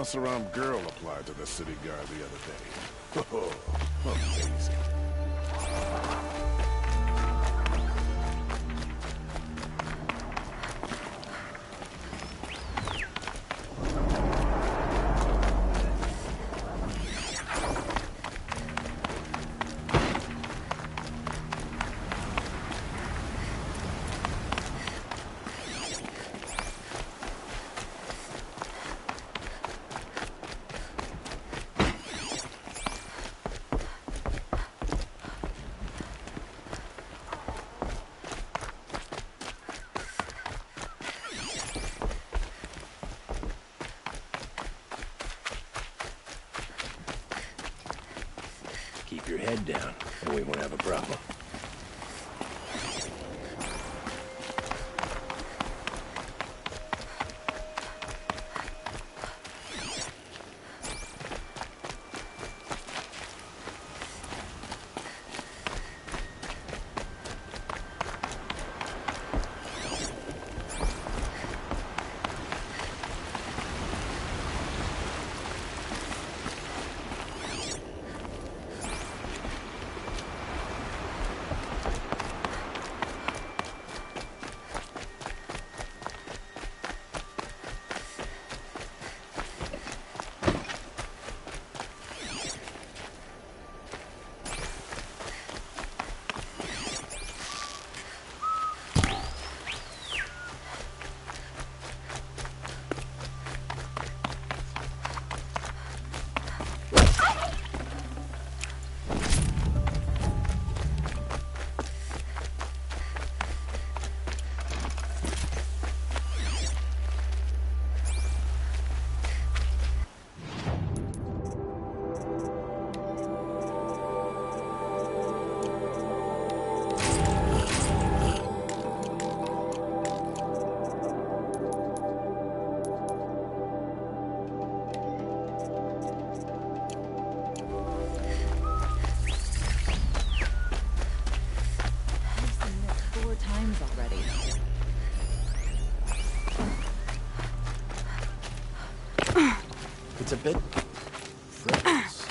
rhinoceros girl applied to the city guard the other day. Oh, amazing. Keep your head down, and we won't have a problem. It's a bit frivolous.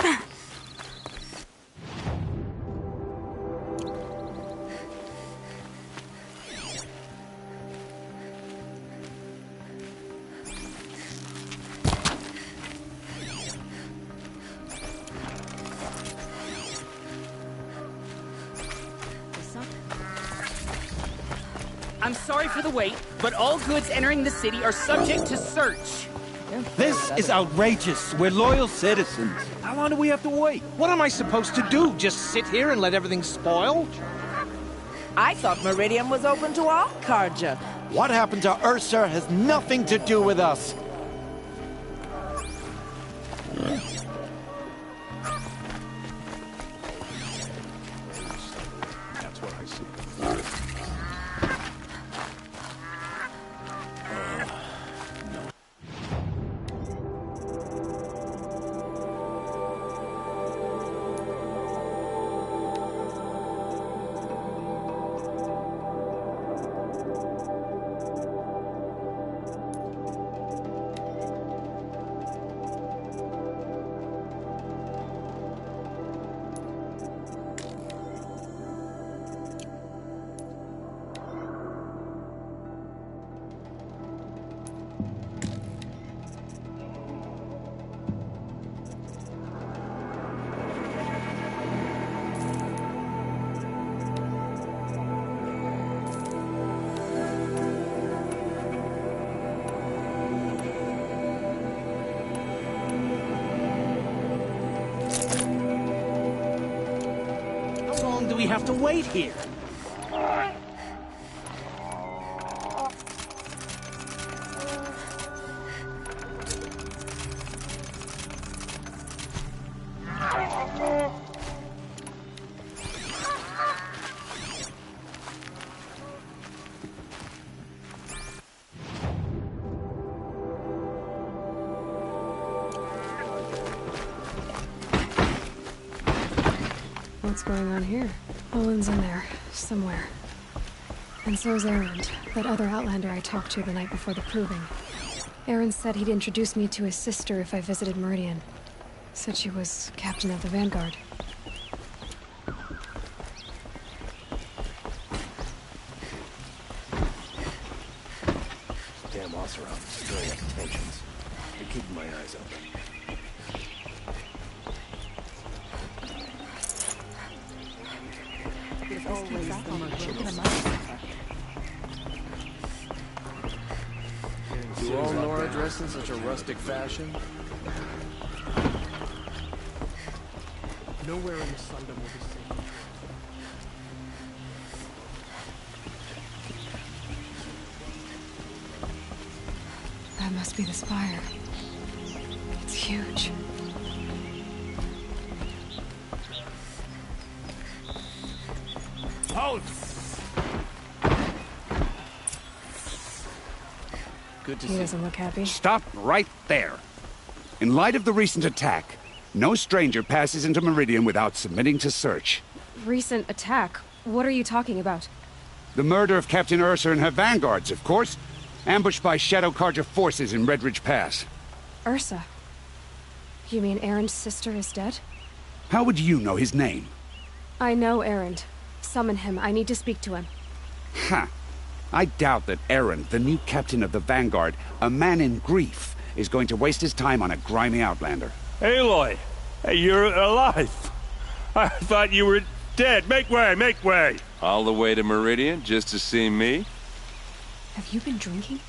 I'm sorry for the wait, but all goods entering the city are subject to search. This is outrageous. We're loyal citizens. How long do we have to wait? What am I supposed to do? Just sit here and let everything spoil? I thought Meridian was open to all Carja. What happened to Ursa has nothing to do with us. That's what I see. We have to wait here. What's going on here? Owen's in there, somewhere. And so's Erend, that other Outlander I talked to the night before the proving. Aaron said he'd introduce me to his sister if I visited Meridian. Said she was captain of the Vanguard. Damn Oseram, stirring up tensions. Been keeping my eyes open. Do all Nora dress in such a rustic fashion? Nowhere in the Sundom will be safe. That must be the spire. It's huge. Halt! Good to He see doesn't look happy. Stop right there. In light of the recent attack, no stranger passes into Meridian without submitting to search. Recent attack? What are you talking about? The murder of Captain Ursa and her vanguards, of course. Ambushed by Shadow Carja forces in Red Ridge Pass. Ursa? You mean Aaron's sister is dead? How would you know his name? I know Aaron. Summon him. I need to speak to him. Ha! I doubt that Aaron, the new captain of the Vanguard, a man in grief, is going to waste his time on a grimy outlander. Aloy! Hey, you're alive! I thought you were dead. Make way, make way! All the way to Meridian just to see me? Have you been drinking?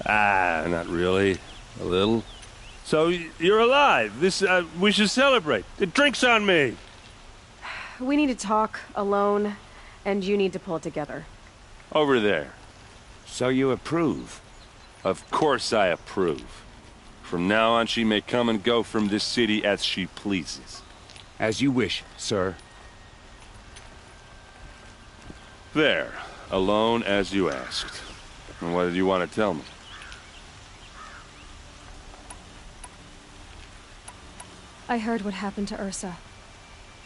Ah, not really. A little. So, you're alive. This, we should celebrate. The drink's on me! We need to talk, alone, and you need to pull it together. Over there. So you approve? Of course I approve. From now on, she may come and go from this city as she pleases. As you wish, sir. There. Alone as you asked. And what did you want to tell me? I heard what happened to Ursa.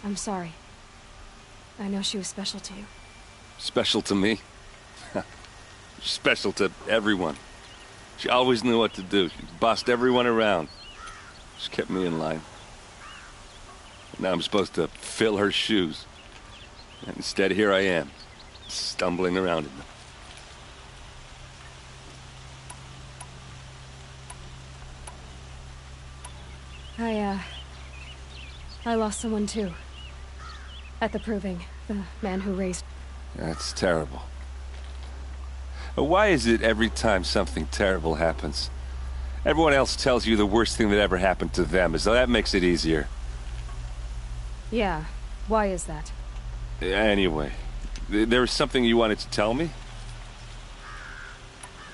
I'm sorry. I know she was special to you. Special to me? Special to everyone. She always knew what to do. She bossed everyone around. She kept me in line. Now I'm supposed to fill her shoes. And instead, here I am, stumbling around in them. I lost someone too. At the Proving, the man who raised... That's terrible. Why is it every time something terrible happens, everyone else tells you the worst thing that ever happened to them, as though that makes it easier? Yeah, why is that? Anyway, there was something you wanted to tell me?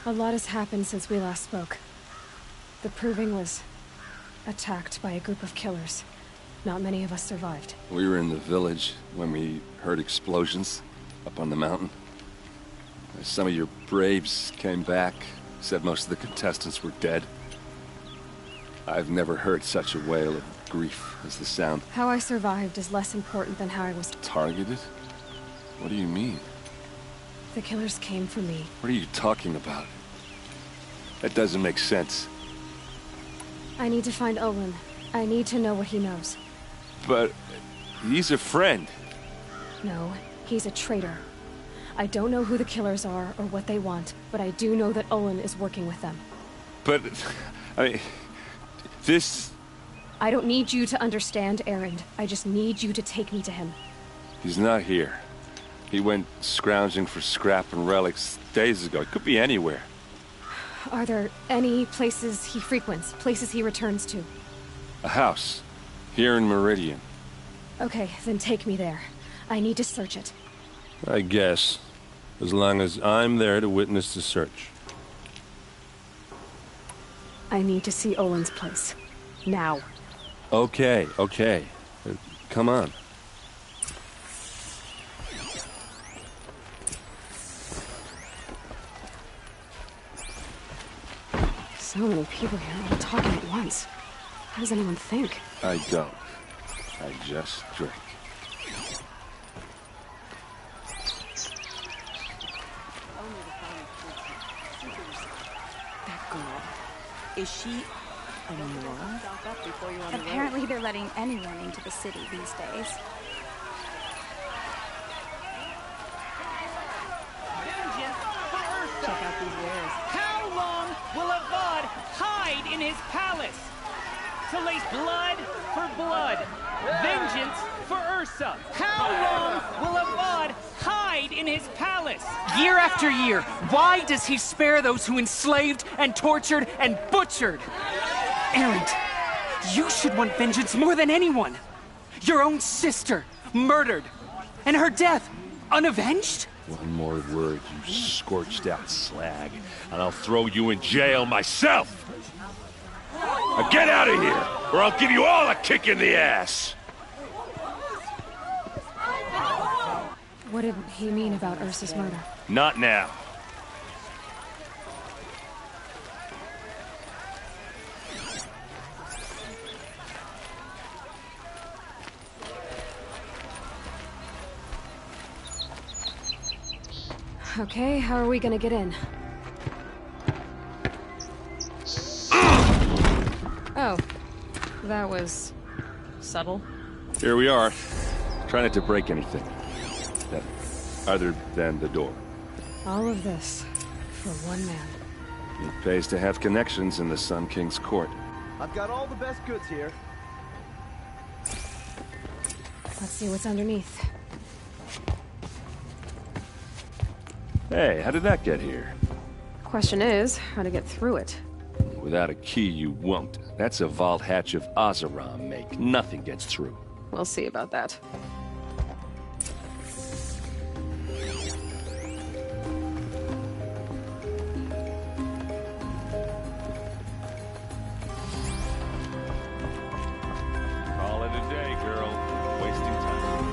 A lot has happened since we last spoke. The Proving was attacked by a group of killers. Not many of us survived. We were in the village when we heard explosions up on the mountain. Some of your braves came back, said most of the contestants were dead. I've never heard such a wail of grief as the sound. How I survived is less important than how I was... Targeted? What do you mean? The killers came for me. What are you talking about? That doesn't make sense. I need to find Olin. I need to know what he knows. But he's a friend. No, he's a traitor. I don't know who the killers are or what they want, but I do know that Olin is working with them. But, I mean, this... I don't need you to understand, Aaron. I just need you to take me to him. He's not here. He went scrounging for scrap and relics days ago. He could be anywhere. Are there any places he frequents, places he returns to? A house. Here in Meridian. Okay, then take me there. I need to search it. I guess. As long as I'm there to witness the search. I need to see Olin's place. Now. Okay, okay. Come on. So many people here, all talking at once. How does anyone think? I don't. I just drink. That girl. Is she a moron? Apparently they're letting anyone into the city these days. Check out these wares. How long will Avad hide in his palace? To lace blood for blood. Vengeance for Ursa. How long will Avad hide in his palace? Year after year, why does he spare those who enslaved and tortured and butchered? Erend, you should want vengeance more than anyone. Your own sister, murdered. And her death, unavenged? One more word, you scorched-out slag, and I'll throw you in jail myself! Now get out of here, or I'll give you all a kick in the ass! What did he mean about Ursa's murder? Not now. Okay, how are we gonna get in? Oh, that was subtle. Here we are. Try not to break anything. Other than the door. All of this for one man. It pays to have connections in the Sun King's court. I've got all the best goods here. Let's see what's underneath. Hey, how did that get here? Question is, how to get through it. Without a key, you won't. That's a vault hatch of Azeram make. Nothing gets through. We'll see about that. Call it a day, girl. Wasting time.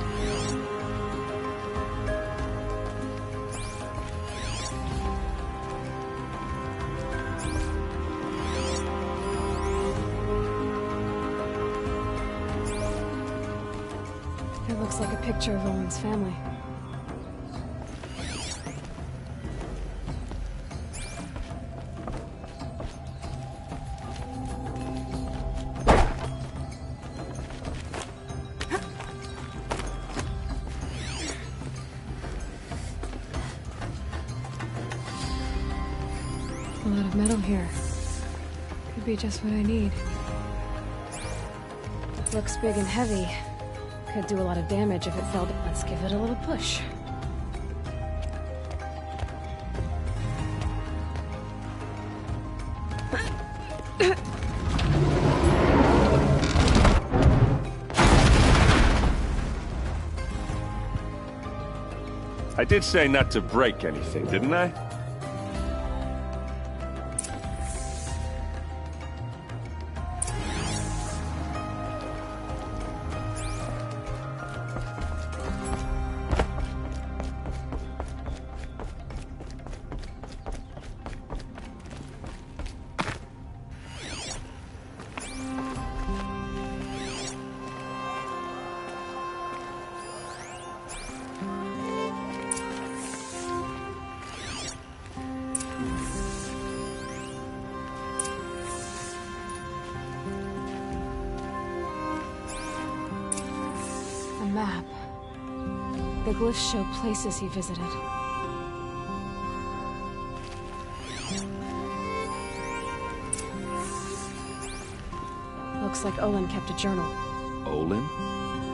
It looks like a picture of Owen's family. A lot of metal here. Could be just what I need. Looks big and heavy. Could do a lot of damage if it fell. Let's give it a little push. I did say not to break anything, didn't I? Map. The glyphs show places he visited. Looks like Olin kept a journal. Olin?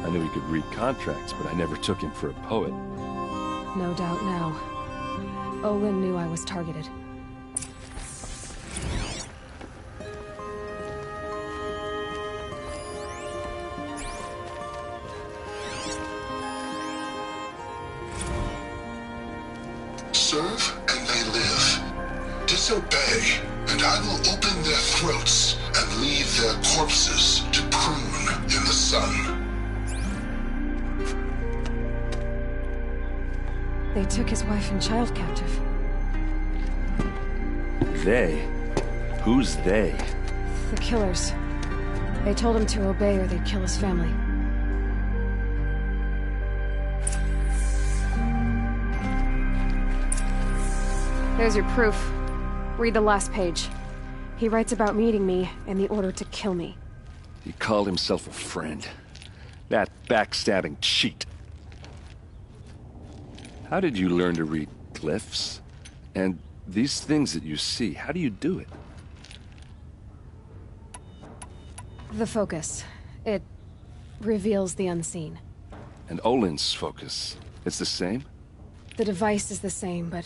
I knew he could read contracts, but I never took him for a poet. No doubt now. Olin knew I was targeted. Serve and they live. Disobey, and I will open their throats and leave their corpses to prune in the sun. They took his wife and child captive. They? Who's they? The killers. They told him to obey or they'd kill his family. There's your proof. Read the last page. He writes about meeting me in the order to kill me. He called himself a friend. That backstabbing cheat. How did you learn to read glyphs? And these things that you see, how do you do it? The focus. It reveals the unseen. And Olin's focus, it's the same? The device is the same, but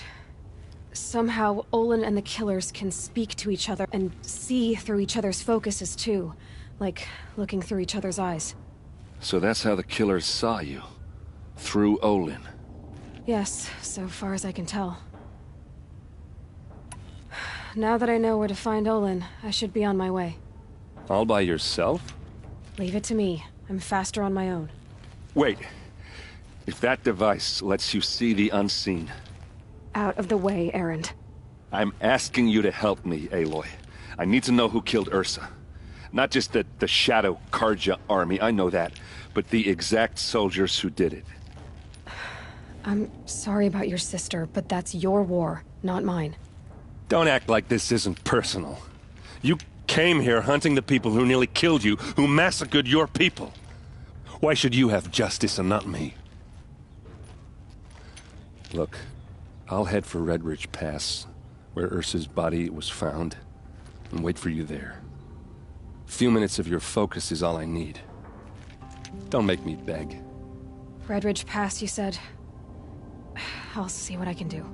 somehow Olin and the killers can speak to each other and see through each other's focuses too. Like looking through each other's eyes. So that's how the killers saw you. Through Olin. Yes, so far as I can tell. Now that I know where to find Olin, I should be on my way. All by yourself? Leave it to me. I'm faster on my own. Wait. If that device lets you see the unseen... Out of the way, Erend. I'm asking you to help me, Aloy. I need to know who killed Ursa. Not just the Shadow Carja army, I know that, but the exact soldiers who did it. I'm sorry about your sister, but that's your war, not mine. Don't act like this isn't personal. You came here hunting the people who nearly killed you, who massacred your people. Why should you have justice and not me? Look, I'll head for Red Ridge Pass, where Ursa's body was found, and wait for you there. A few minutes of your focus is all I need. Don't make me beg. Red Ridge Pass, you said? I'll see what I can do.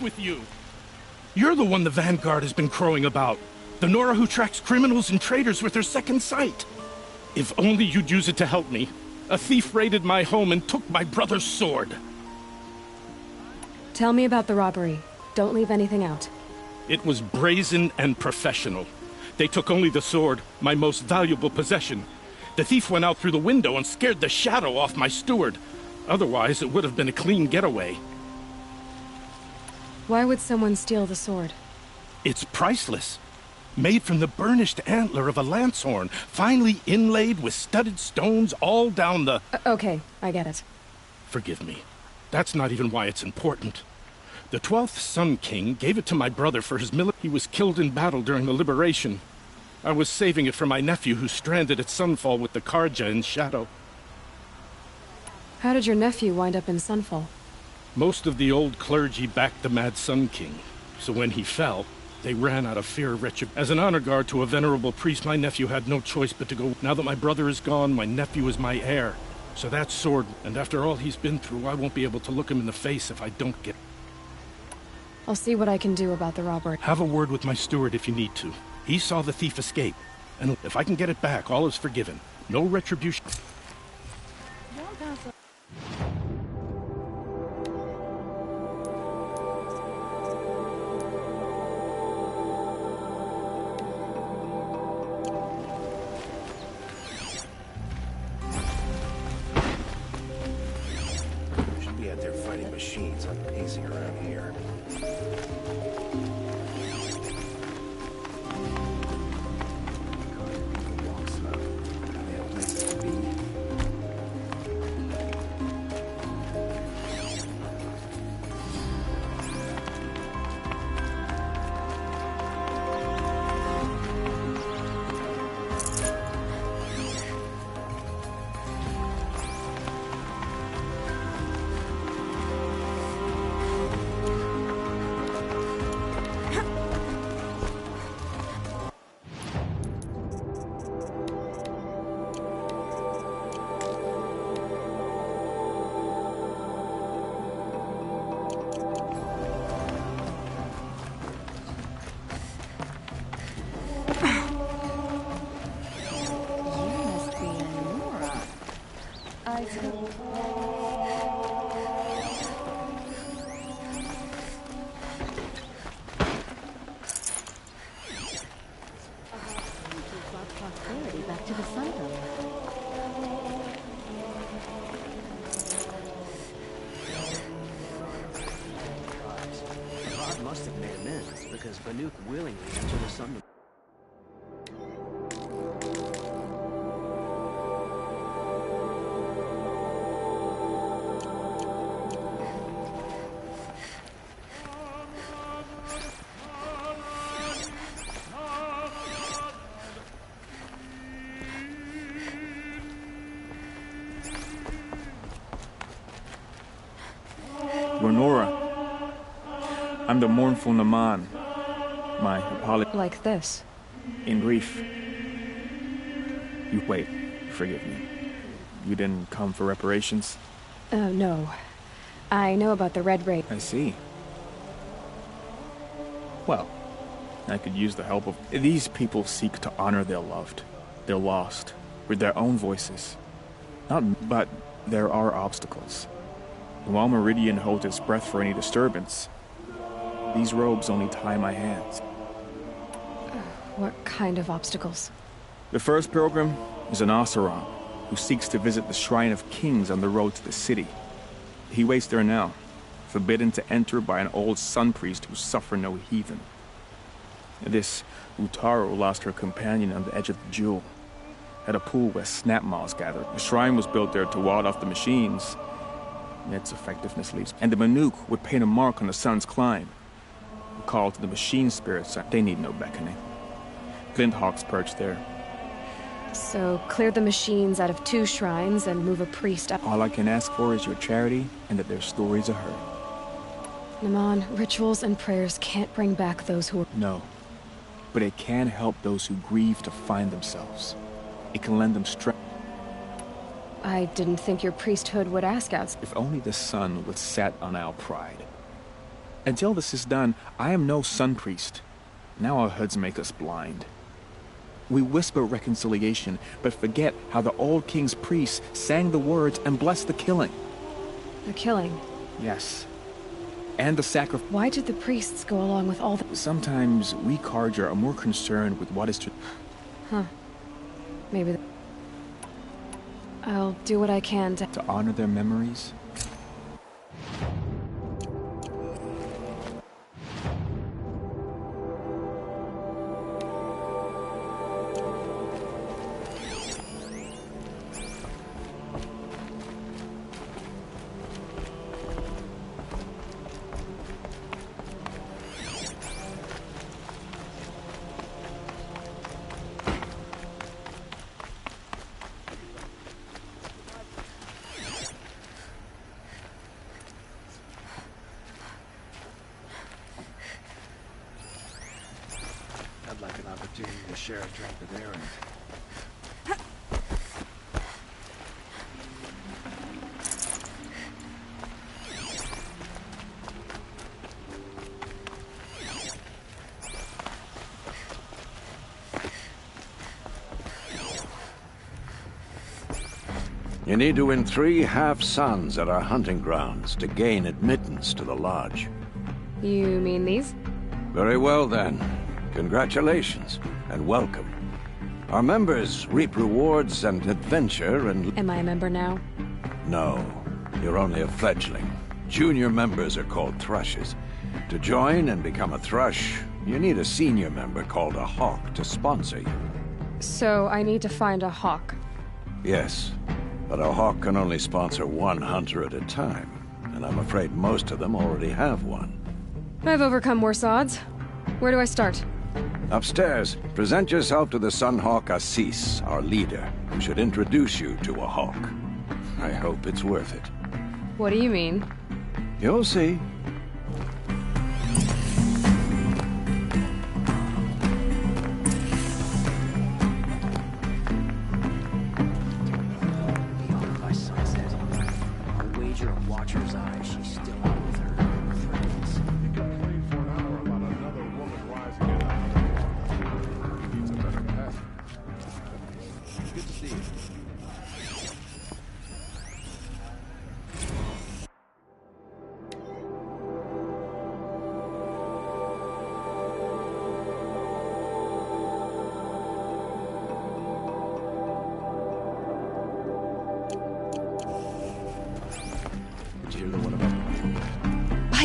With you. You're the one the Vanguard has been crowing about. The Nora who tracks criminals and traitors with her second sight. If only you'd use it to help me. A thief raided my home and took my brother's sword. Tell me about the robbery. Don't leave anything out. It was brazen and professional. They took only the sword, my most valuable possession. The thief went out through the window and scared the shadow off my steward. Otherwise, it would have been a clean getaway. Why would someone steal the sword? It's priceless. Made from the burnished antler of a lancehorn, finely inlaid with studded stones all down the... Okay, I get it. Forgive me. That's not even why it's important. The 12th Sun King gave it to my brother for his military. He was killed in battle during the liberation. I was saving it for my nephew who's stranded at Sunfall with the Carja in Shadow. How did your nephew wind up in Sunfall? Most of the old clergy backed the Mad Sun King, so when he fell, they ran out of fear of retribution. As an honor guard to a venerable priest, my nephew had no choice but to go. Now that my brother is gone, my nephew is my heir. So that sword, and after all he's been through, I won't be able to look him in the face if I don't get... I'll see what I can do about the robbery. Have a word with my steward if you need to. He saw the thief escape, and if I can get it back, all is forgiven. No retribution. Machines uneasy around here. Back to the sun. God must have made amends, because Banuk willingly entered the sun. Renora, I'm the mournful Naman. My apology. Like this. In grief. You wait, forgive me. You didn't come for reparations? No. I know about the Red Raid. I see. Well, I could use the help of... These people seek to honor their loved, their lost, with their own voices. But there are obstacles. And while Meridian holds its breath for any disturbance, these robes only tie my hands. What kind of obstacles? The first pilgrim is an Oseram, who seeks to visit the Shrine of Kings on the road to the city. He waits there now, forbidden to enter by an old sun priest who suffer no heathen. This Utaru lost her companion on the edge of the jewel, at a pool where snap moths gathered. The shrine was built there to ward off the machines. Its effectiveness leaves. And the Banuk would paint a mark on the sun's climb. A call to the machine spirits. They need no beckoning. Glinthawks perch there. So, clear the machines out of 2 shrines and move a priest up. All I can ask for is your charity and that their stories are heard. Naman, rituals and prayers can't bring back those who are... No. But it can help those who grieve to find themselves. It can lend them strength. I didn't think your priesthood would ask us. If only the sun would set on our pride. Until this is done, I am no sun priest. Now our hoods make us blind. We whisper reconciliation, but forget how the old king's priests sang the words and blessed the killing. The killing? Yes. And the sacrifice. Why did the priests go along with all the... Sometimes we Carja are more concerned with what is to... Huh. Maybe... I'll do what I can to honor their memories. I'd like an opportunity to share a drink with Aaron. You need to win 3 half-suns at our hunting grounds to gain admittance to the lodge. You mean these? Very well, then. Congratulations, and welcome. Our members reap rewards and adventure and... Am I a member now? No, you're only a fledgling. Junior members are called thrushes. To join and become a thrush, you need a senior member called a hawk to sponsor you. So I need to find a hawk. Yes, but a hawk can only sponsor 1 hunter at a time, and I'm afraid most of them already have one. I've overcome worse odds. Where do I start? Upstairs, present yourself to the Sunhawk Assis, our leader, who should introduce you to a hawk. I hope it's worth it. What do you mean? You'll see. By sunset, I'll wager a watcher's eye she's still out with her friends. You can claim for an hour about another woman rising in life. Needs a better path. Good to see you.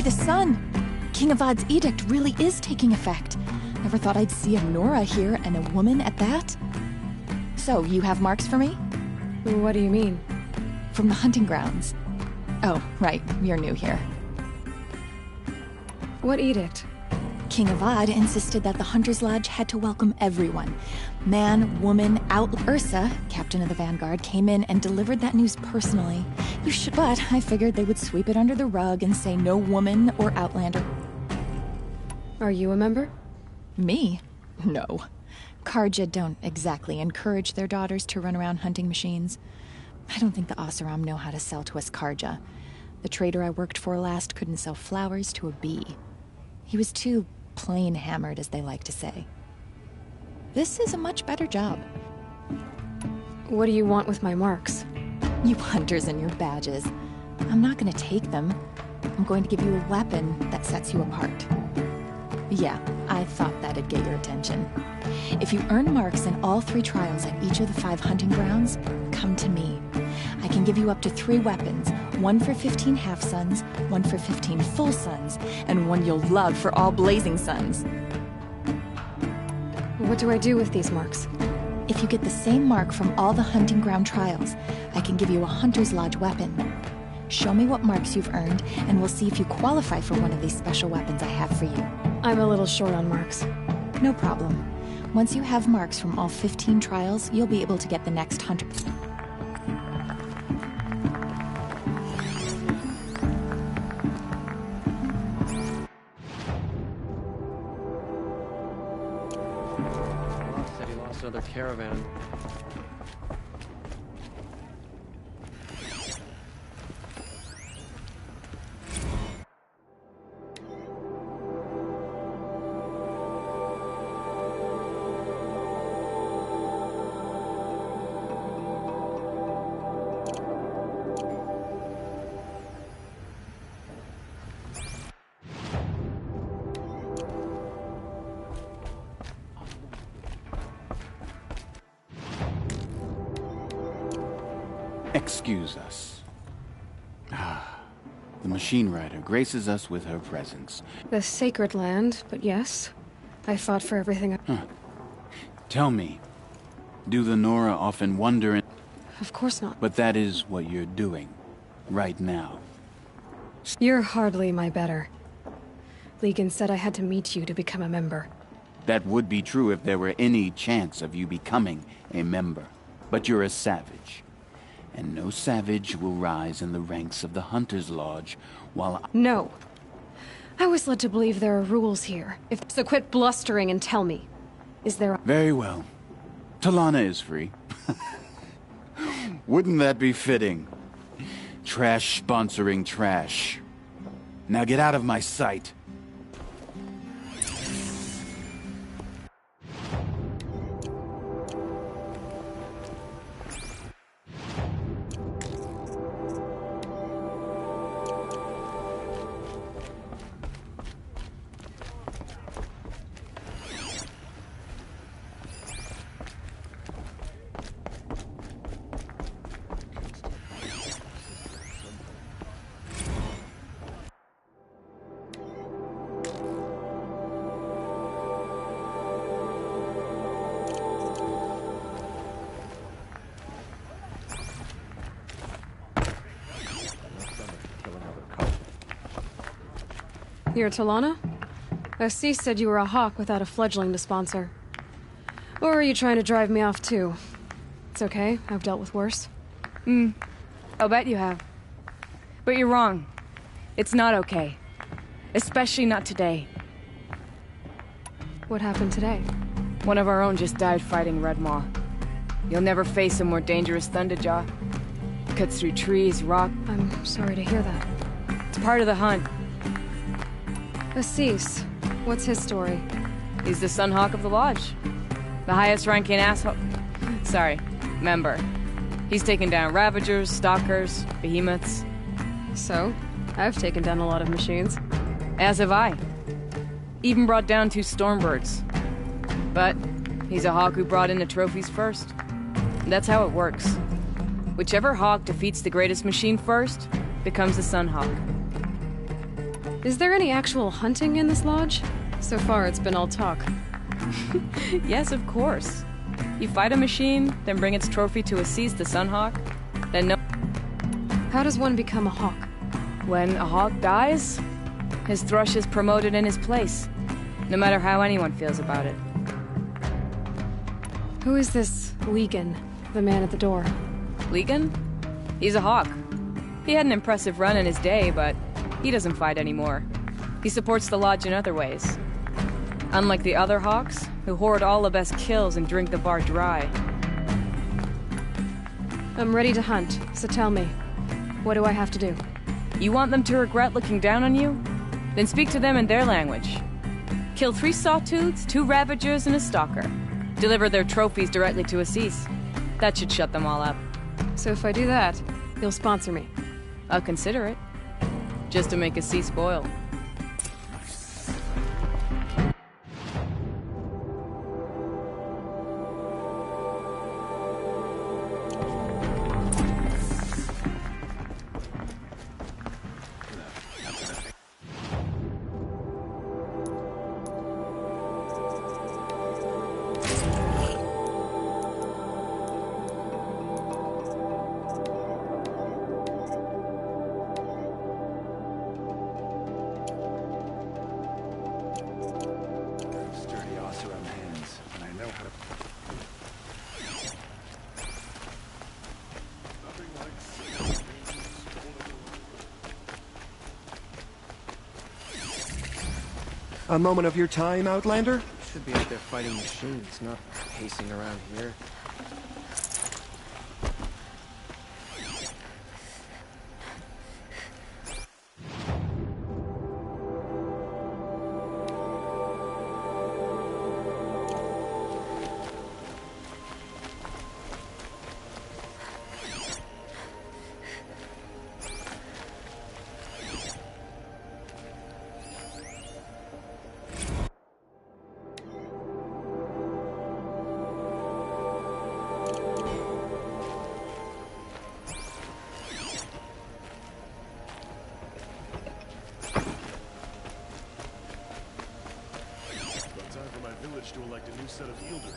the sun! King Avad's edict really is taking effect. Never thought I'd see a Nora here, and a woman at that. So, you have marks for me? What do you mean? From the hunting grounds. Oh, right, you're new here. What edict? King Avad insisted that the Hunter's Lodge had to welcome everyone. Man, woman, Ursa, captain of the Vanguard, came in and delivered that news personally. But I figured they would sweep it under the rug and say no woman or Outlander. Are you a member? Me? No. Carja don't exactly encourage their daughters to run around hunting machines. I don't think the Oseram know how to sell to us Carja. The trader I worked for last couldn't sell flowers to a bee. He was too plain hammered, as they like to say. This is a much better job. What do you want with my marks? You hunters and your badges. I'm not going to take them. I'm going to give you a weapon that sets you apart. Yeah, I thought that'd get your attention. If you earn marks in all 3 trials at each of the 5 hunting grounds, come to me. I can give you up to 3 weapons, one for 15 half-suns, one for 15 full suns, and one you'll love for all blazing suns. What do I do with these marks? If you get the same mark from all the hunting ground trials, I can give you a Hunter's Lodge weapon. Show me what marks you've earned, and we'll see if you qualify for one of these special weapons I have for you. I'm a little short on marks. No problem. Once you have marks from all 15 trials, you'll be able to get the next hunter. Said he lost another caravan. Excuse us. The machine rider graces us with her presence. The sacred land, but yes. I fought for everything. Tell me, do the Nora often wonder? Of course not. But that is what you're doing, right now. You're hardly my better. Legan said I had to meet you to become a member. That would be true if there were any chance of you becoming a member. But you're a savage. And no savage will rise in the ranks of the Hunter's Lodge while No. I was led to believe there are rules here. So quit blustering and tell me. Is there a... Very well. Talana is free. Wouldn't that be fitting? Trash sponsoring trash. Now get out of my sight. You're Talana? Assis said you were a hawk without a fledgling to sponsor. Or are you trying to drive me off too? It's okay, I've dealt with worse. I'll bet you have. But you're wrong. It's not okay. Especially not today. What happened today? One of our own just died fighting Red Maw. You'll never face a more dangerous Thunderjaw. Cuts through trees, rock... I'm sorry to hear that. It's part of the hunt. Assis, what's his story? He's the Sunhawk of the Lodge. The highest ranking asshole... Sorry, member. He's taken down Ravagers, Stalkers, Behemoths. So, I've taken down a lot of machines. As have I. Even brought down 2 Stormbirds. But he's a hawk who brought in the trophies first. That's how it works. Whichever hawk defeats the greatest machine first becomes the Sunhawk. Is there any actual hunting in this lodge? So far, it's been all talk. Yes, of course. You fight a machine, then bring its trophy to Assis the Sunhawk, then no... How does one become a hawk? When a hawk dies, his thrush is promoted in his place, no matter how anyone feels about it. Who is this Legan, the man at the door? Legan? He's a hawk. He had an impressive run in his day, but he doesn't fight anymore. He supports the lodge in other ways. Unlike the other hawks, who hoard all the best kills and drink the bar dry. I'm ready to hunt, so tell me, what do I have to do? You want them to regret looking down on you? Then speak to them in their language. Kill 3 sawtooths, 2 ravagers, and a stalker. Deliver their trophies directly to Assis. That should shut them all up. So if I do that, you'll sponsor me? I'll consider it. Just to make Assis spoil. A moment of your time, Outlander? Should be out there fighting machines, not pacing around here. To elect a new set of elders.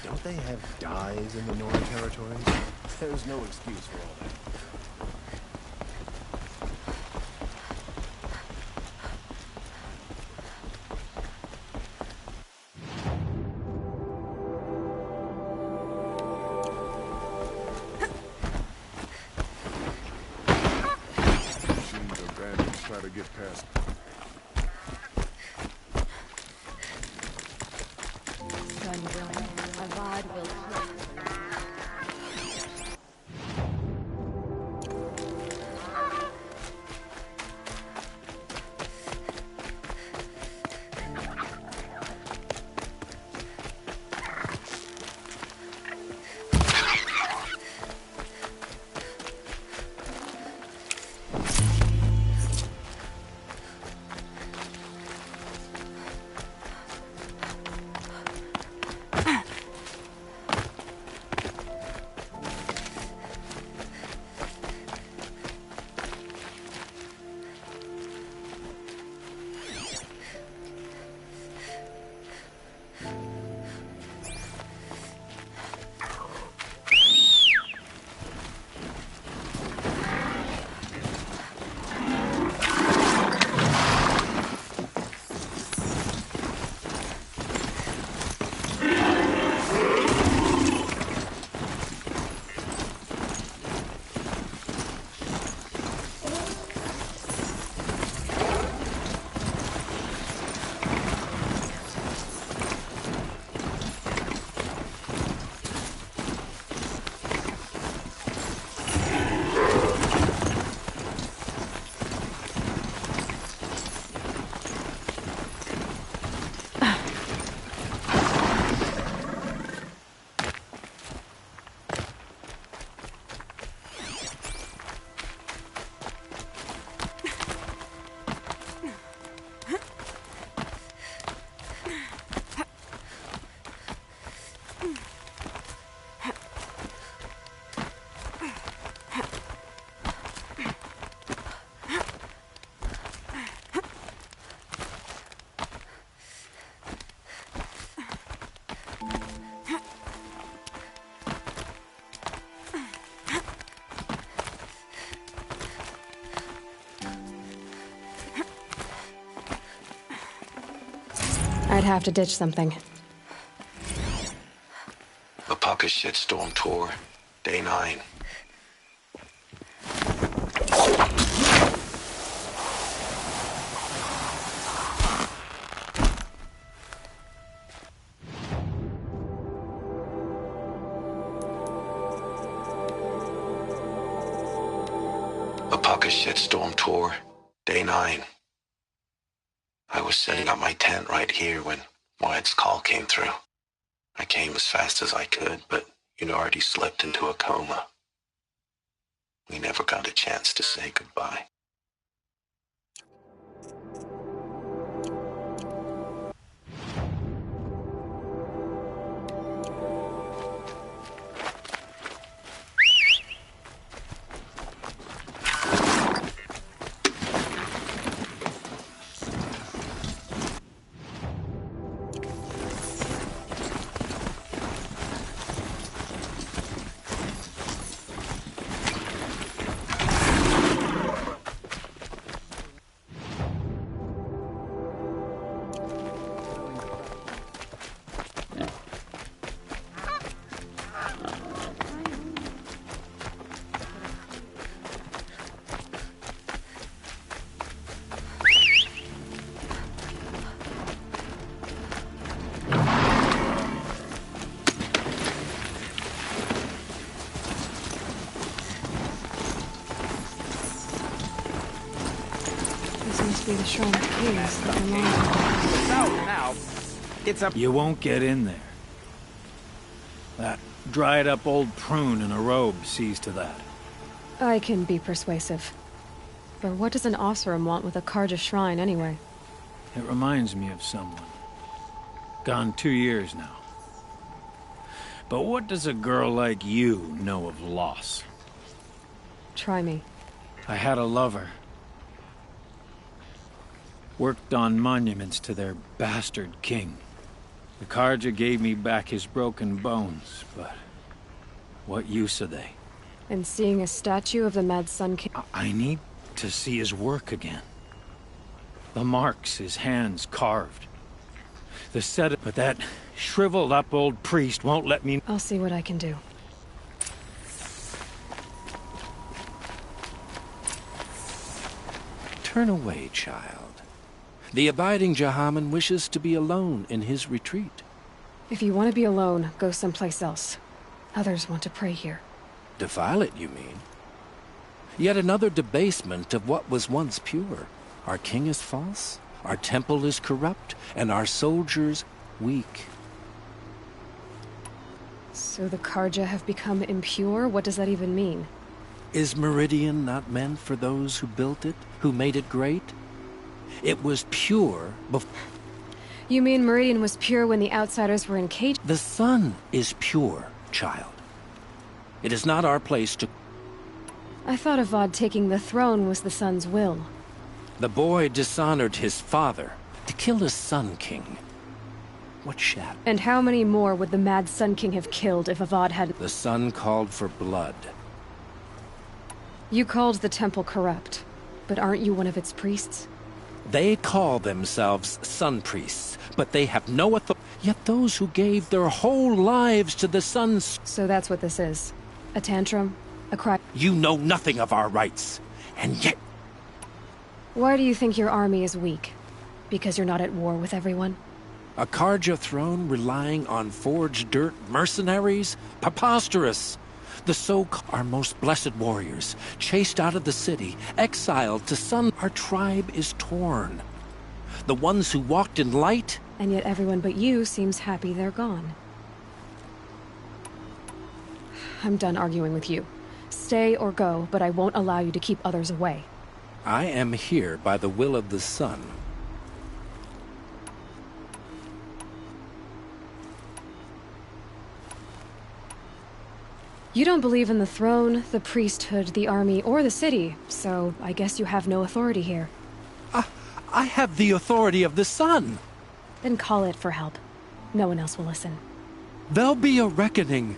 Don't they have dyes in the Nora territories? There's no excuse for all that. Machines or bandits try to get past. I'd have to ditch something. Alpaca Shitstorm Tour, Day 9. Alpaca Shitstorm Tour, Day 9. I was setting up my tent right here when Moed's call came through. I came as fast as I could, but you'd already slipped into a coma. We never got a chance to say goodbye. Be the Shrine of Kings that belongs Now, it's up. You won't get in there. That dried-up old prune in a robe sees to that. I can be persuasive. But what does an Oseram want with a Carja shrine, anyway? It reminds me of someone. Gone 2 years now. But what does a girl like you know of loss? Try me. I had a lover. Worked on monuments to their bastard king. The Carja gave me back his broken bones, but what use are they? And seeing a statue of the Mad Sun King... I need to see his work again. The marks his hands carved. The set... But that shriveled up old priest won't let me... I'll see what I can do. Turn away, child. The abiding Jahaman wishes to be alone in his retreat. If you want to be alone, go someplace else. Others want to pray here. Defile it, you mean? Yet another debasement of what was once pure. Our king is false, our temple is corrupt, and our soldiers weak. So the Carja have become impure? What does that even mean? Is Meridian not meant for those who built it, who made it great? It was pure before... You mean Meridian was pure when the outsiders were in cage? The sun is pure, child. It is not our place to... I thought Avad taking the throne was the sun's will. The boy dishonored his father to kill his Sun King. What shadow? And how many more would the Mad Sun King have killed if Avad hadn't... The sun called for blood. You called the temple corrupt, but aren't you one of its priests? They call themselves sun priests, but they have no authority. Yet those who gave their whole lives to the sun's... So that's what this is. A tantrum? A cry? You know nothing of our rights, and yet... Why do you think your army is weak? Because you're not at war with everyone? A Carja throne relying on forged dirt mercenaries? Preposterous! The our most blessed warriors, chased out of the city, exiled to Sun. Our tribe is torn. The ones who walked in light... And yet everyone but you seems happy they're gone. I'm done arguing with you. Stay or go, but I won't allow you to keep others away. I am here by the will of the sun. You don't believe in the throne, the priesthood, the army, or the city, so I guess you have no authority here. I have the authority of the sun. Then call it for help. No one else will listen. There'll be a reckoning.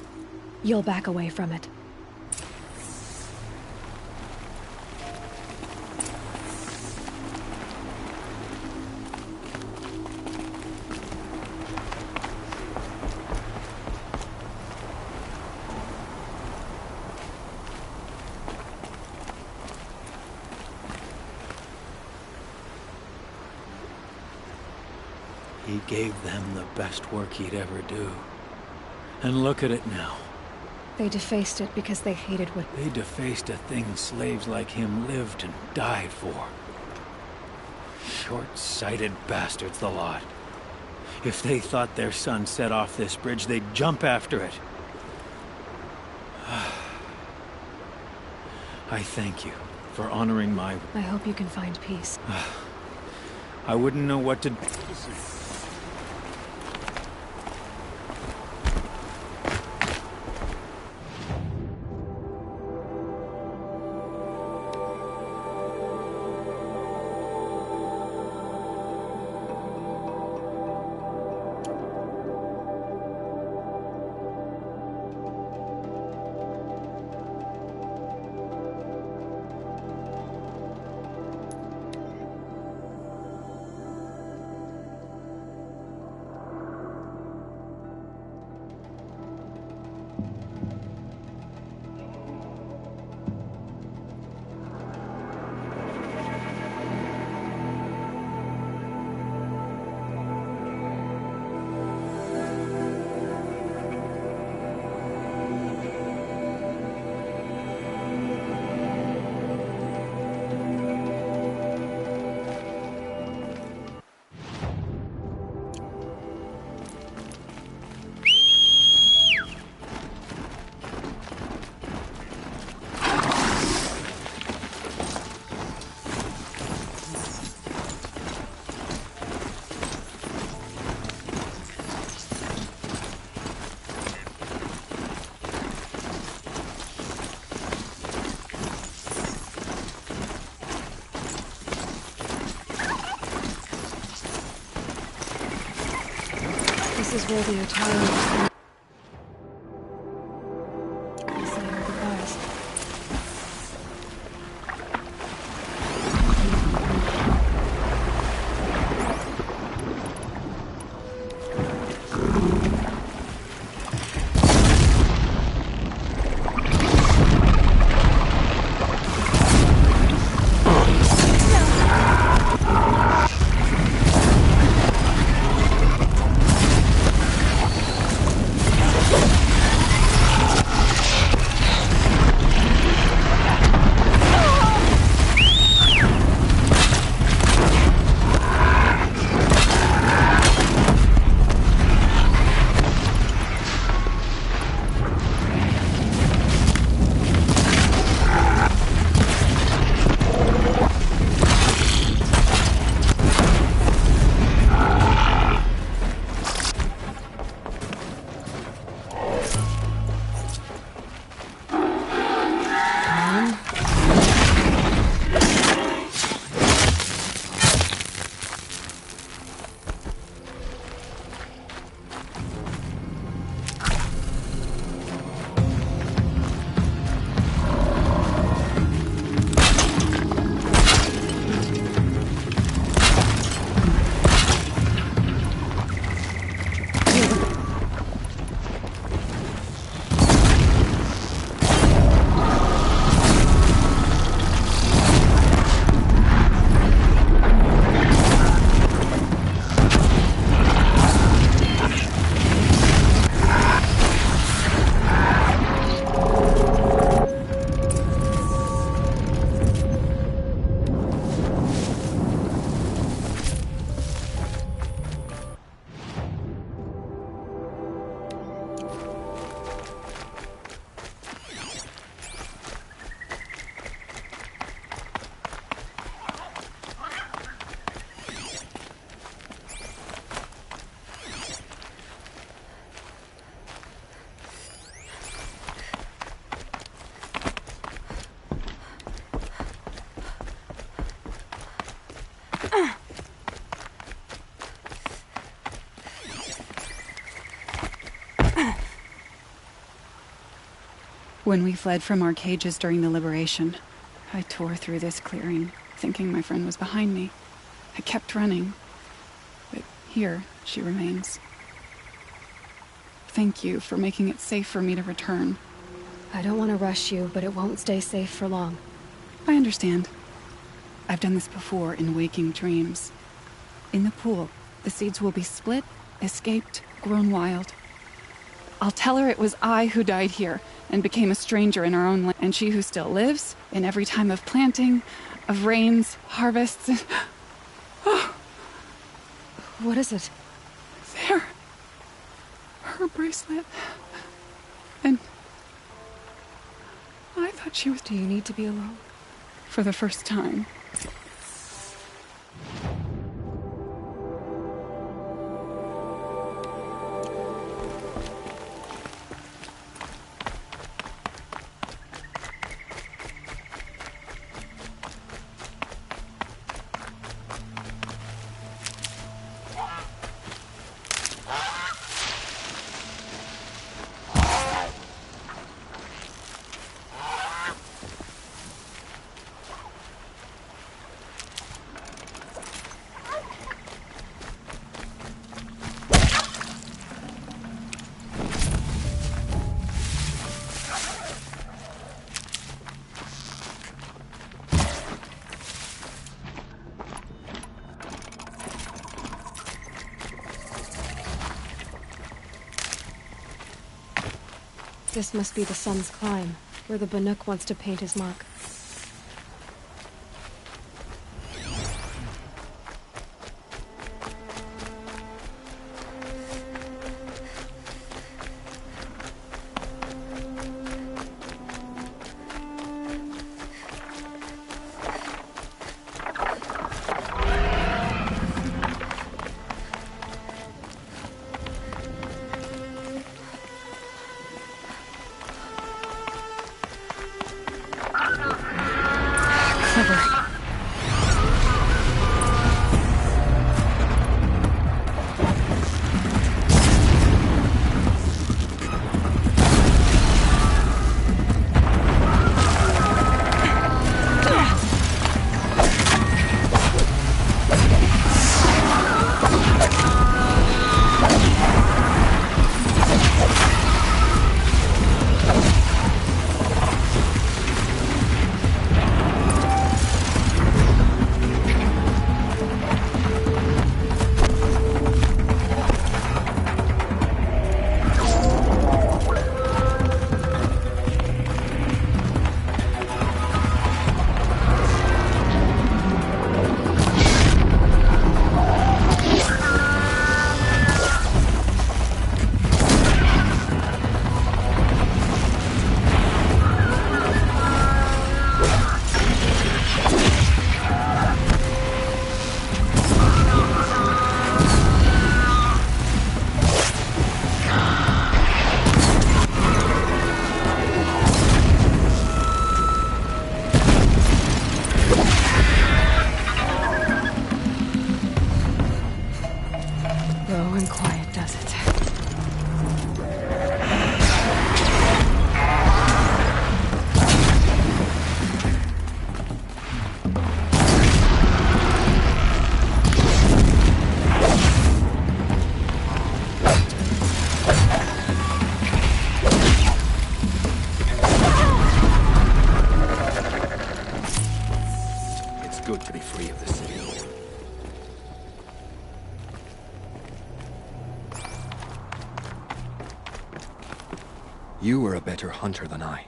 You'll back away from it. He gave them the best work he'd ever do. And look at it now. They defaced it because they hated what... They defaced a thing slaves like him lived and died for. Short-sighted bastards, the lot. If they thought their son set off this bridge, they'd jump after it. I thank you for honoring my... I hope you can find peace. I wouldn't know what to... This is where the Italians... They say our goodbyes. When we fled from our cages during the liberation, I tore through this clearing, thinking my friend was behind me. I kept running, but here she remains. Thank you for making it safe for me to return. I don't want to rush you, but it won't stay safe for long. I understand. I've done this before in waking dreams. In the pool, The seeds will be split, escaped, grown wild. I'll tell her it was I who died here and became a stranger in our own land, and she who still lives in every time of planting, of rains, harvests. Oh. What is it? There. Her bracelet. And I thought she was... Do you need to be alone? For the first time. This must be the sun's climb, where the Banuk wants to paint his mark. You are a better hunter than I.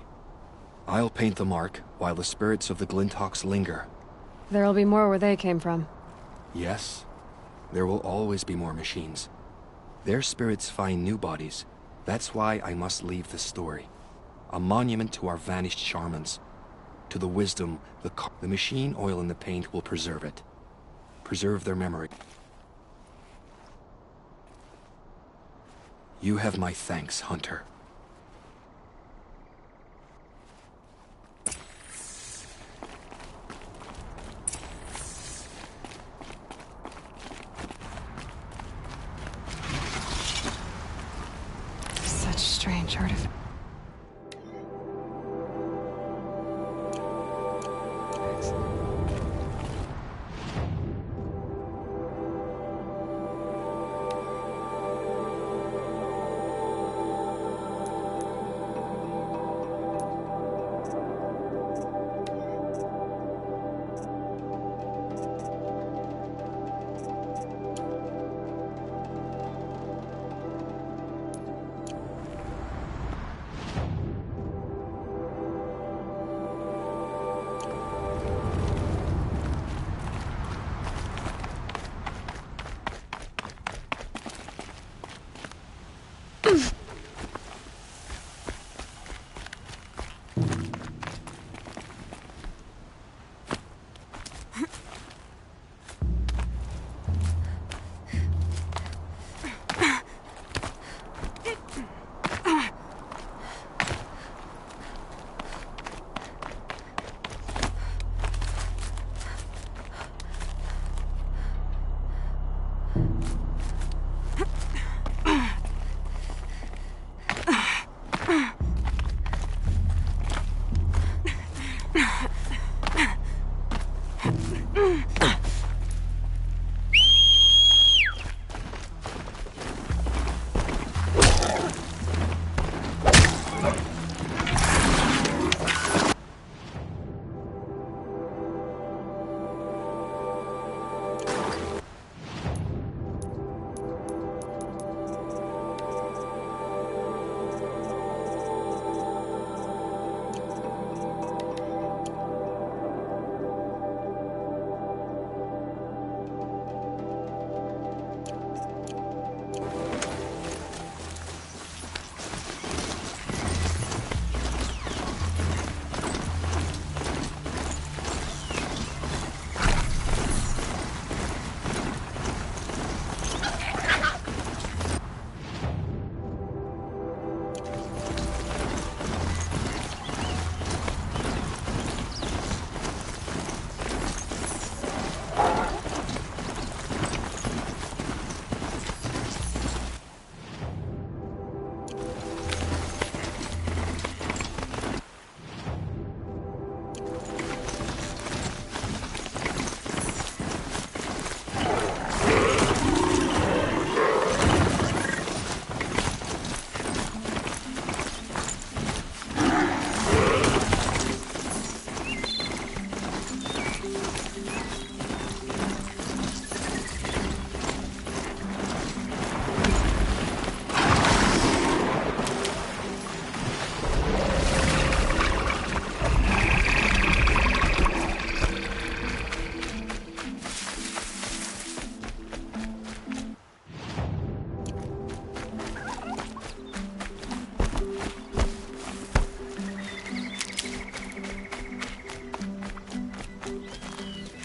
I'll paint the mark while the spirits of the Glinthawks linger. There'll be more where they came from. Yes, there will always be more machines. Their spirits find new bodies. That's why I must leave this story. A monument to our vanished shamans. To the wisdom, the machine oil in the paint will preserve it. Preserve their memory. You have my thanks, Hunter. Such strange artifacts.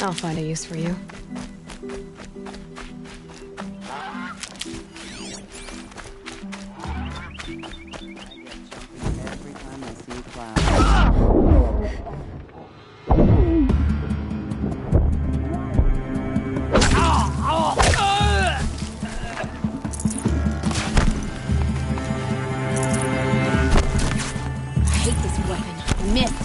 I'll find a use for you. Every time I see clouds. I hate this weapon. I missed.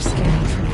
They're scanning for me.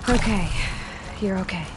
Okay, you're okay.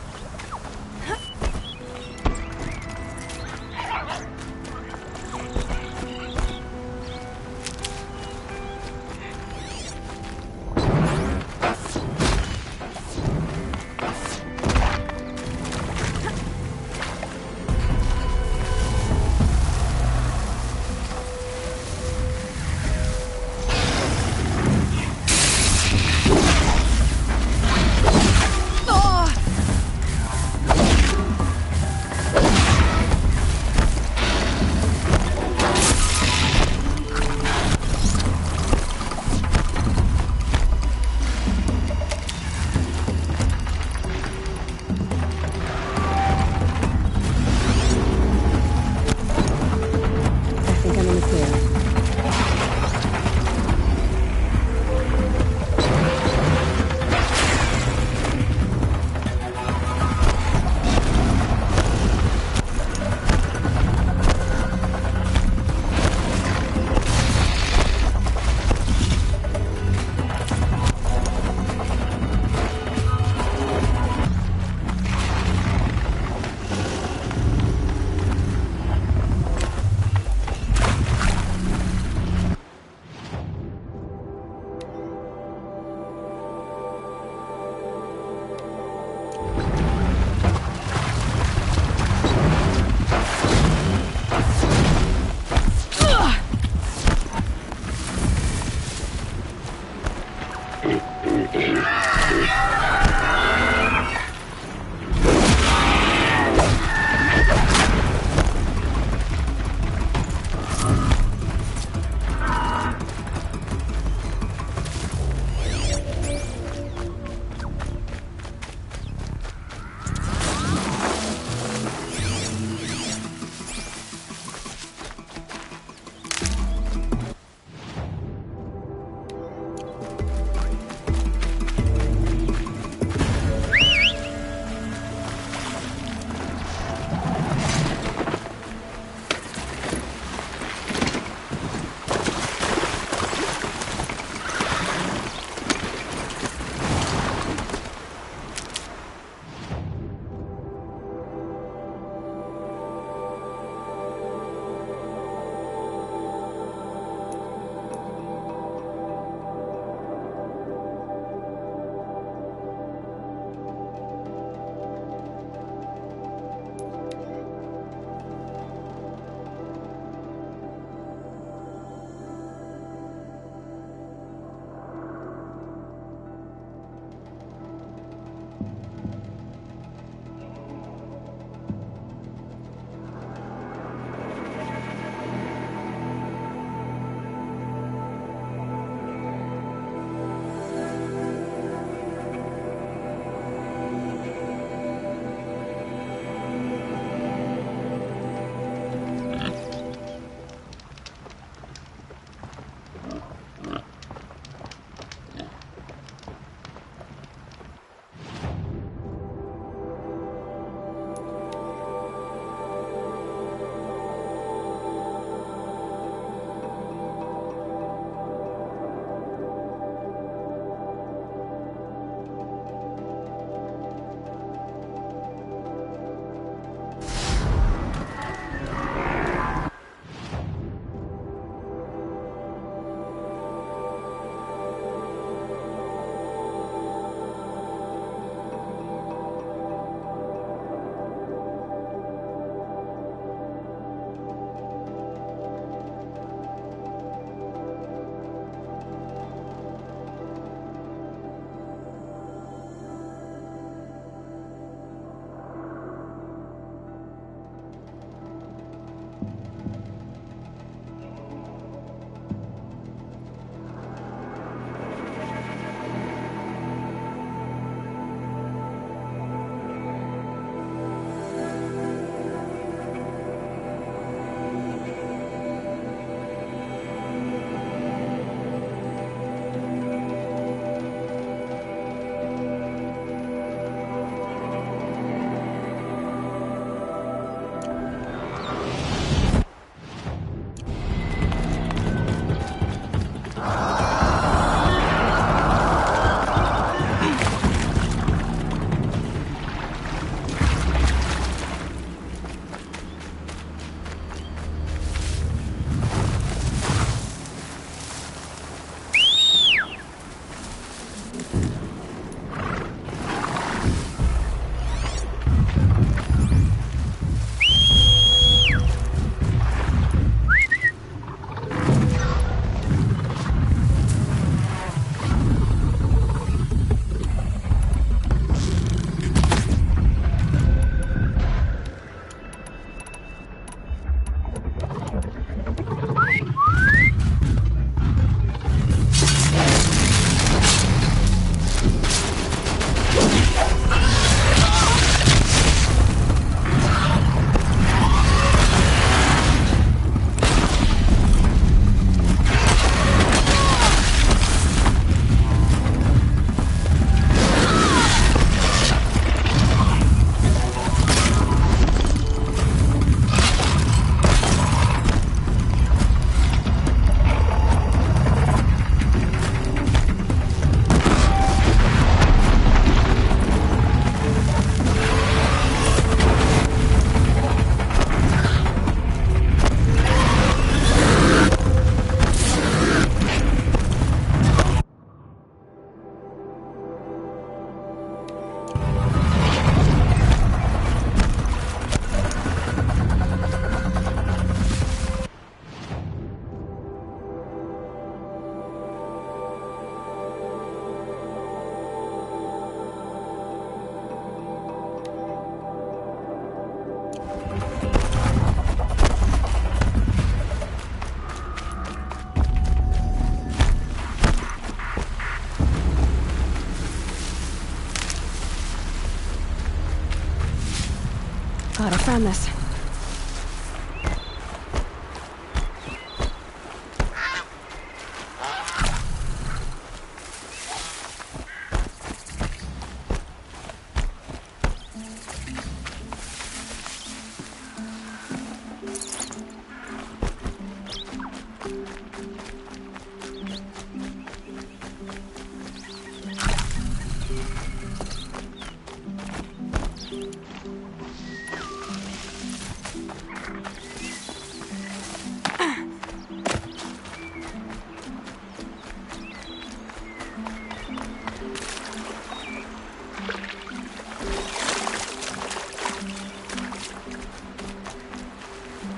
done this.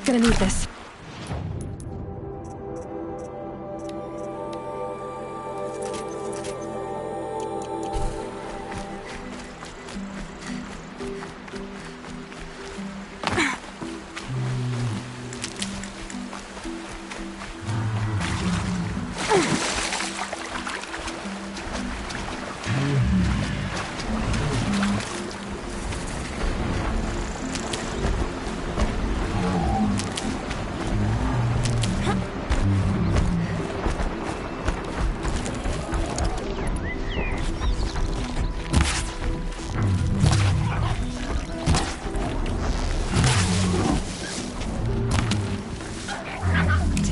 Gonna need this.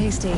Tasty.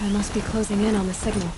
I must be closing in on the signal.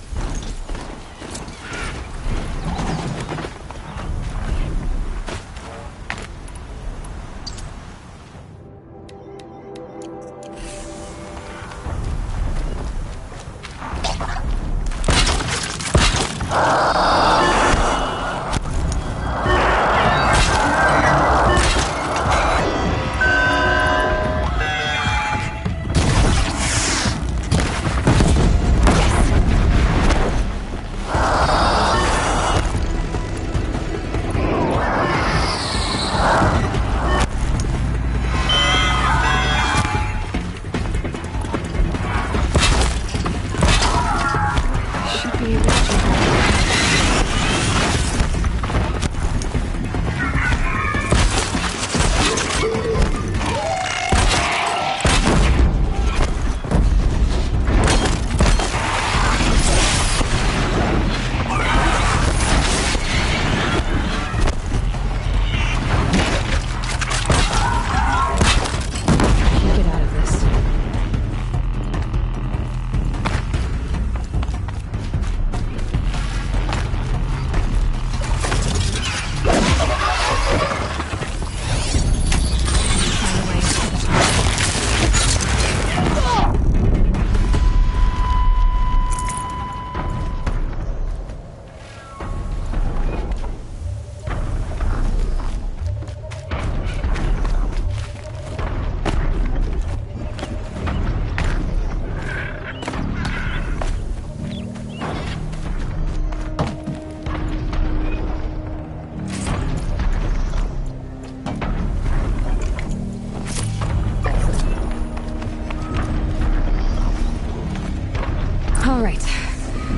All right.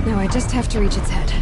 Now I just have to reach its head.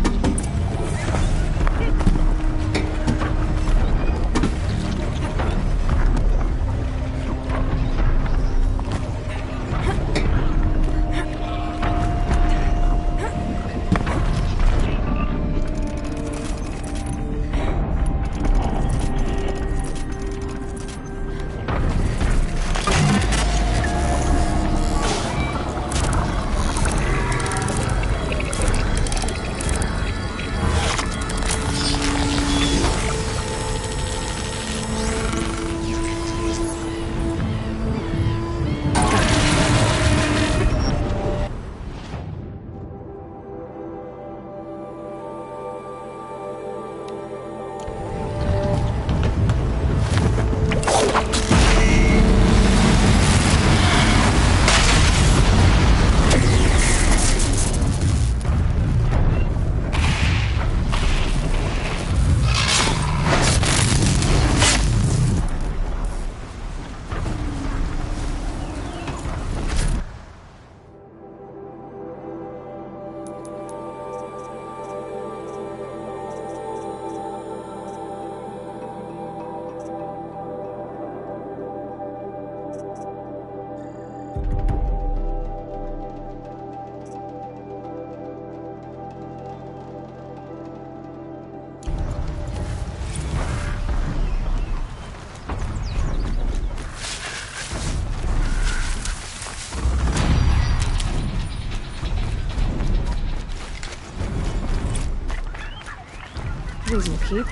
These will keep.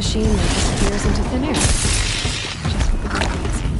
machine that disappears into thin air. Just what the girl needs.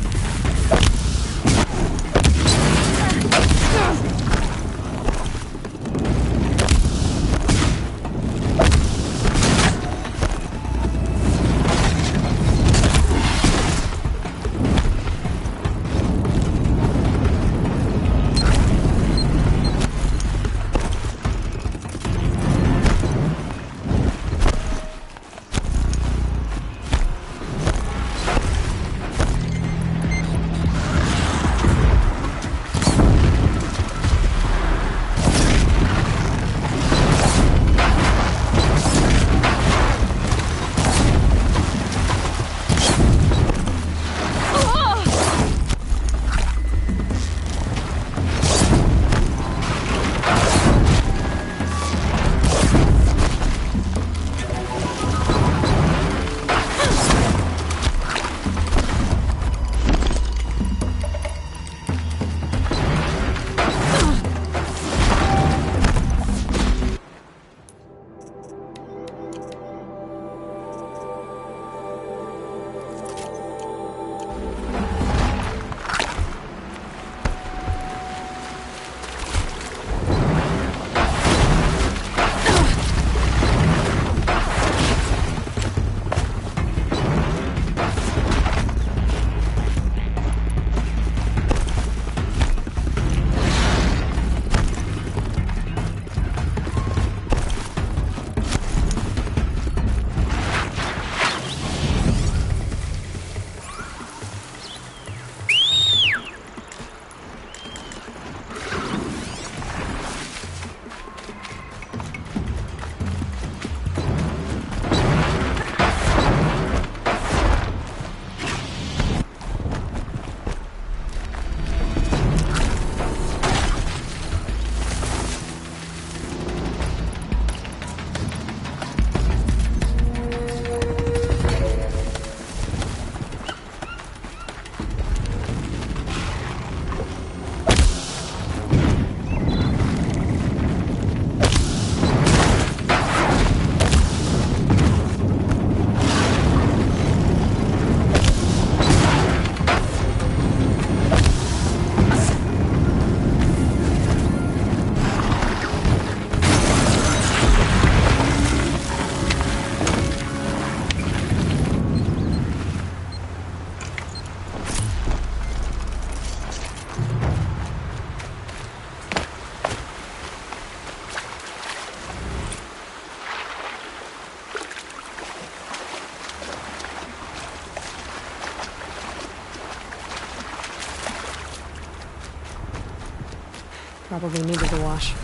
Probably needed a wash.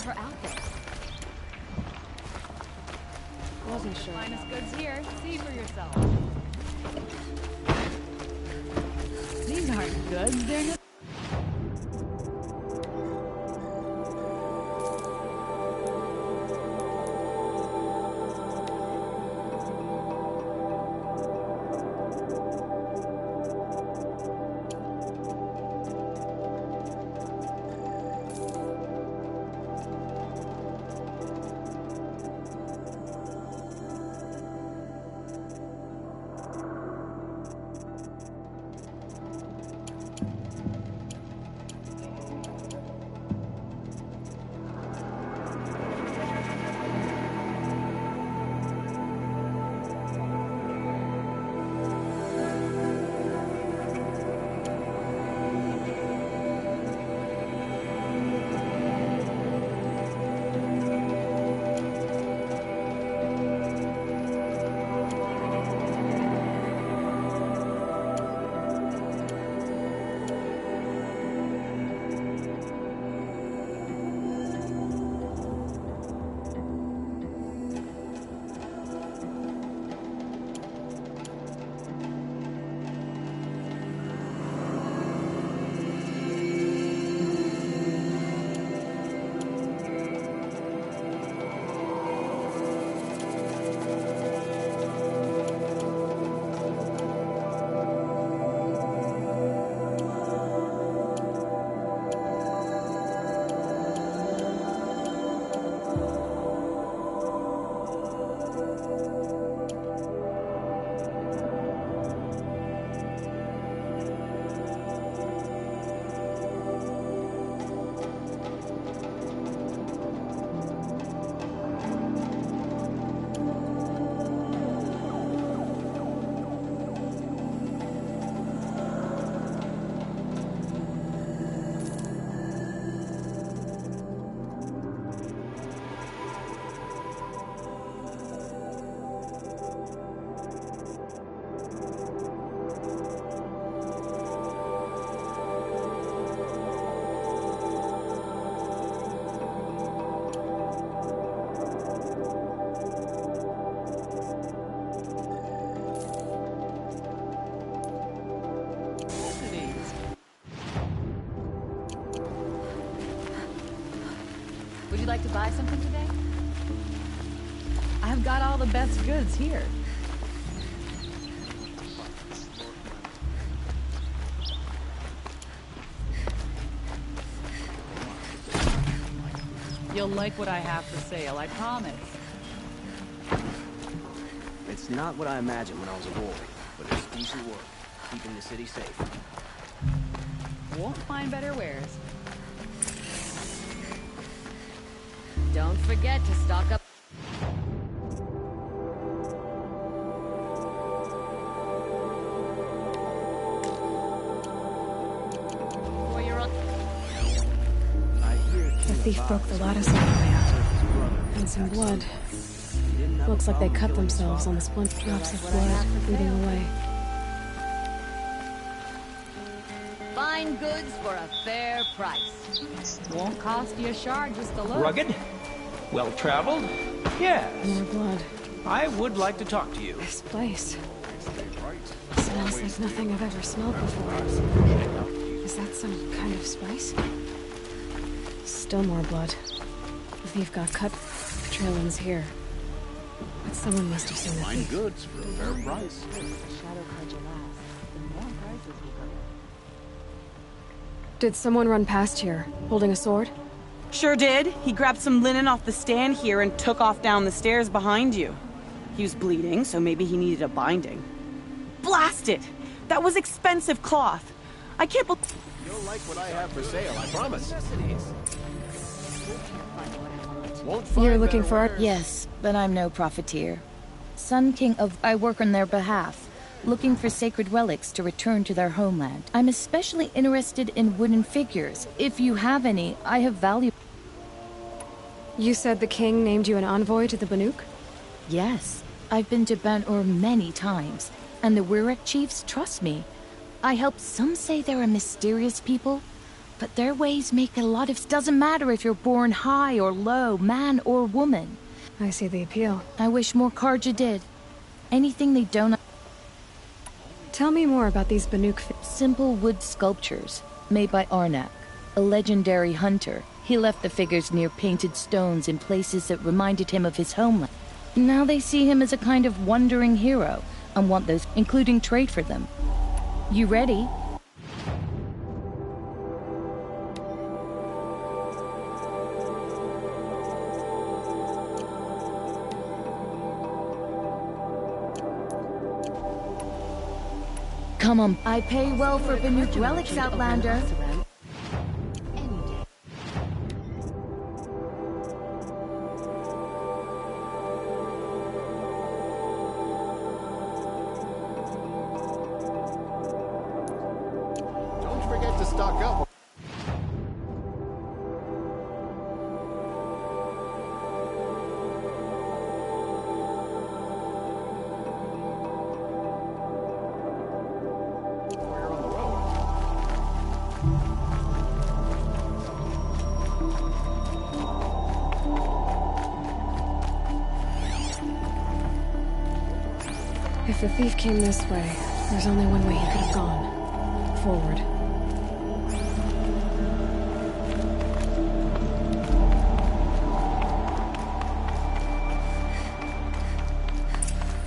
her out there. Wasn't sure. Finest goods here. See for yourself. These aren't goods, they're not. Would you like to buy something today? I've got all the best goods here. You'll like what I have for sale, I promise. It's not what I imagined when I was a boy, but it's decent work, keeping the city safe. Won't find better wares. Don't forget to stock up. The thief broke the lattice on the way out. And some blood. Looks like they cut themselves on the splint. Drops of blood bleeding away. Fine goods for a fair price. Won't cost you a shard just to look. Rugged? Well-traveled? Yes. More blood. I would like to talk to you. This place smells like nothing I've ever smelled before. Is that some kind of spice? Still more blood. The thief got cut. The trail ends here. But someone must have seen the thief. Fine goods for a fair price. Did someone run past here, holding a sword? Sure did. He grabbed some linen off the stand here and took off down the stairs behind you. He was bleeding, so maybe he needed a binding. Blast it! That was expensive cloth. I can't believe... You'll like what I have for sale, I promise. You're looking for art? Yes, but I'm no profiteer. Sun King of... I work on their behalf, looking for sacred relics to return to their homeland. I'm especially interested in wooden figures. If you have any, I have value... You said the king named you an envoy to the Banuk? Yes. I've been to Ban-Ur many times, and the Wirek chiefs trust me. I help some say they're a mysterious people, but their ways make a lot of... Doesn't matter if you're born high or low, man or woman. I see the appeal. I wish more Carja did. Anything they don't... Tell me more about these Banuk. Simple wood sculptures made by Arnak, a legendary hunter. He left the figures near painted stones in places that reminded him of his homeland. Now they see him as a kind of wandering hero and want those, including trade for them. You ready? Come on. I pay well for Banuk relics, Outlander. Don't forget to stock up. If the thief came this way, there's only one way he could have gone. Forward.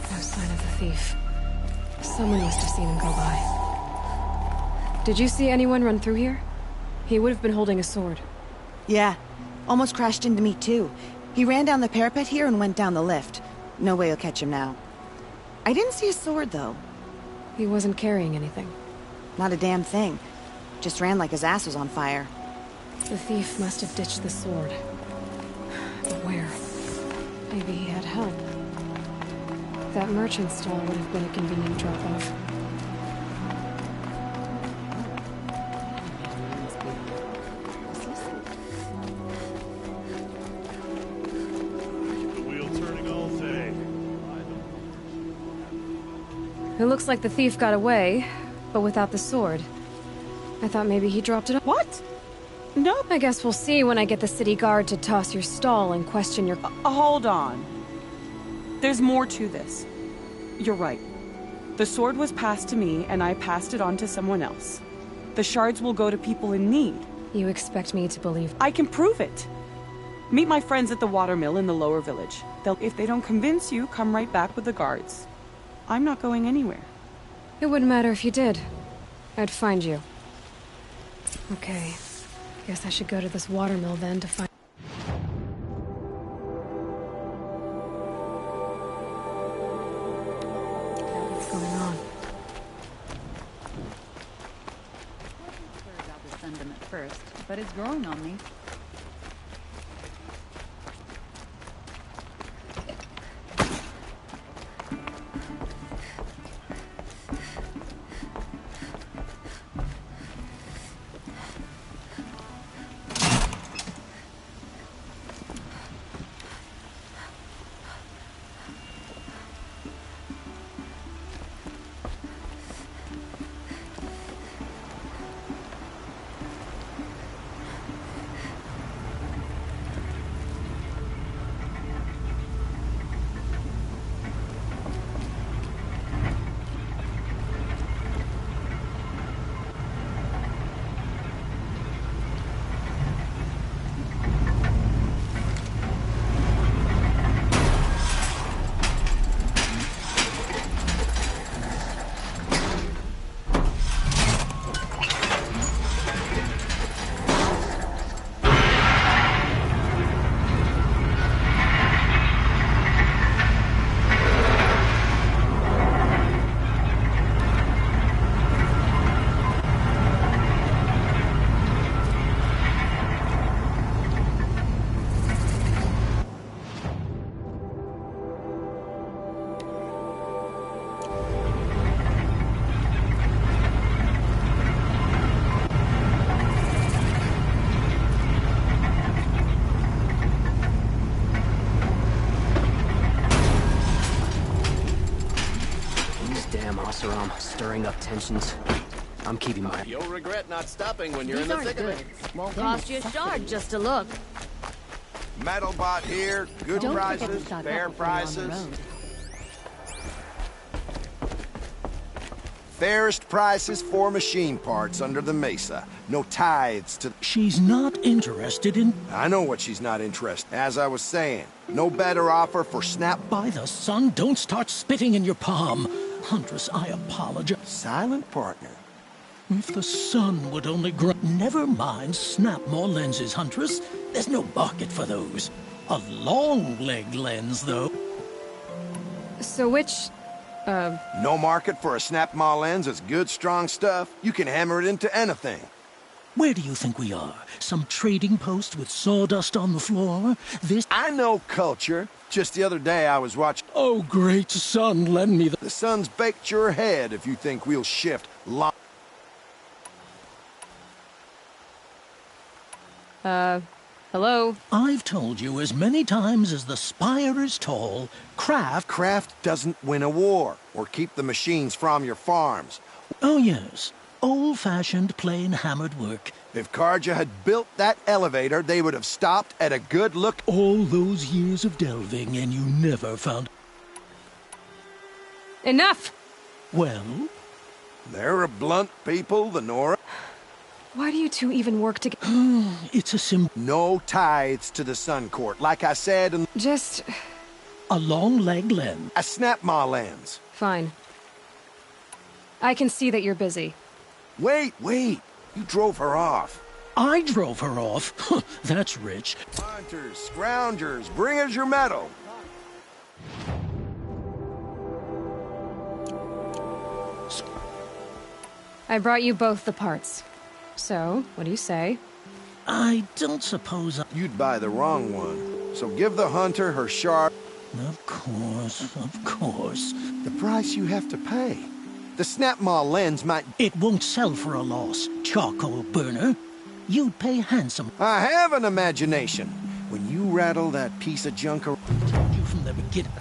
No sign of the thief. Someone must have seen him go by. Did you see anyone run through here? He would have been holding a sword. Yeah. Almost crashed into me, too. He ran down the parapet here and went down the lift. No way you'll catch him now. I didn't see a sword, though. He wasn't carrying anything. Not a damn thing. Just ran like his ass was on fire. The thief must have ditched the sword. But where? Maybe he had help. That merchant stall would have been a convenient drop-off. Wheel turning all day. It looks like the thief got away, but without the sword. I thought maybe he dropped it off. What? No. I guess we'll see when I get the city guard to toss your stall and question your... Hold on. There's more to this. You're right. The sword was passed to me, and I passed it on to someone else. The shards will go to people in need. You expect me to believe... I can prove it. Meet my friends at the watermill in the lower village. If they don't convince you, come right back with the guards. I'm not going anywhere. It wouldn't matter if you did. I'd find you. Okay. Guess I should go to this watermill then to find... What's going on? Sure about the sentiment first, but it's growing on me. Stirring up tensions. I'm keeping my... You'll regret not stopping when you're These in the aren't thick of good. it. Won't cost you a shard just to look. Metal bot here, good Don't forget prices, to stock fair up before you're on the prices. road. Fairest prices for machine parts under the mesa. No tithes to... She's not interested in... I know what she's not interested. As I was saying, no better offer for snap... By the sun, don't start spitting in your palm. Huntress, I apologize. Silent partner. If the sun would only grow... Never mind, snap more lenses, Huntress. There's no market for those. A long leg lens, though. So which... No market for a snap-maw lens is good, strong stuff. You can hammer it into anything. Where do you think we are? Some trading post with sawdust on the floor? This... I know culture. Just the other day I was watching... Oh, great sun, lend me the... The sun's baked your head if you think we'll shift long... Hello? I've told you as many times as the spire is tall, Craft doesn't win a war, or keep the machines from your farms. Oh, yes. Old-fashioned, plain hammered work. If Carja had built that elevator, they would have stopped at a good look... All those years of delving, and you never found... Enough! Well? They're a blunt people, the Nora. Why do you two even work together? It's a No tithes to the Sun Court, like I said, and... Just... A long leg lens. A snap-maw lens. Fine. I can see that you're busy. Wait! You drove her off. I drove her off? That's rich. Hunters, scroungers, bring us your medal. I brought you both the parts. So, what do you say? I don't suppose You'd buy the wrong one. So give the hunter her sharp... Of course. The price you have to pay. The snap-maw lens might... It won't sell for a loss, charcoal burner. You'd pay handsome. I have an imagination. When you rattle that piece of junk... I told you from the beginning.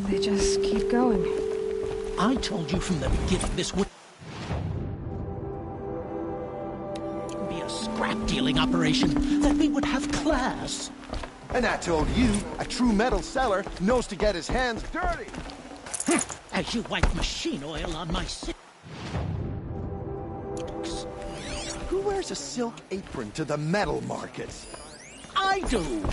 They just keep going. I told you from the beginning this would... be a scrap-dealing operation, that we would have class. And I told you, a true metal seller knows to get his hands dirty. As you wipe machine oil on my... Who wears a silk apron to the metal markets? I do.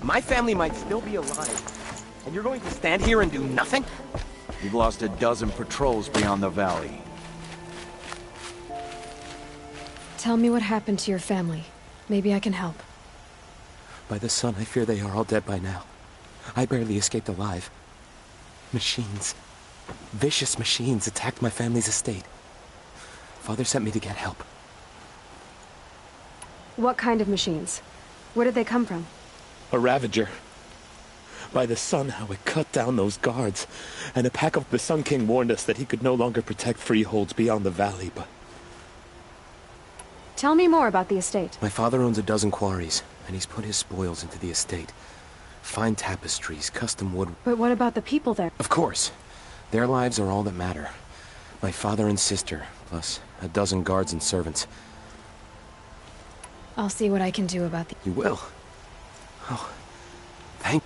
My family might still be alive. And you're going to stand here and do nothing? We've lost a dozen patrols beyond the valley. Tell me what happened to your family. Maybe I can help. By the sun, I fear they are all dead by now. I barely escaped alive. Machines. Vicious machines attacked my family's estate. Father sent me to get help. What kind of machines? Where did they come from? A Ravager. By the sun, how it cut down those guards. And a pack of the Sun King warned us that he could no longer protect freeholds beyond the valley, but... Tell me more about the estate. My father owns a dozen quarries, and he's put his spoils into the estate. Fine tapestries, custom wood... But what about the people there? Of course. Their lives are all that matter. My father and sister, plus a dozen guards and servants. I'll see what I can do about the... You will? Oh, thank...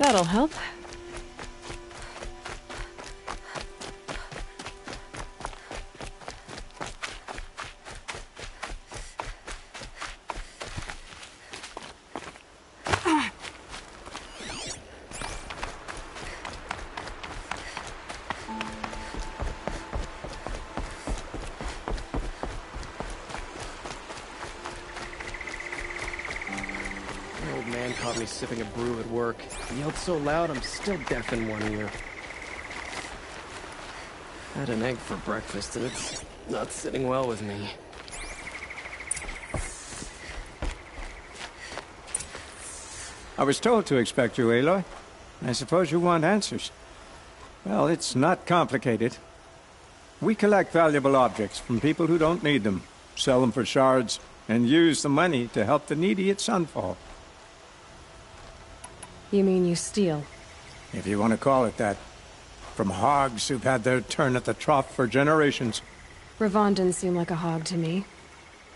That'll help. An old man caught me sipping a brew at work. He yelled so loud I'm still deaf in one ear. Had an egg for breakfast and it's not sitting well with me. I was told to expect you, Aloy. I suppose you want answers. Well, it's not complicated. We collect valuable objects from people who don't need them, sell them for shards, and use the money to help the needy at Sunfall. You mean you steal? If you want to call it that. From hogs who've had their turn at the trough for generations. Ravon didn't seem like a hog to me.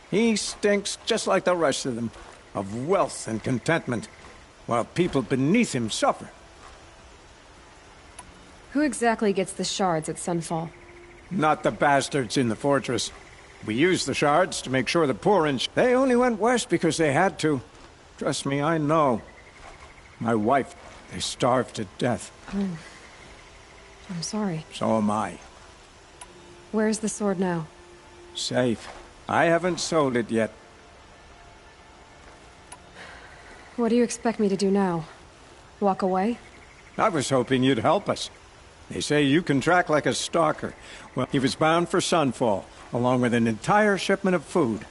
He stinks just like the rest of them, of wealth and contentment, while people beneath him suffer. Who exactly gets the shards at Sunfall? Not the bastards in the fortress. We used the shards to make sure the poor they only went west because they had to. Trust me, I know. My wife, they starved to death. Oh. I'm sorry. So am I. Where's the sword now? Safe. I haven't sold it yet. What do you expect me to do now? Walk away? I was hoping you'd help us. They say you can track like a stalker. Well, he was bound for Sunfall, along with an entire shipment of food.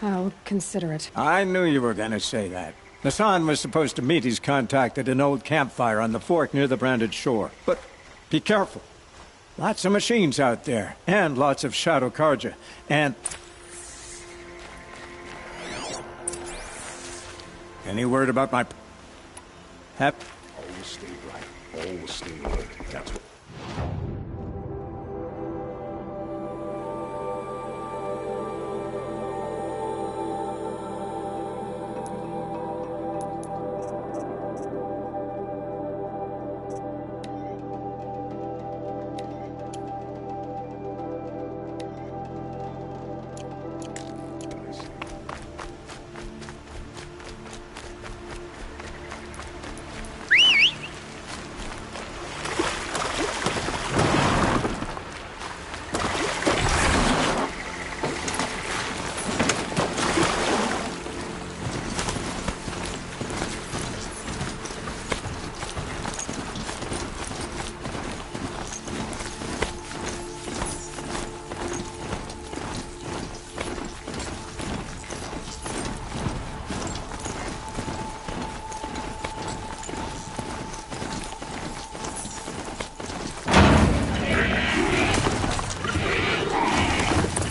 I'll consider it. I knew you were going to say that. Hassan was supposed to meet his contact at an old campfire on the fork near the branded shore. But be careful. Lots of machines out there, and lots of Shadow Carja, and... Any word about my... Always stay right. Always stay alert. That's what...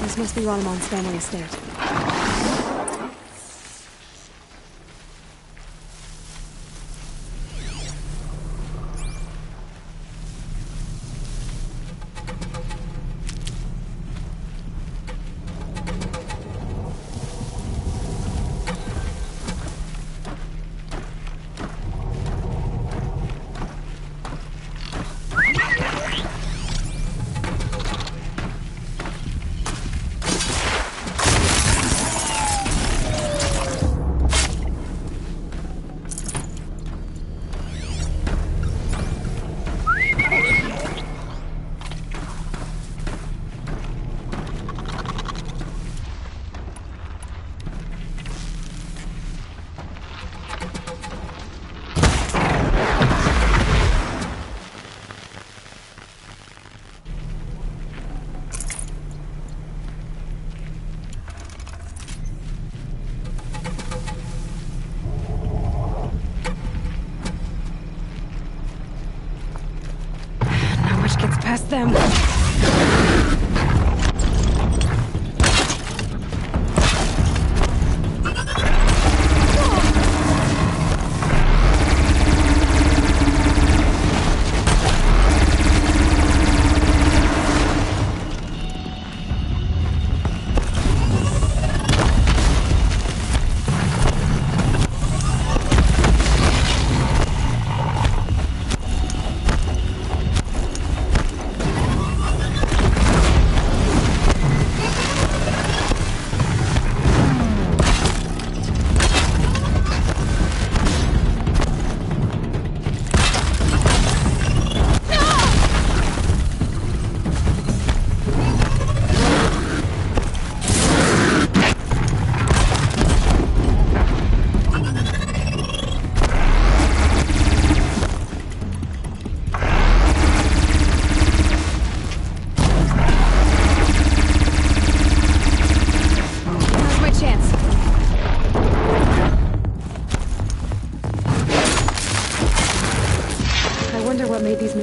This must be Ranamon's family estate. Past them.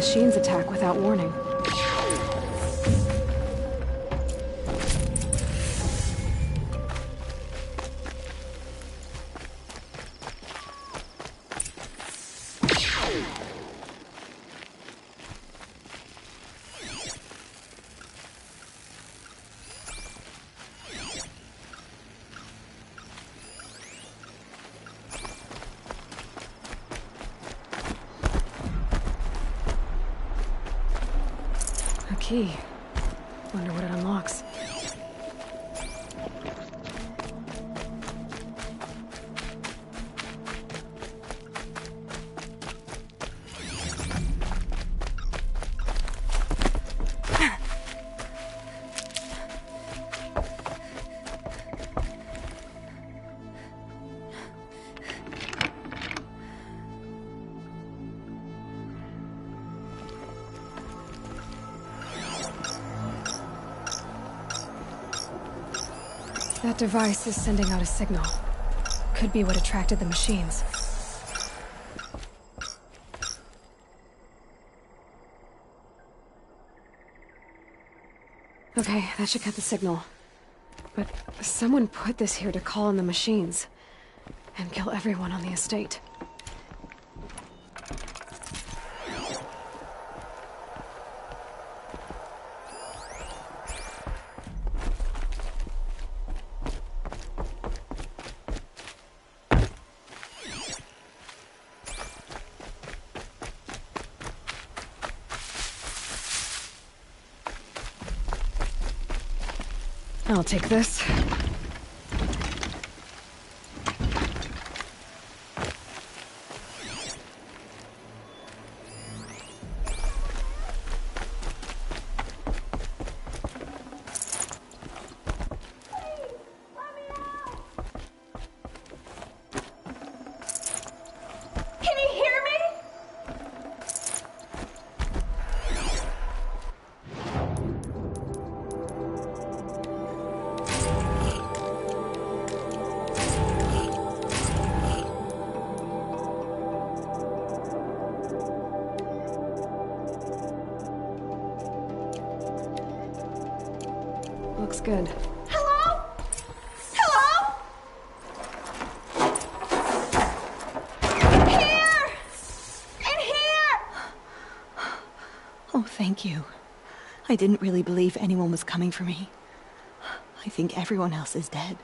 machines attack without warning. A key. Wonder what it unlocks. That device is sending out a signal. Could be what attracted the machines. Okay, that should cut the signal. But someone put this here to call in the machines and kill everyone on the estate. I'll take this. Can you hear me? Looks good. Hello? Hello? In here! In here! Oh, thank you. I didn't really believe anyone was coming for me. I think everyone else is dead.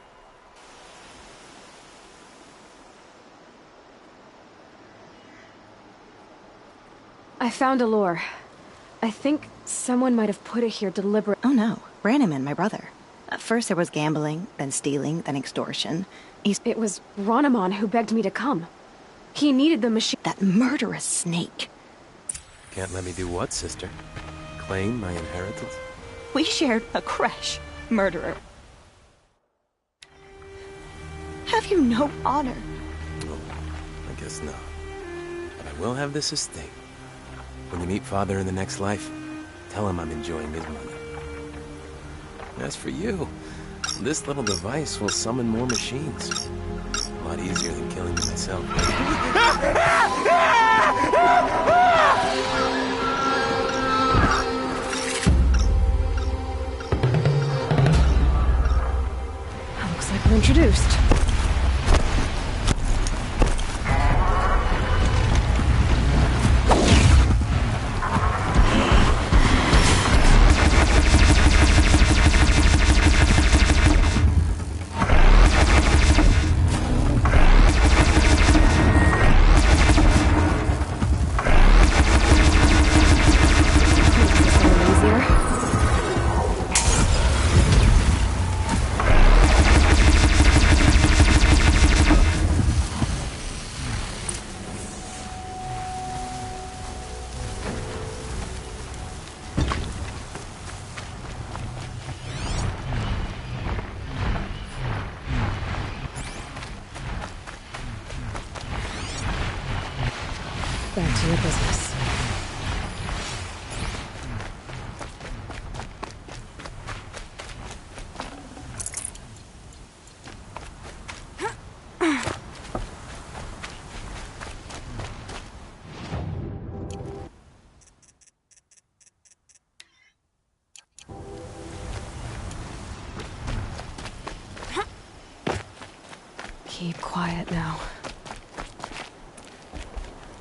I found a lure. I think someone might have put it here deliberate. Oh no, Brannaman, my brother. First there was gambling, then stealing, then extortion. It was Ronamon who begged me to come. He needed the machine. That murderous snake. Can't let me do what, sister? Claim my inheritance? We shared a creche, murderer. Have you no honor? Oh, I guess not. But I will have this estate. When you meet Father in the next life, tell him I'm enjoying his money. As for you, this little device will summon more machines. A lot easier than killing me myself. Looks like we're introduced. Back to your business. keep quiet now.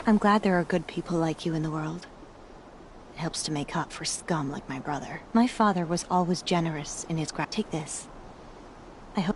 I'm glad there are good people like you in the world. It helps to make up for scum like my brother. My father was always generous in his Take this. I hope...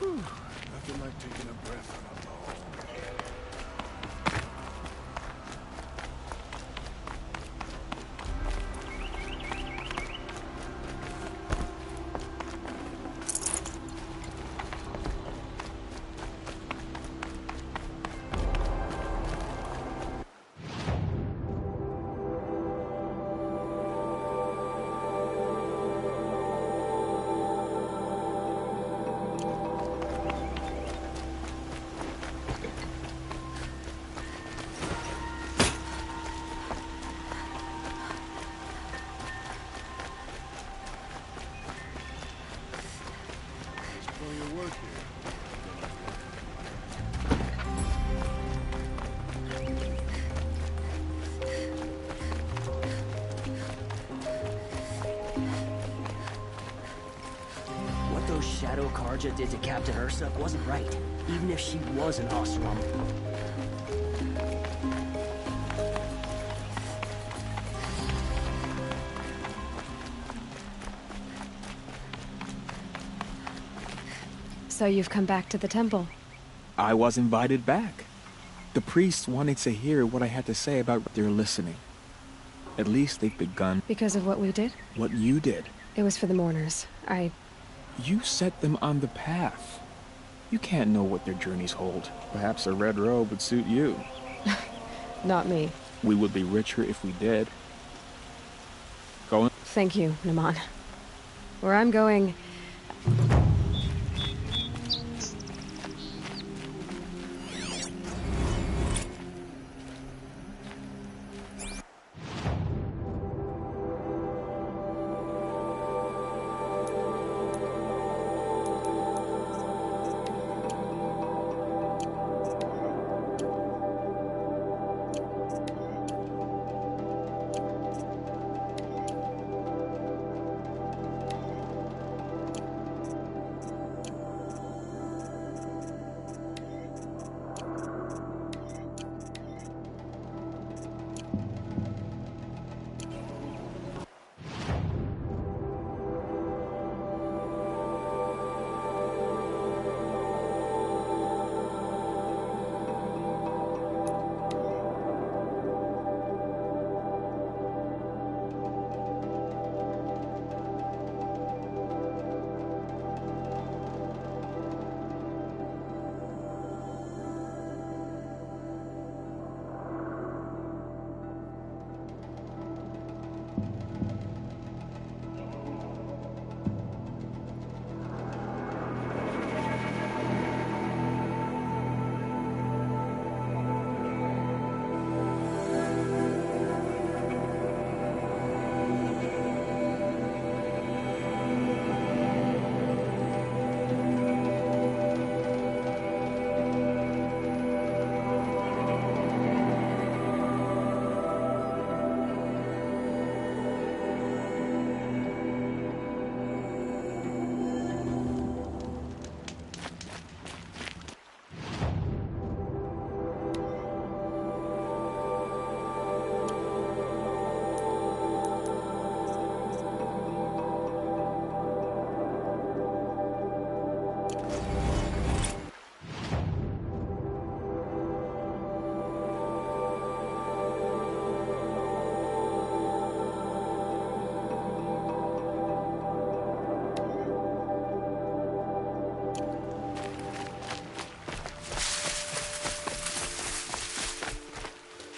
Nothing like taking a breath on a long Shadow Carja did to Captain Ursa wasn't right, even if she was an Oseram. So you've come back to the temple? I was invited back. The priests wanted to hear what I had to say about their listening. At least they've begun. Because of what we did? What you did. It was for the mourners. You set them on the path. You can't know what their journeys hold. Perhaps a red robe would suit you. Not me. We would be richer if we did. Going? Thank you, Naman. Where I'm going...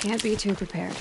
Can't be too prepared.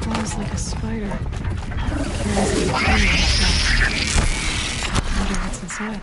Crawls like a spider. Carries a wonder what's inside.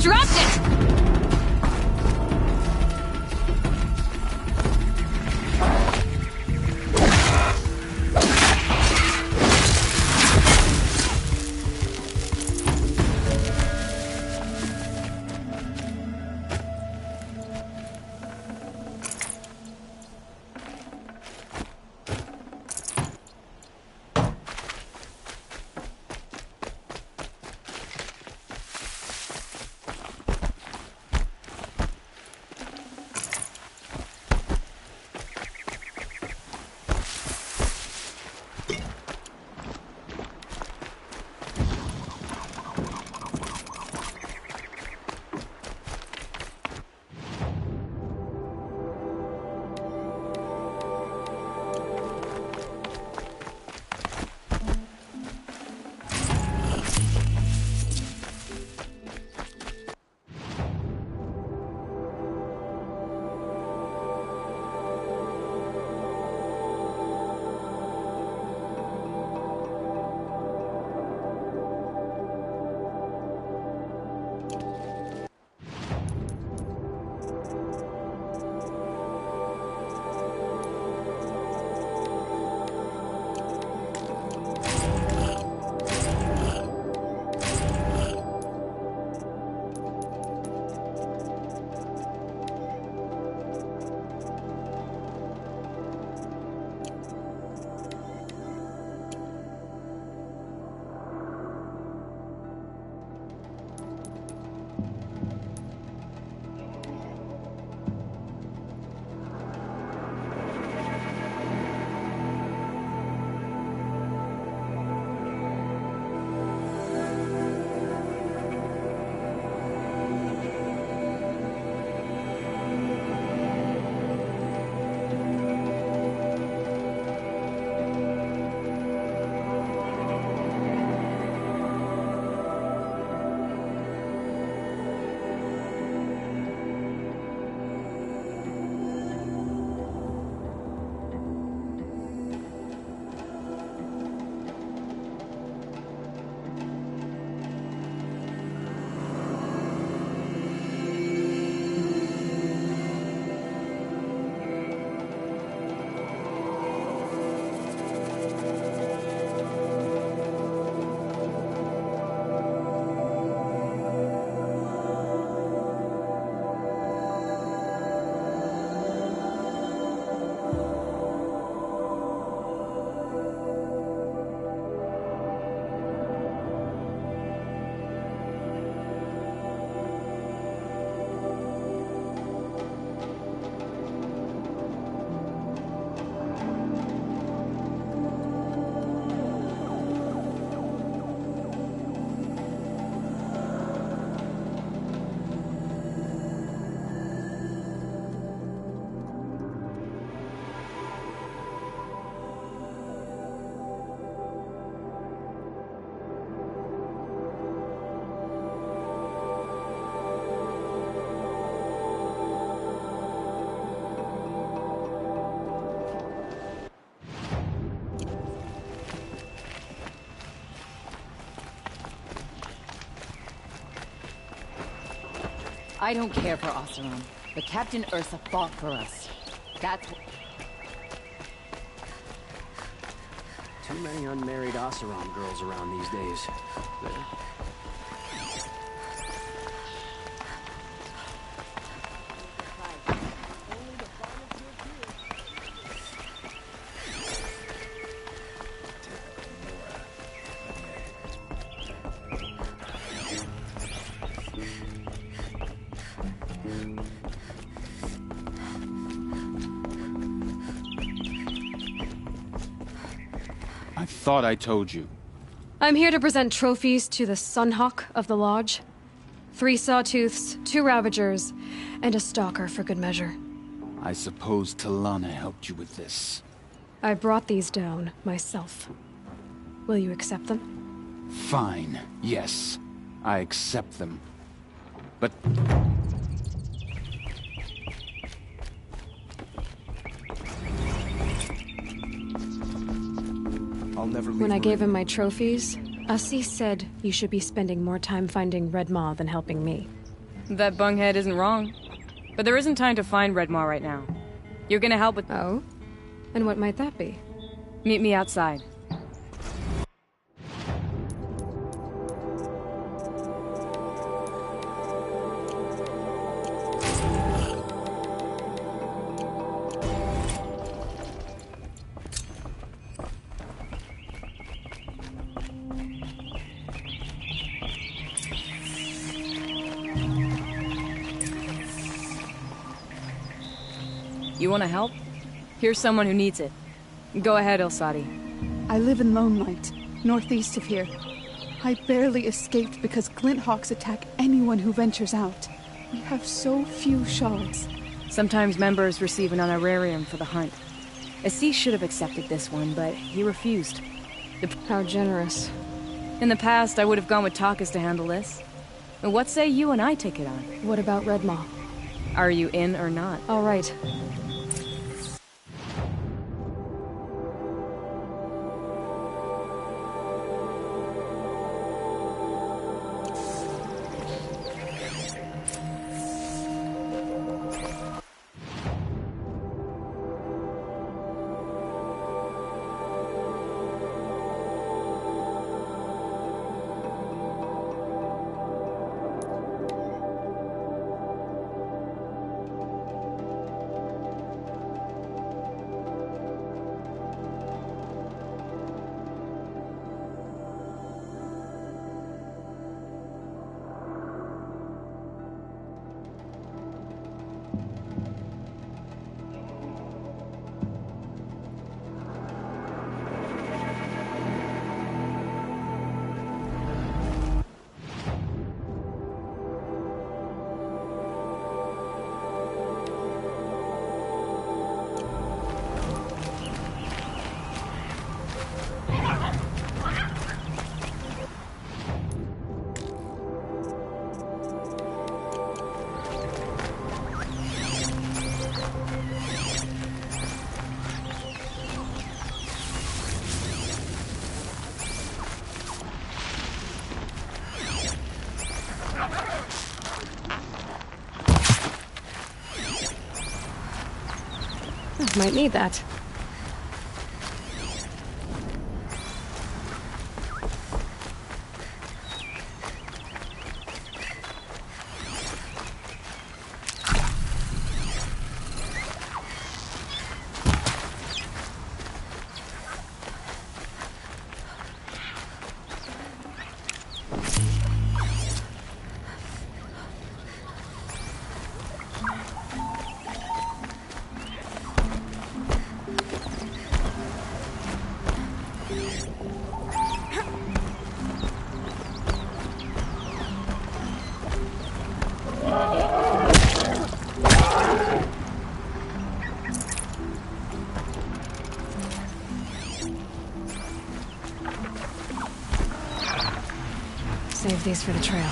dropped it! I don't care for Oseram, but Captain Ursa fought for us. That's what... Too many unmarried Oseram girls around these days. I thought I told you. I'm here to present trophies to the Sunhawk of the Lodge. 3 sawtooths, 2 ravagers, and a stalker for good measure. I suppose Talana helped you with this. I brought these down myself. Will you accept them? Fine, yes. I accept them. But... I'll never leave When I gave Meridian. him my trophies, Ussie said you should be spending more time finding Red Maw than helping me. That bunghead isn't wrong. But there isn't time to find Red Maw right now. You're gonna help with... Oh? And what might that be? Meet me outside. You wanna help? Here's someone who needs it. Go ahead, Ilsati. I live in Lone Light, northeast of here. I barely escaped because Glint Hawks attack anyone who ventures out. We have so few shards. Sometimes members receive an honorarium for the hunt. Assis should have accepted this one, but he refused. How generous. In the past, I would have gone with Takas to handle this. What say you and I take it on? What about Red Maw? Are you in or not? All right. Might need that. Save these for the trail.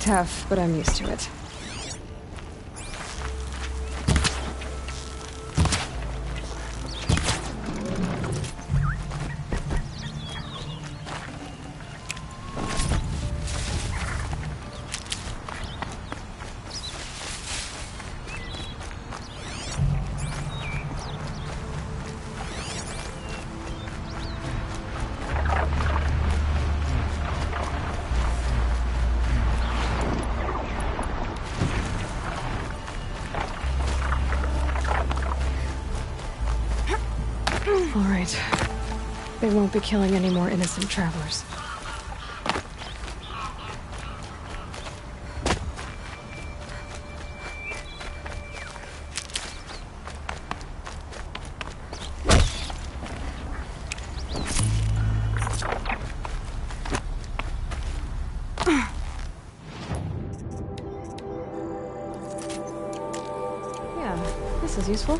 tough, but I'm used to it. All right. They won't be killing any more innocent travelers. Yeah, this is useful.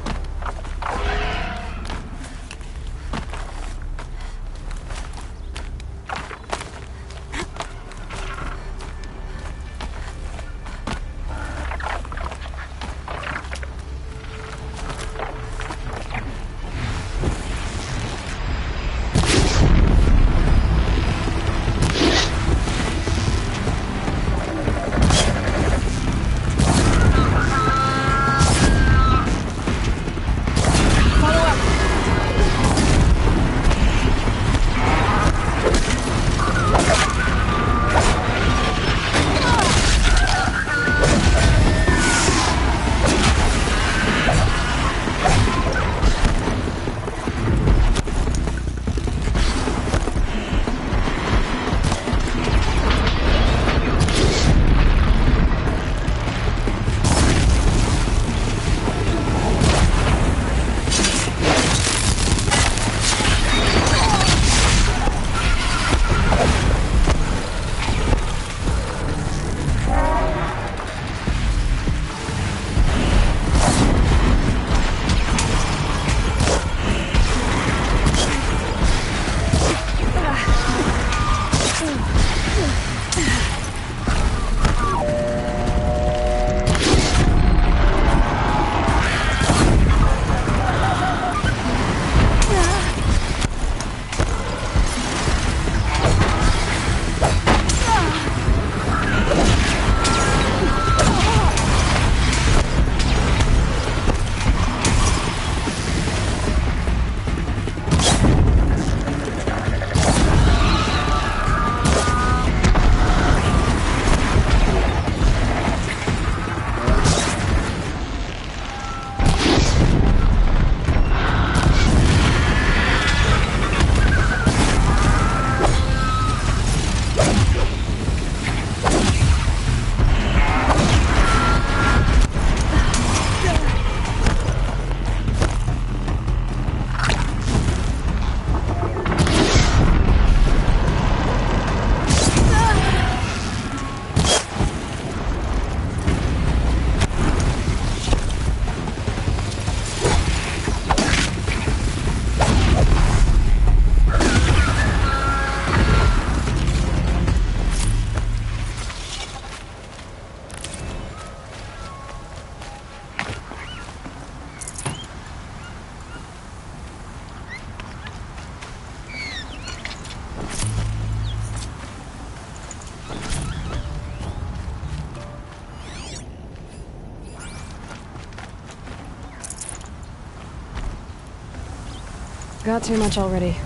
Got too much already.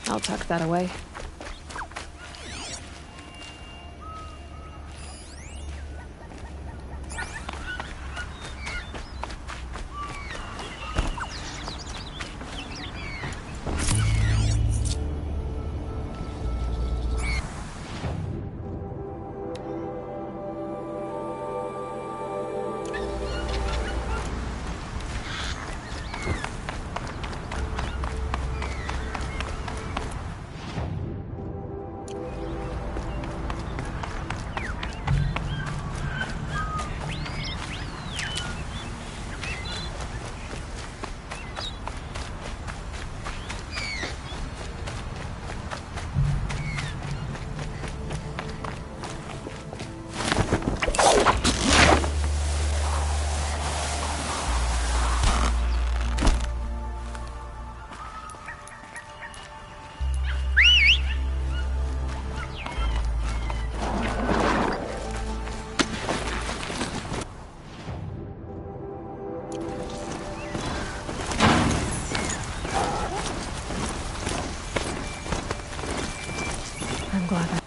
I'll tuck that away. glad that...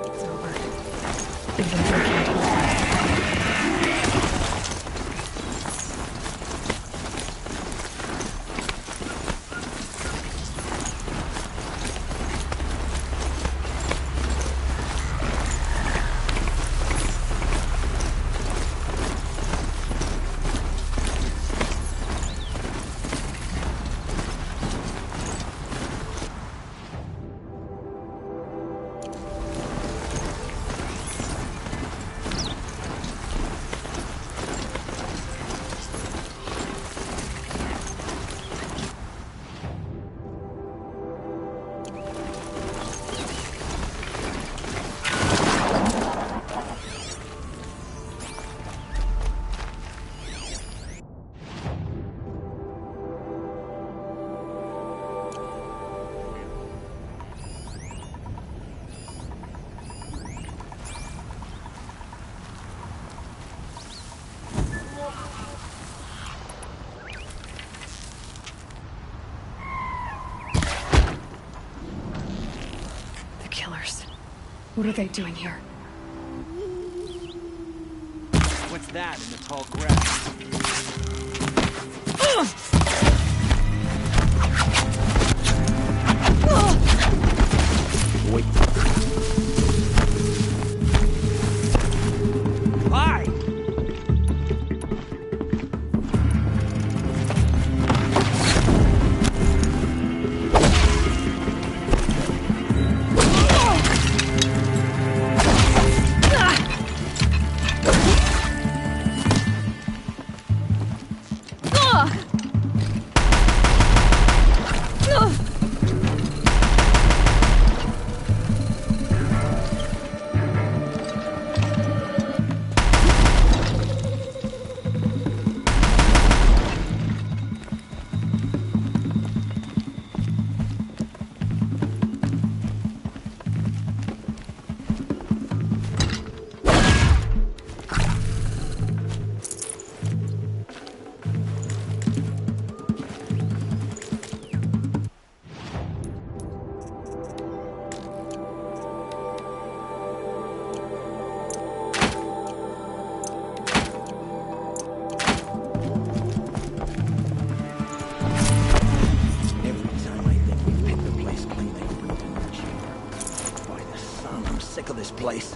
It's over. Even if I can't help it. What are they doing here? What's that in the tall grass? Wait. Hi! Place.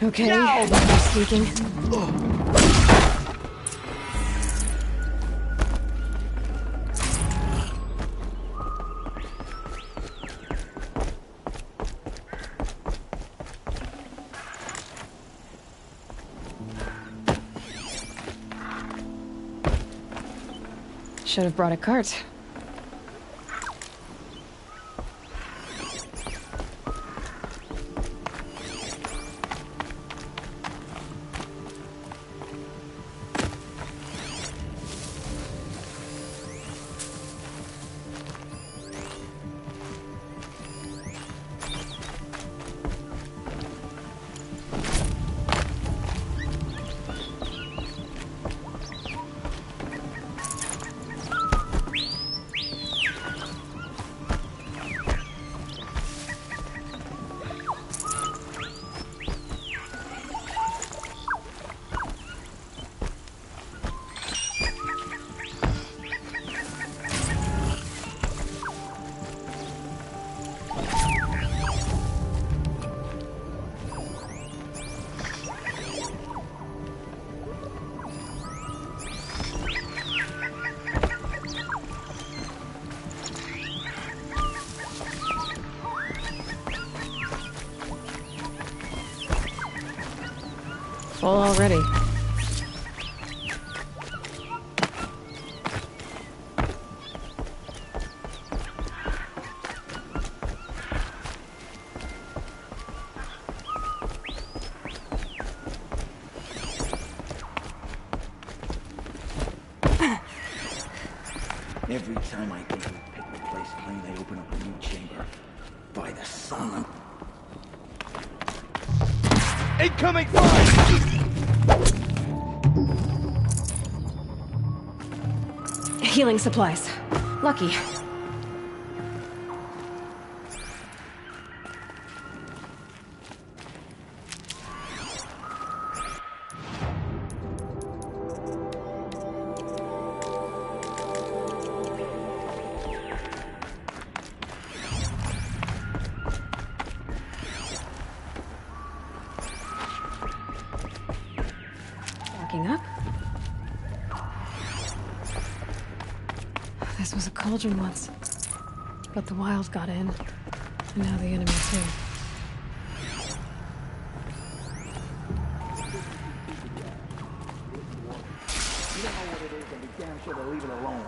Okay, no sneaking. Should have brought a cart. Full already. Every time I think we pick the place clean, they open up a new chamber. By the sun. Incoming fire! Healing supplies. Lucky. Backing up. This was a cauldron once. But the wild got in. And now the enemy too. You don't know what it is, and be damn sure to leave it alone.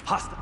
Hostile.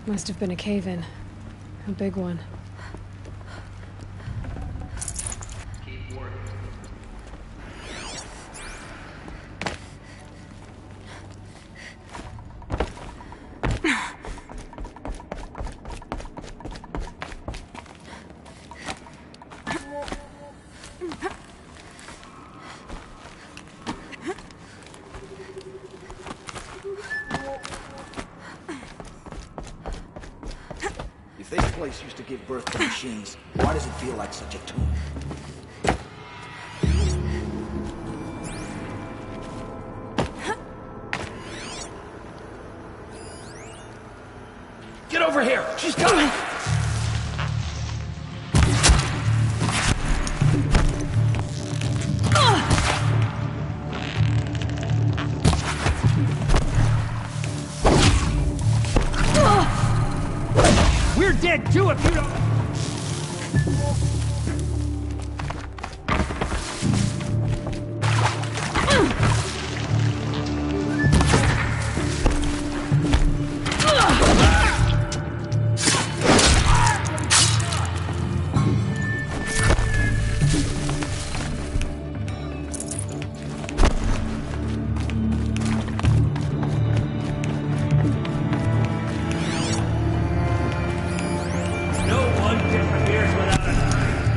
Must have been a cave-in. A big one. If this place used to give birth to machines, why does it feel like such a tomb? Get over here! She's coming! We're dead too if you don't... No one disappears without a trace.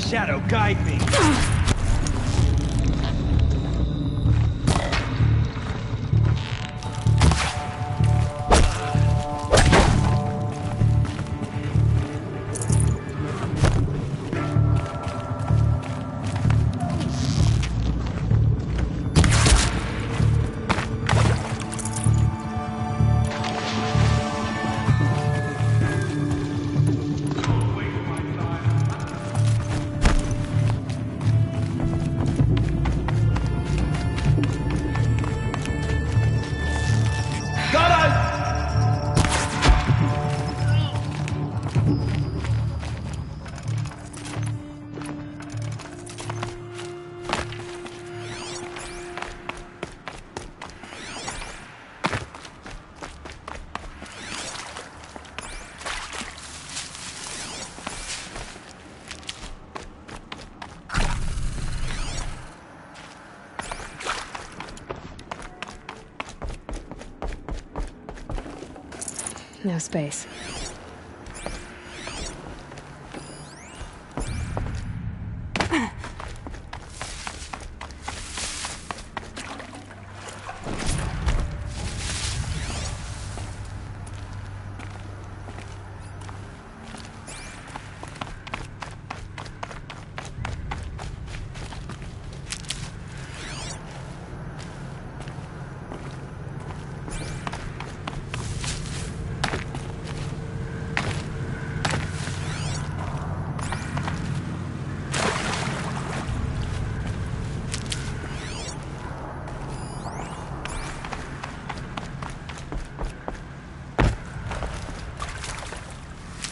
shadow guide me. No space.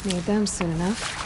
Need them soon enough.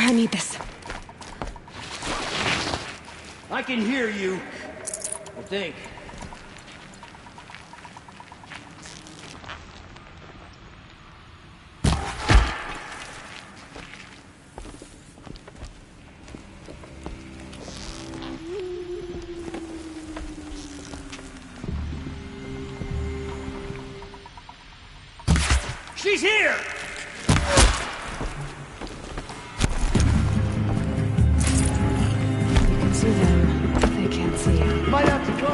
I need this. I can hear you. I think. She's here! You can see them. They can't see you. Might have to try.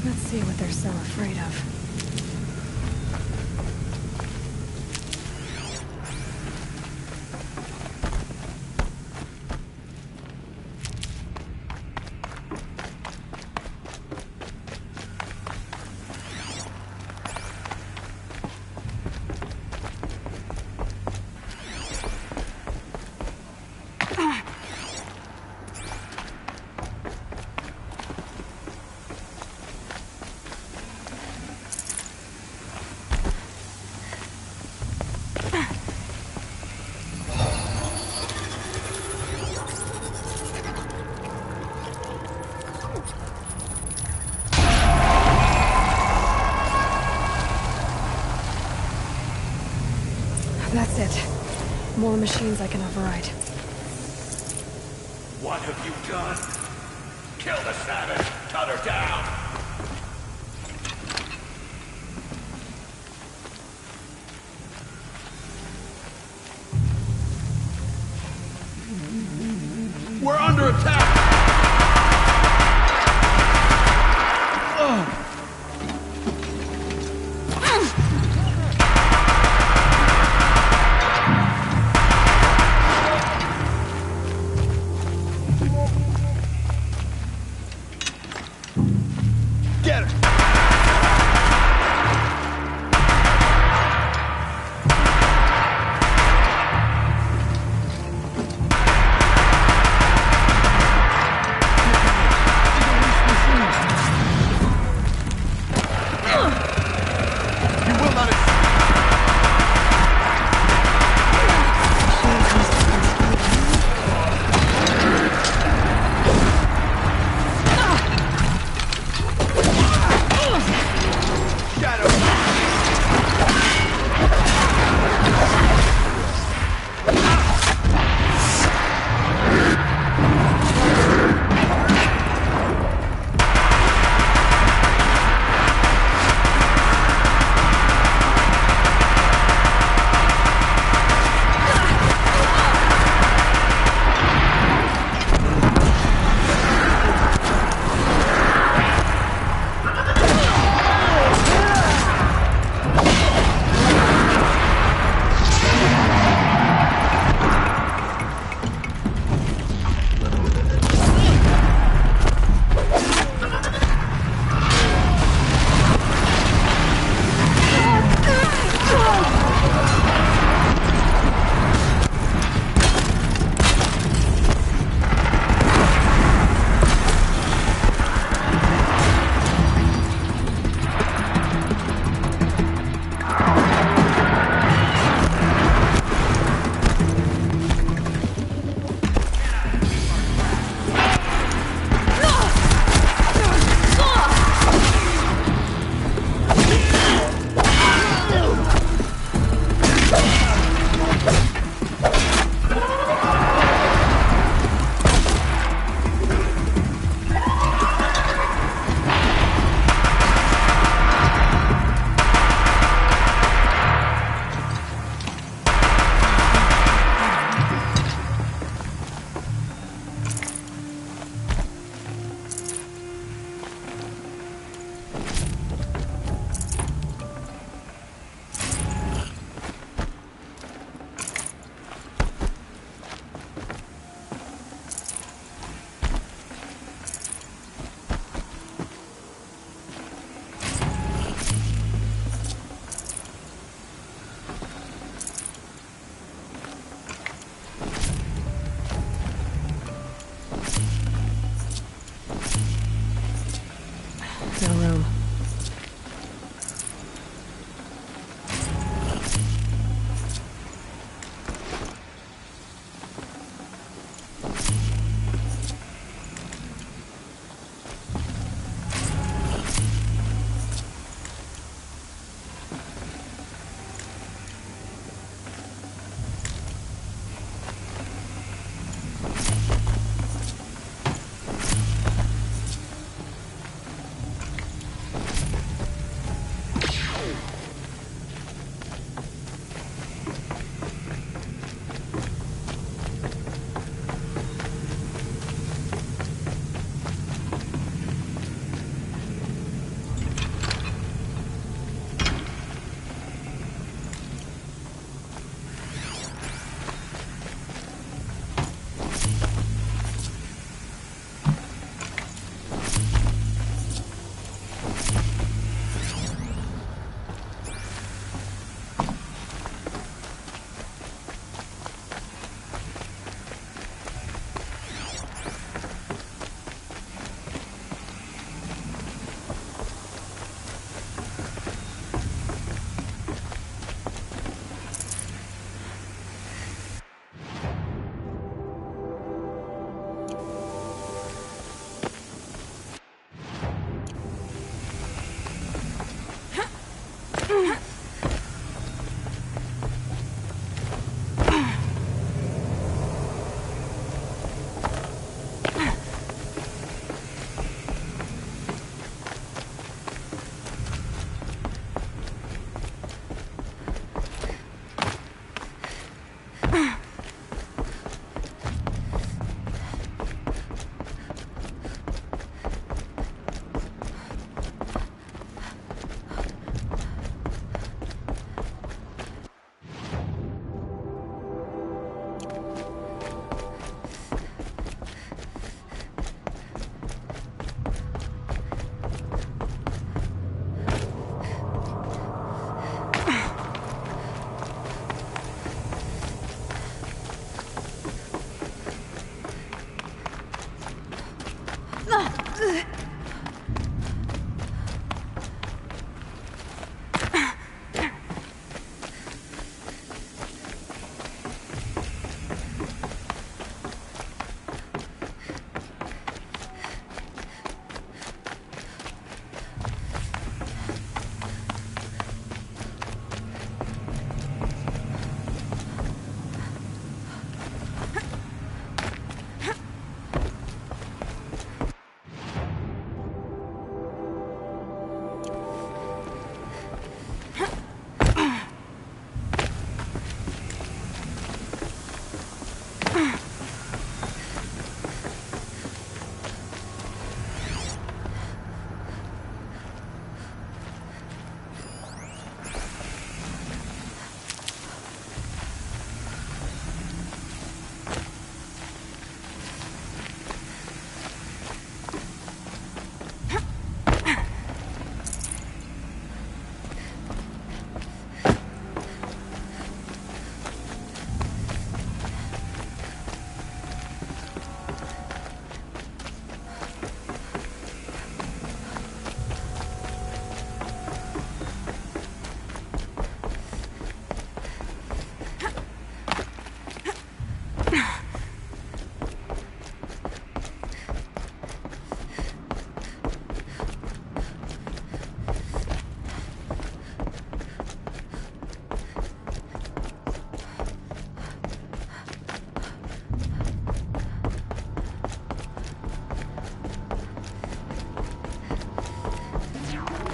Let's see what they're so afraid of. That's it. More machines I can override. What have you done? Kill the savage! Cut her down! We're under attack!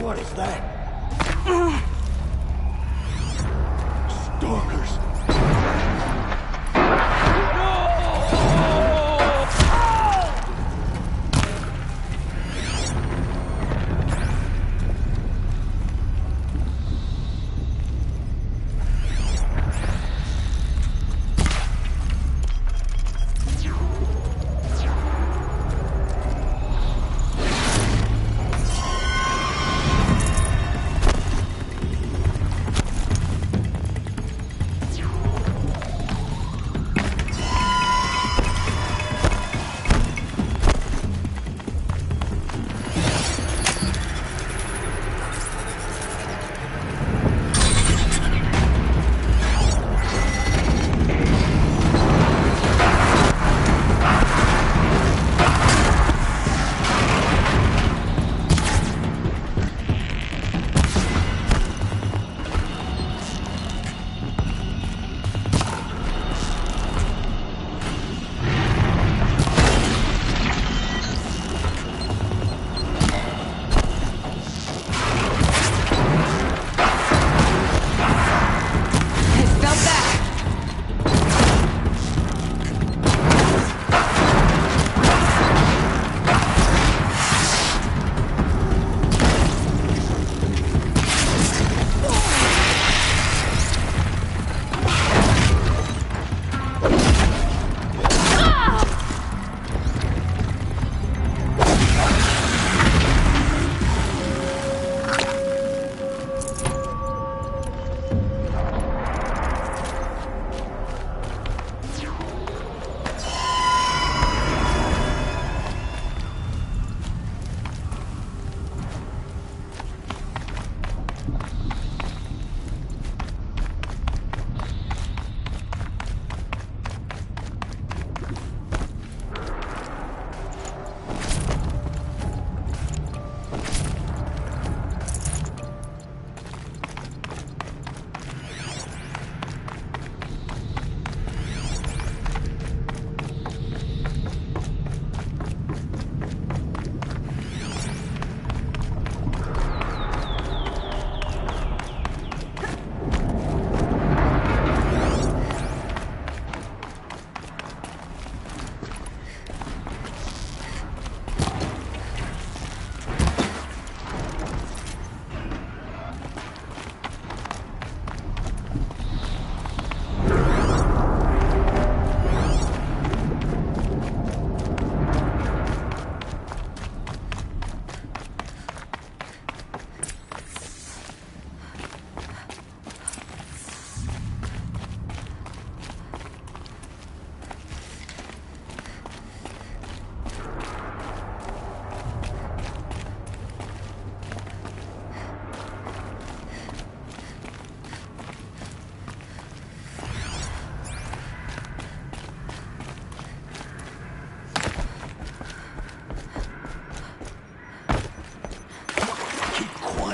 What is that? Stalkers.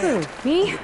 Who? Me?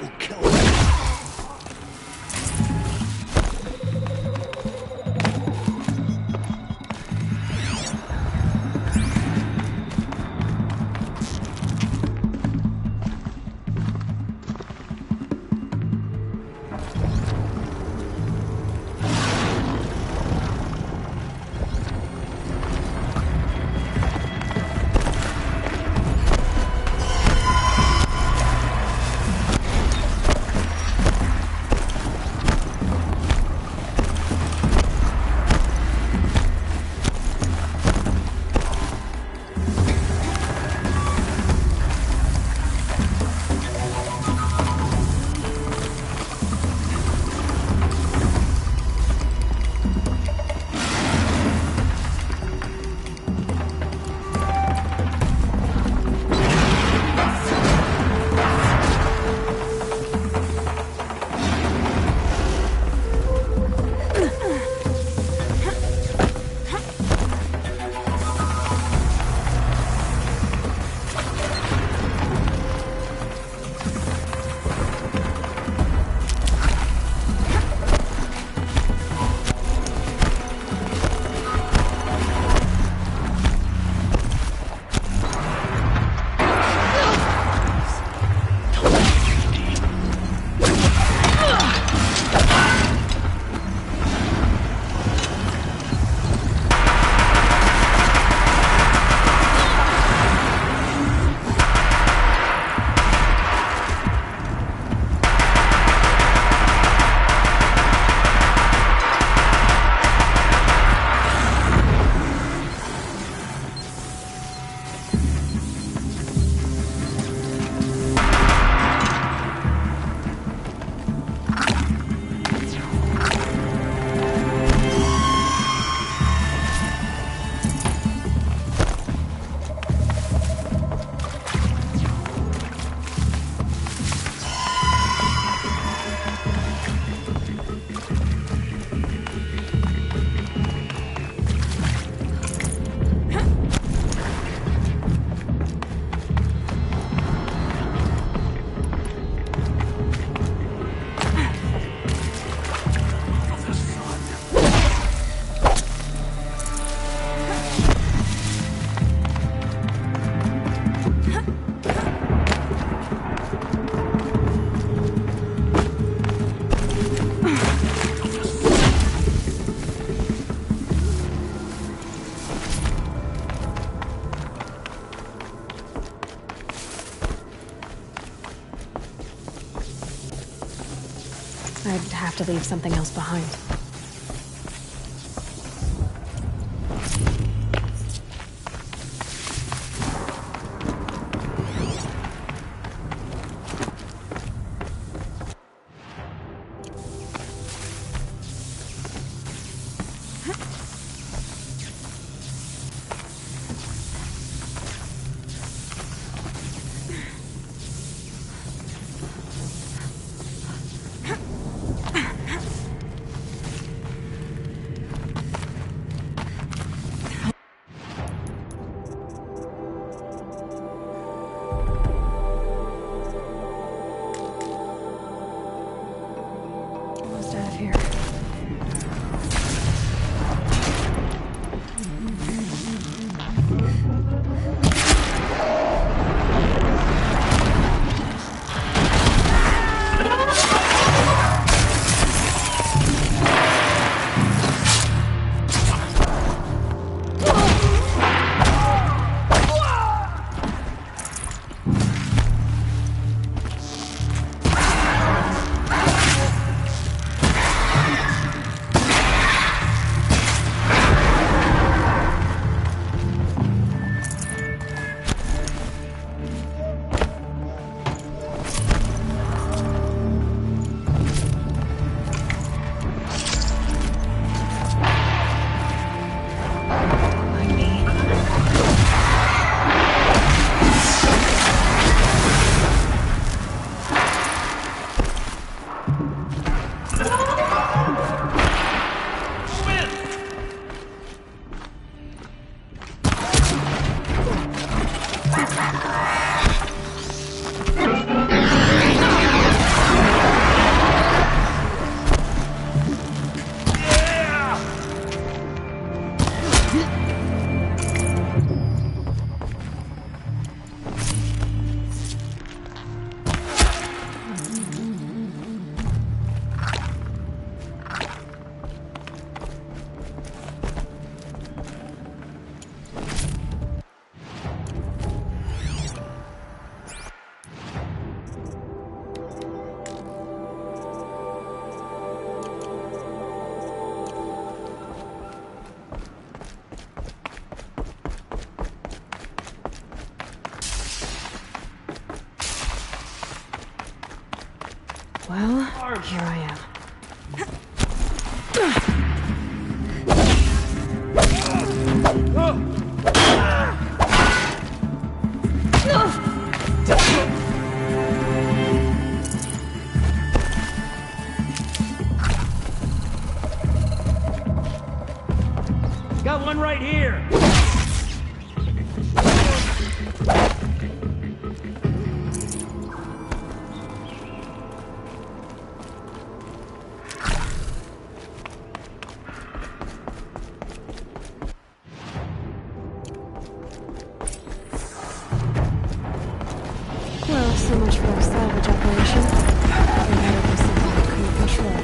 have to leave something else behind. Well, here I am. Got one right here. Well, so much for our salvage operation. We had it was something we couldn't control.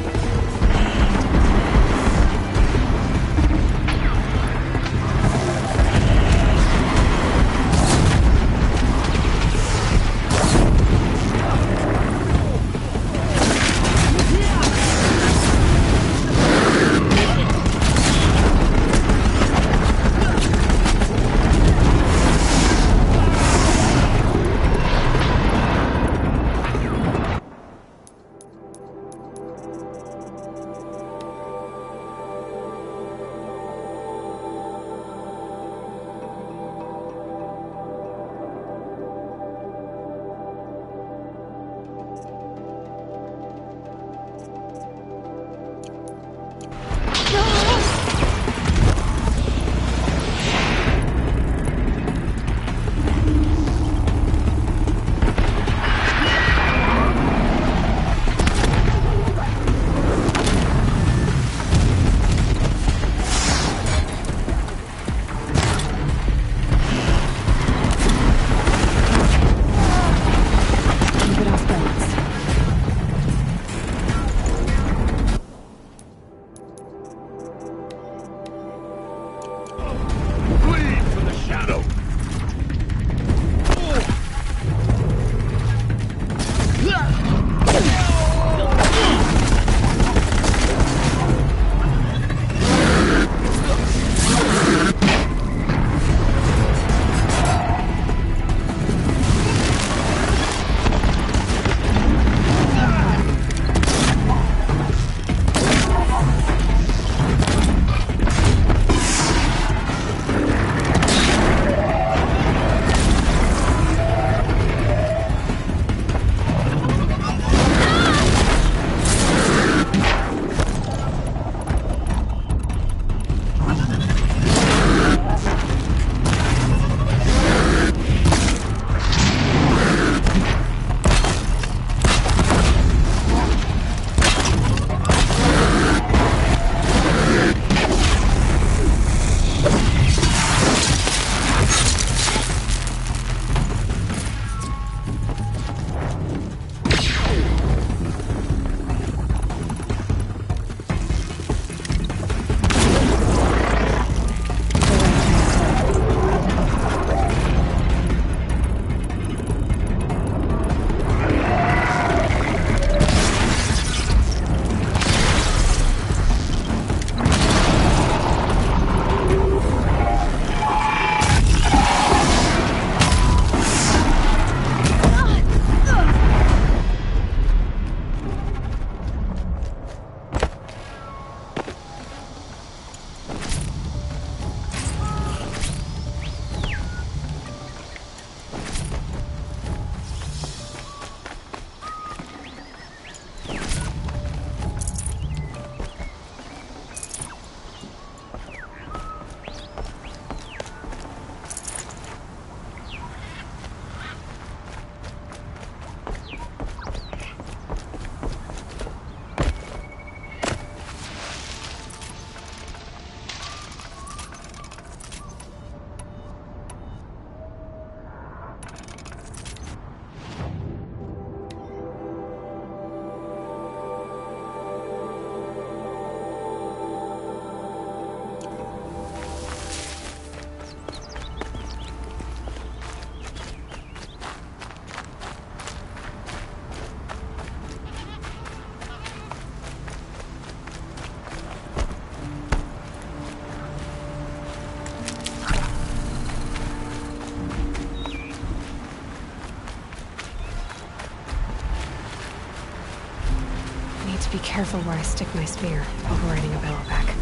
careful where I stick my spear, overriding a bellowback.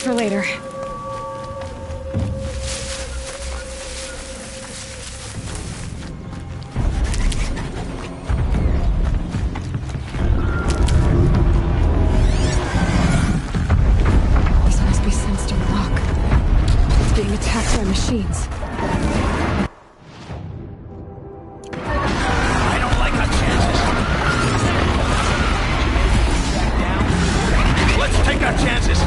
For later. This must be Sunstone Lock. It's being attacked by machines. I don't like our chances. Back down. Let's take our chances.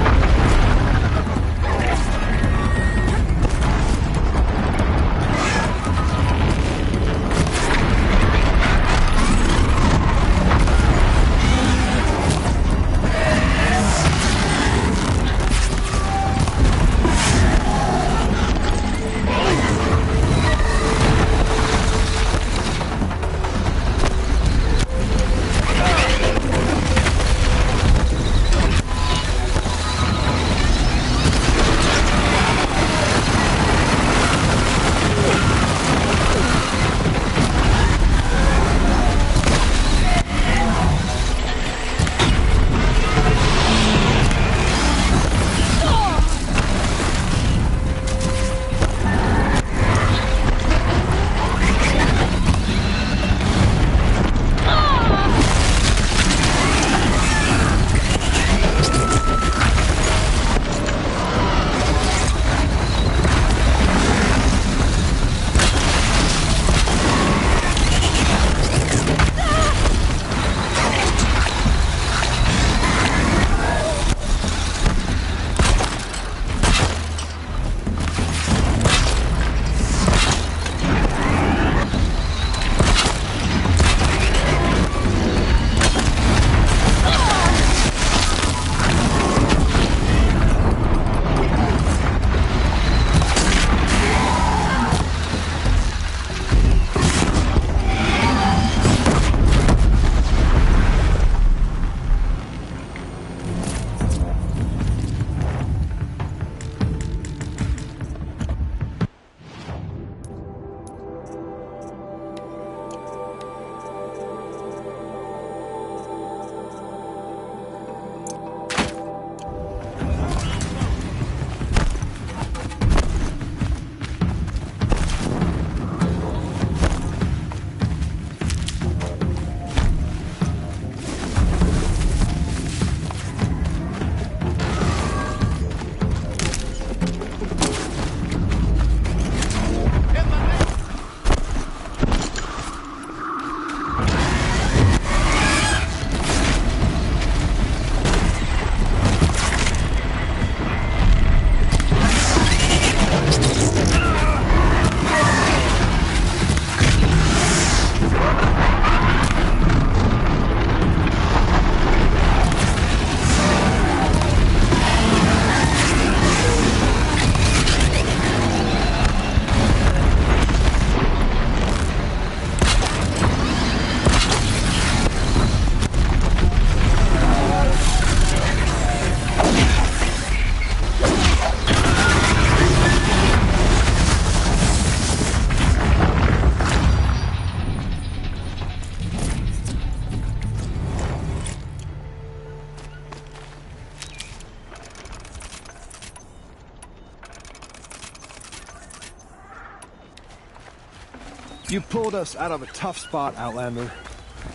You pulled us out of a tough spot, Outlander.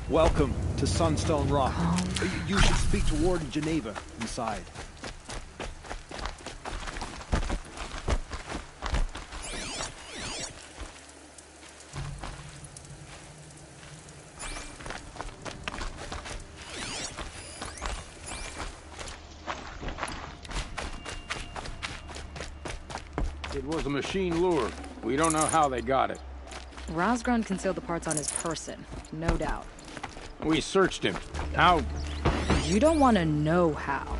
Welcome to Sunstone Rock. You should speak to Warden Geneva inside. It was a machine lure. We don't know how they got it. Rosgrund concealed the parts on his person, no doubt. We searched him. How? You don't want to know how.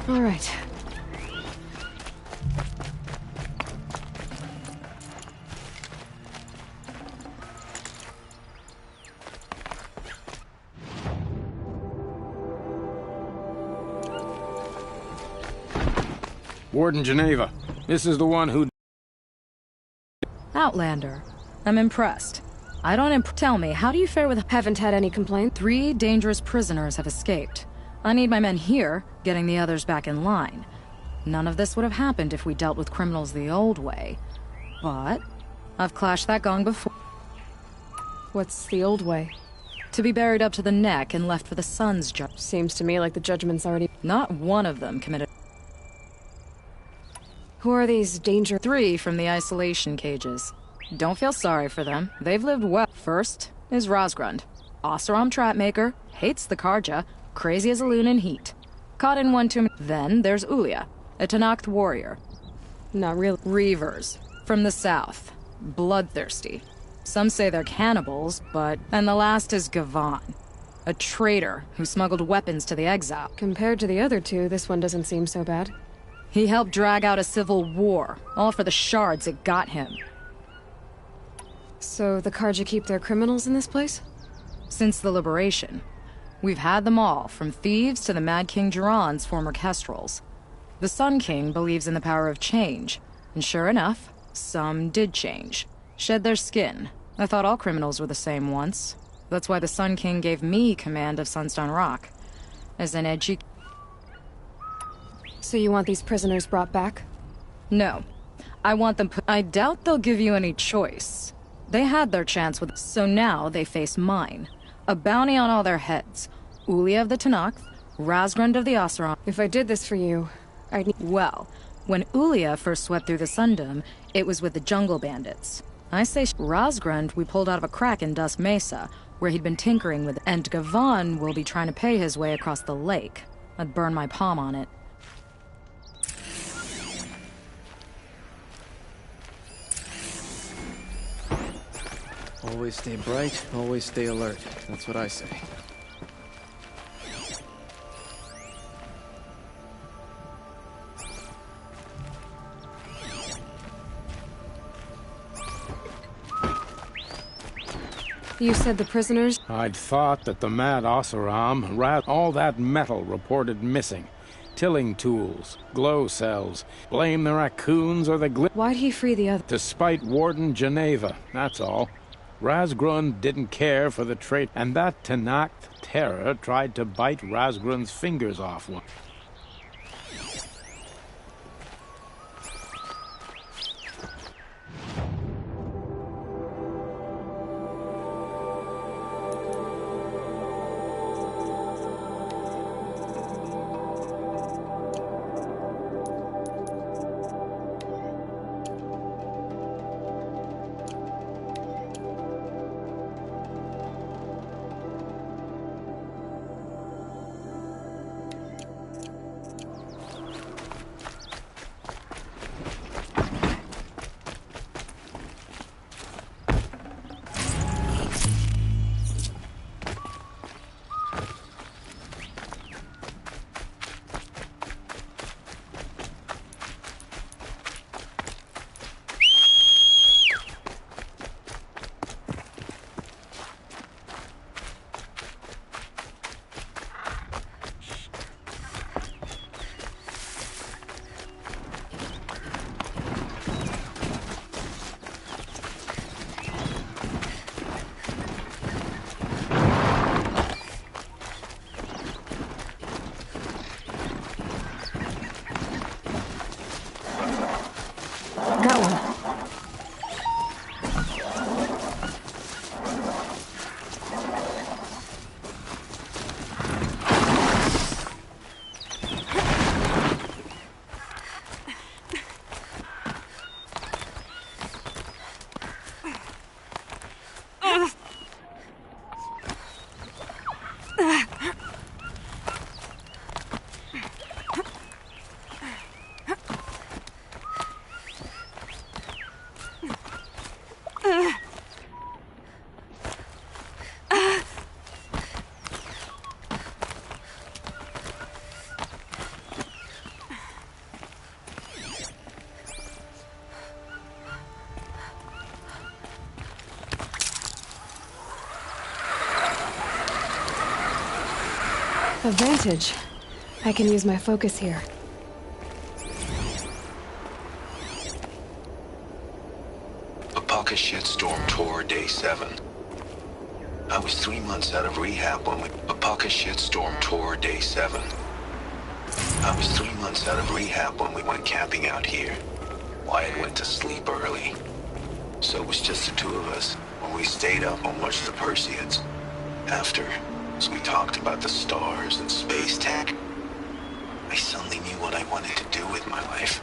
All right. Warden Geneva. This is the one who... Outlander. I'm impressed. I don't tell me, how do you fare with... Haven't had any complaints? 3 dangerous prisoners have escaped. I need my men here, getting the others back in line. None of this would have happened if we dealt with criminals the old way. But I've clashed that gong before. What's the old way? To be buried up to the neck and left for the sun's judge. Seems to me like the judgment's already... Not one of them committed... Who are these 3 from the isolation cages. Don't feel sorry for them. They've lived well. First is Rosgrund. Oseram trapmaker, hates the Carja, crazy as a loon in heat. Caught in one too many. Then there's Ulia, a Tanakh warrior. Not real. Reavers, from the south. Bloodthirsty. Some say they're cannibals, but... And the last is Gavan, a traitor who smuggled weapons to the exile. Compared to the other 2, this one doesn't seem so bad. He helped drag out a civil war, all for the shards it got him. So the Carja keep their criminals in this place? Since the liberation. We've had them all, from thieves to the Mad King Jiran's former kestrels. The Sun King believes in the power of change, and sure enough, some did change. Shed their skin. I thought all criminals were the same once. That's why the Sun King gave me command of Sunstone Rock. As an edgy... So you want these prisoners brought back? No. I want them I doubt they'll give you any choice. They had their chance with... So now they face mine. A bounty on all their heads. Ulia of the Tanakh, Razgrund of the Oseram. If I did this for you, I'd need... Well, when Ulia first swept through the Sundom, it was with the jungle bandits. I say Razgrund we pulled out of a crack in Dusk Mesa, where he'd been tinkering with... And Gavan will be trying to pay his way across the lake. I'd burn my palm on it. Always stay bright, always stay alert. That's what I say. You said the prisoners? I'd thought that the Mad Oseram all that metal reported missing. Tilling tools, glow cells. Blame the raccoons or the Why'd he free the other? To spite Warden Geneva, that's all. Razgrund didn't care for the trait, and that Tanakh terror tried to bite Razgrund's fingers off one. Advantage. I can use my focus here. Apaka shitstorm tour day 7. I was 3 months out of rehab when we... Apaka shitstorm tour day 7. I was 3 months out of rehab when we went camping out here. Wyatt went to sleep early. So it was just the two of us when we stayed up and watched the Perseids. After, as we talked about the stars and space tech, I suddenly knew what I wanted to do with my life.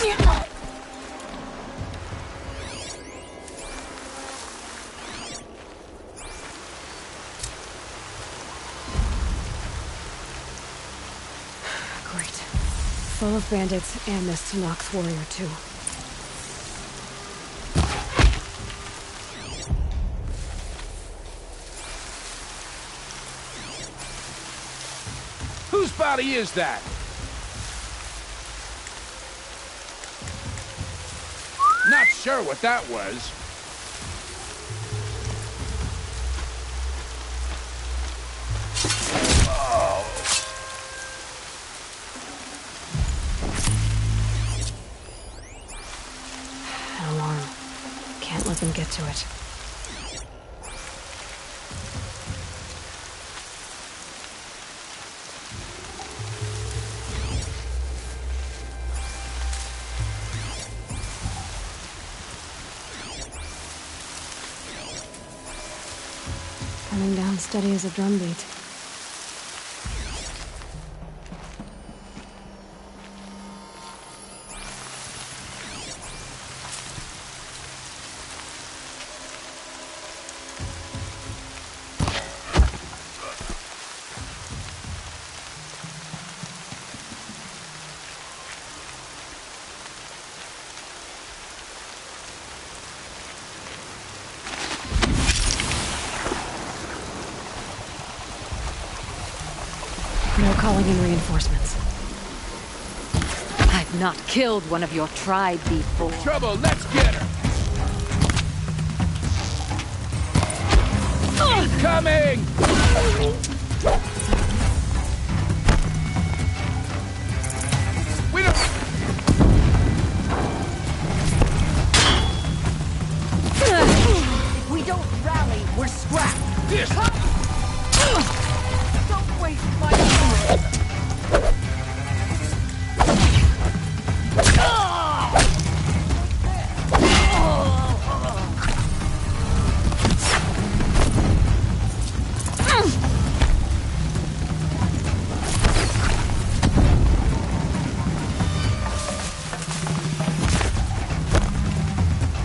Great. Full of bandits and this Tenakth warrior, too. Whose body is that? Not sure what that was. An alarm. Can't let them get to it. Coming down steady as a drumbeat. No calling in reinforcements. I've not killed one of your tribe before. Trouble, let's get her! Incoming! We don't... If we don't rally, we're scrapped. This... Don't waste my time.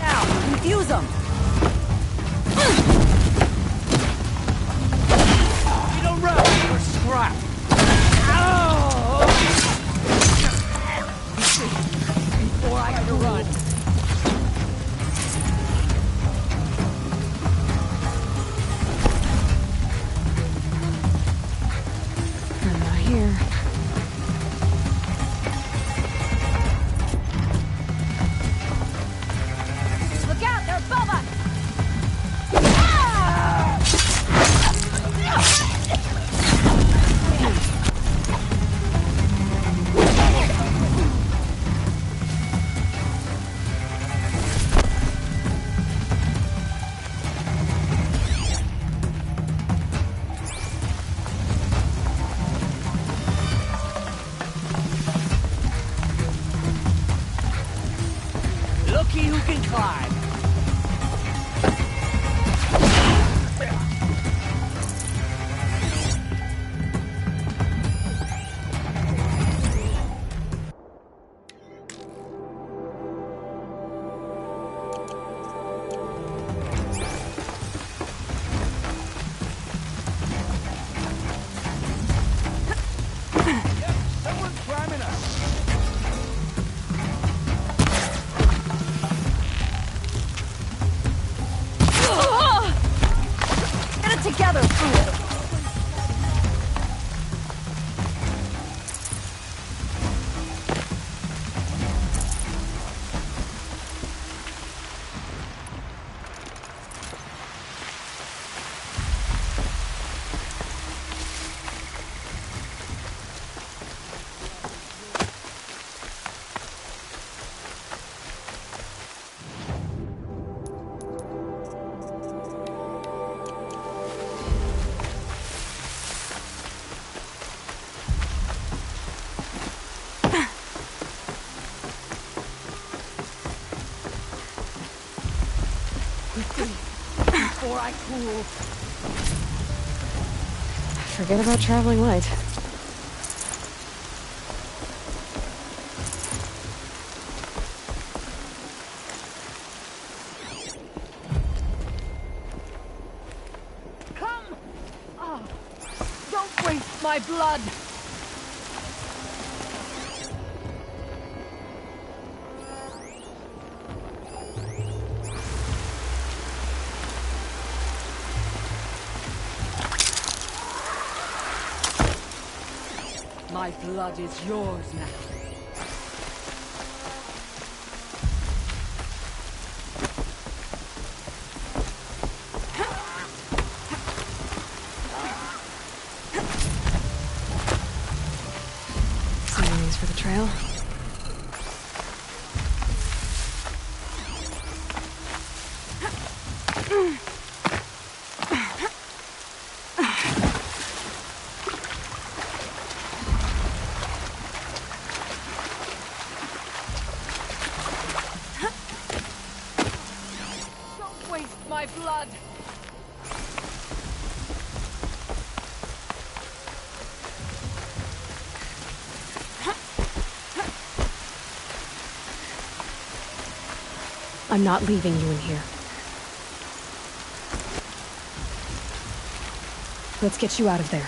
Now, confuse them. We don't run, we're scrapped. Before I have to run. I'm not here. Look out, they're above us! Looky who can climb. Someone's climbing us! Get it together, fool! Before I cool. Forget about traveling light. my blood! My blood is yours now. Saving these for the trail. Don't waste my blood! I'm not leaving you in here. Let's get you out of there.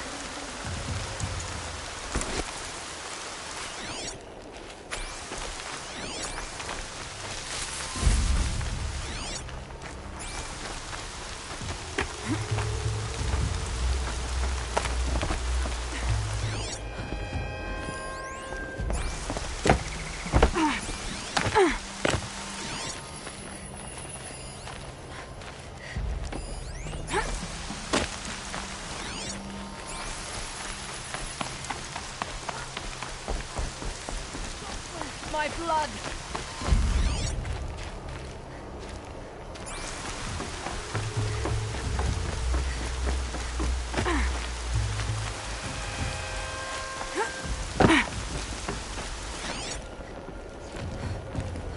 My blood!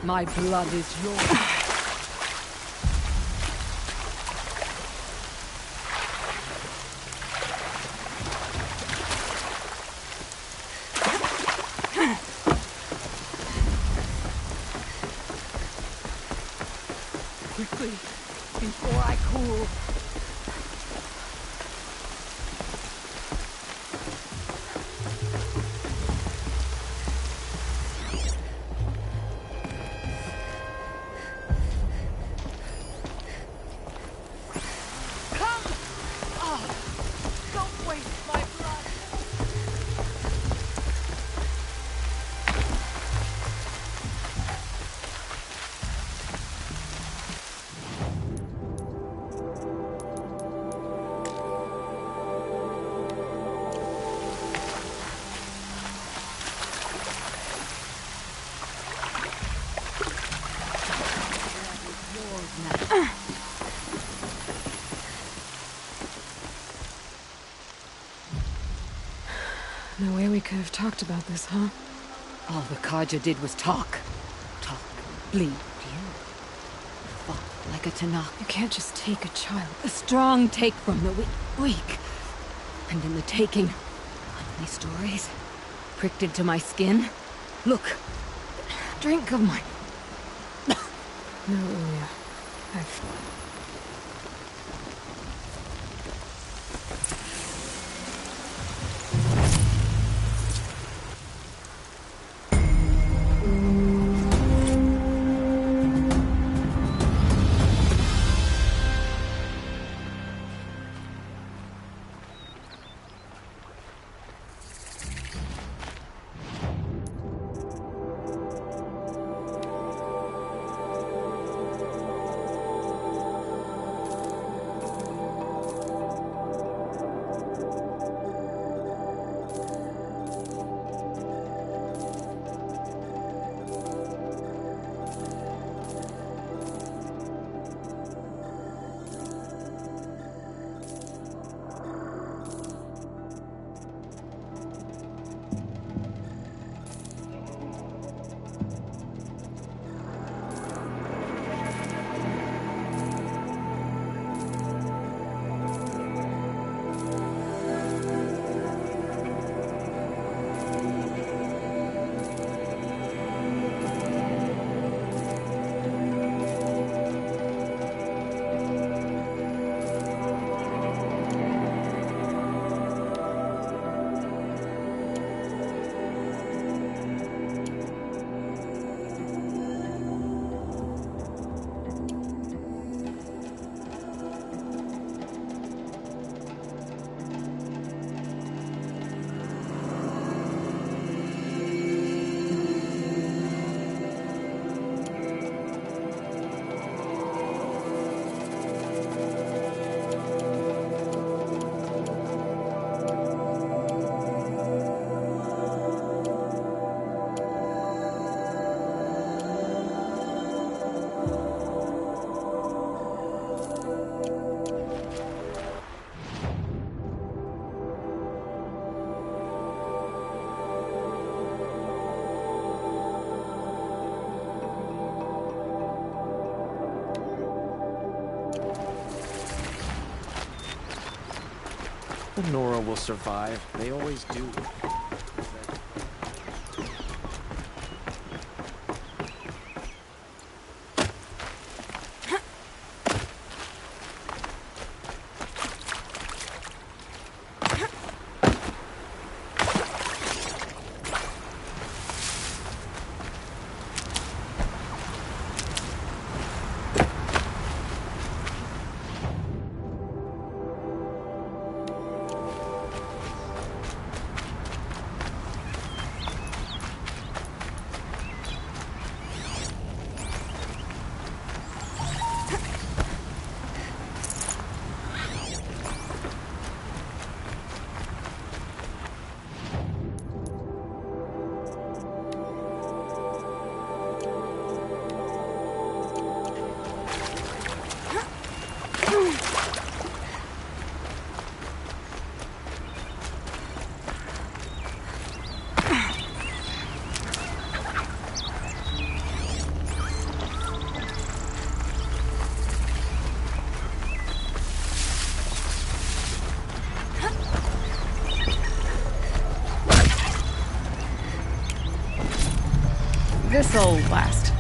My blood is yours. Quickly, before I cool. Come! Oh, don't waste my blood. No way we could have talked about this, huh? All the Carja did was talk. Talk, bleed. You fought like a Tanakh. You can't just take a child. A strong take from the weak. And in the taking, ugly stories pricked into my skin. Look, drink of my... No, Ilya. I've... The Nora will survive. They always do. This'll last.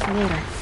Later.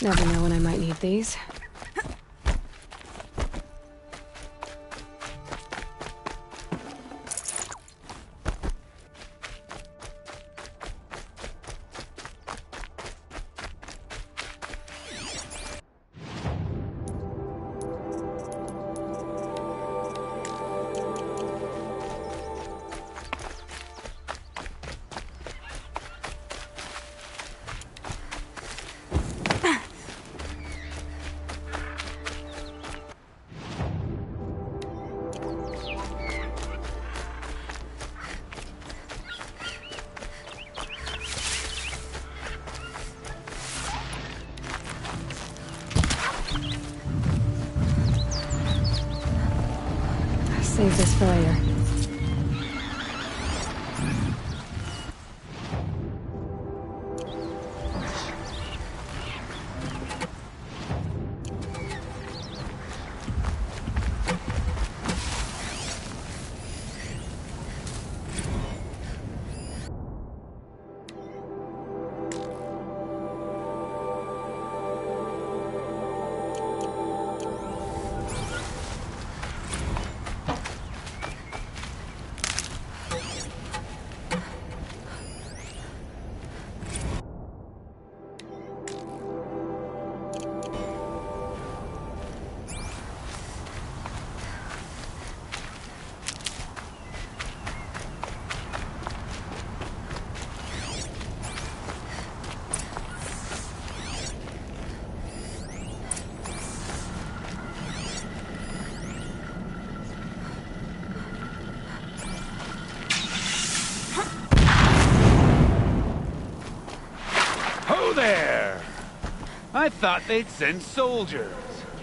Never know when I might need these. Save this for later. There! I thought they'd send soldiers.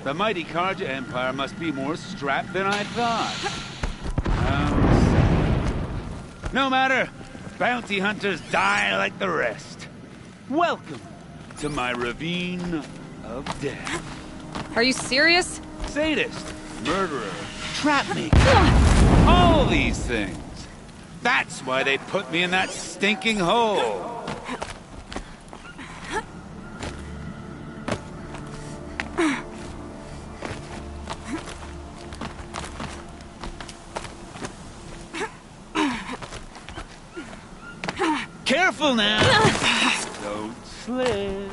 The mighty Carja Empire must be more strapped than I thought. No matter. Bounty hunters die like the rest. Welcome to my ravine of death. Are you serious? Sadist, murderer, trapmaker. All these things. That's why they put me in that stinking hole. Careful now! Don't slip.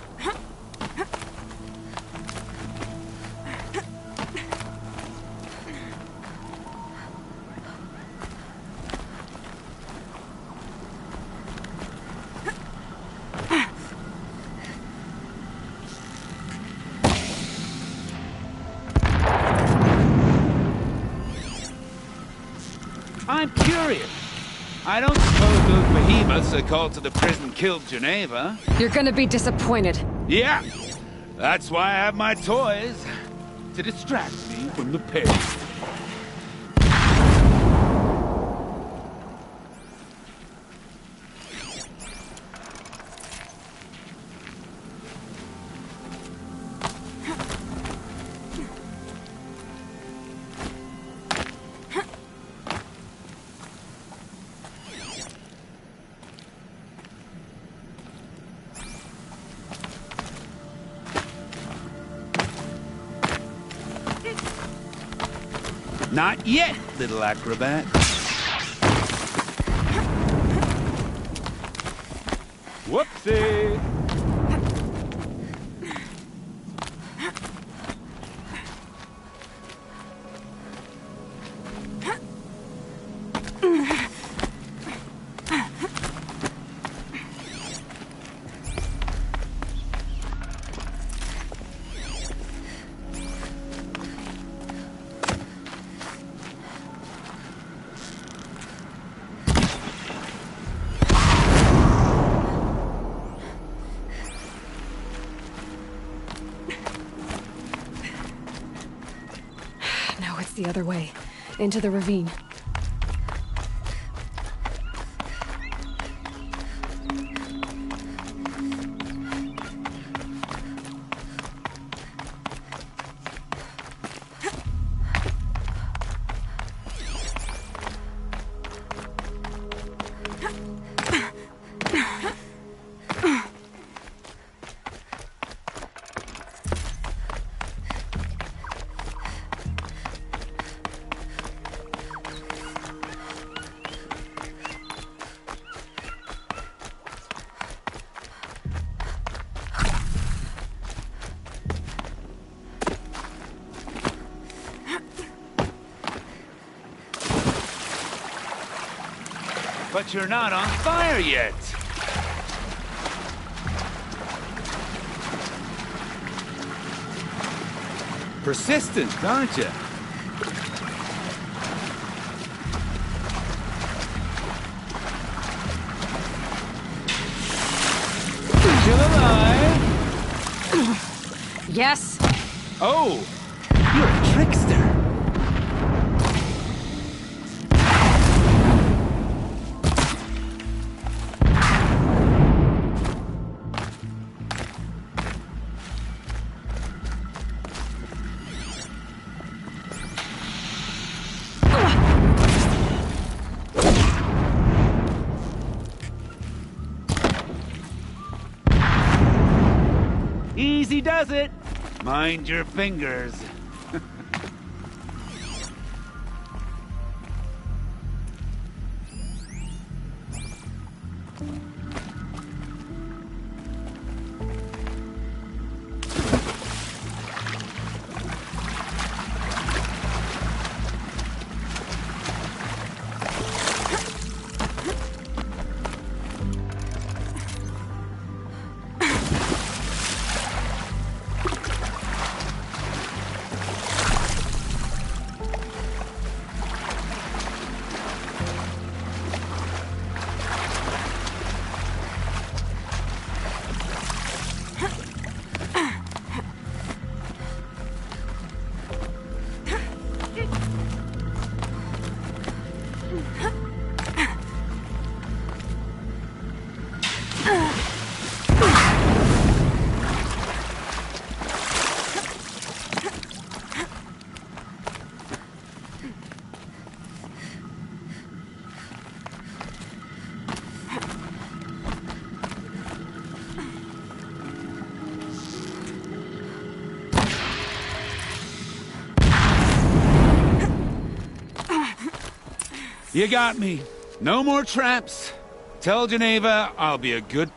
I'm curious. I don't suppose those behemoths that called to the prison killed Geneva. You're gonna be disappointed. Yeah, that's why I have my toys. To distract me from the pain. Not yet, little acrobat. Whoopsie! The other way, into the ravine. But you're not on fire yet. Persistent, aren't you? Still alive? Yes. Oh, you're a trickster. Easy does it. Mind your fingers. You got me. No more traps. Tell Geneva I'll be a good...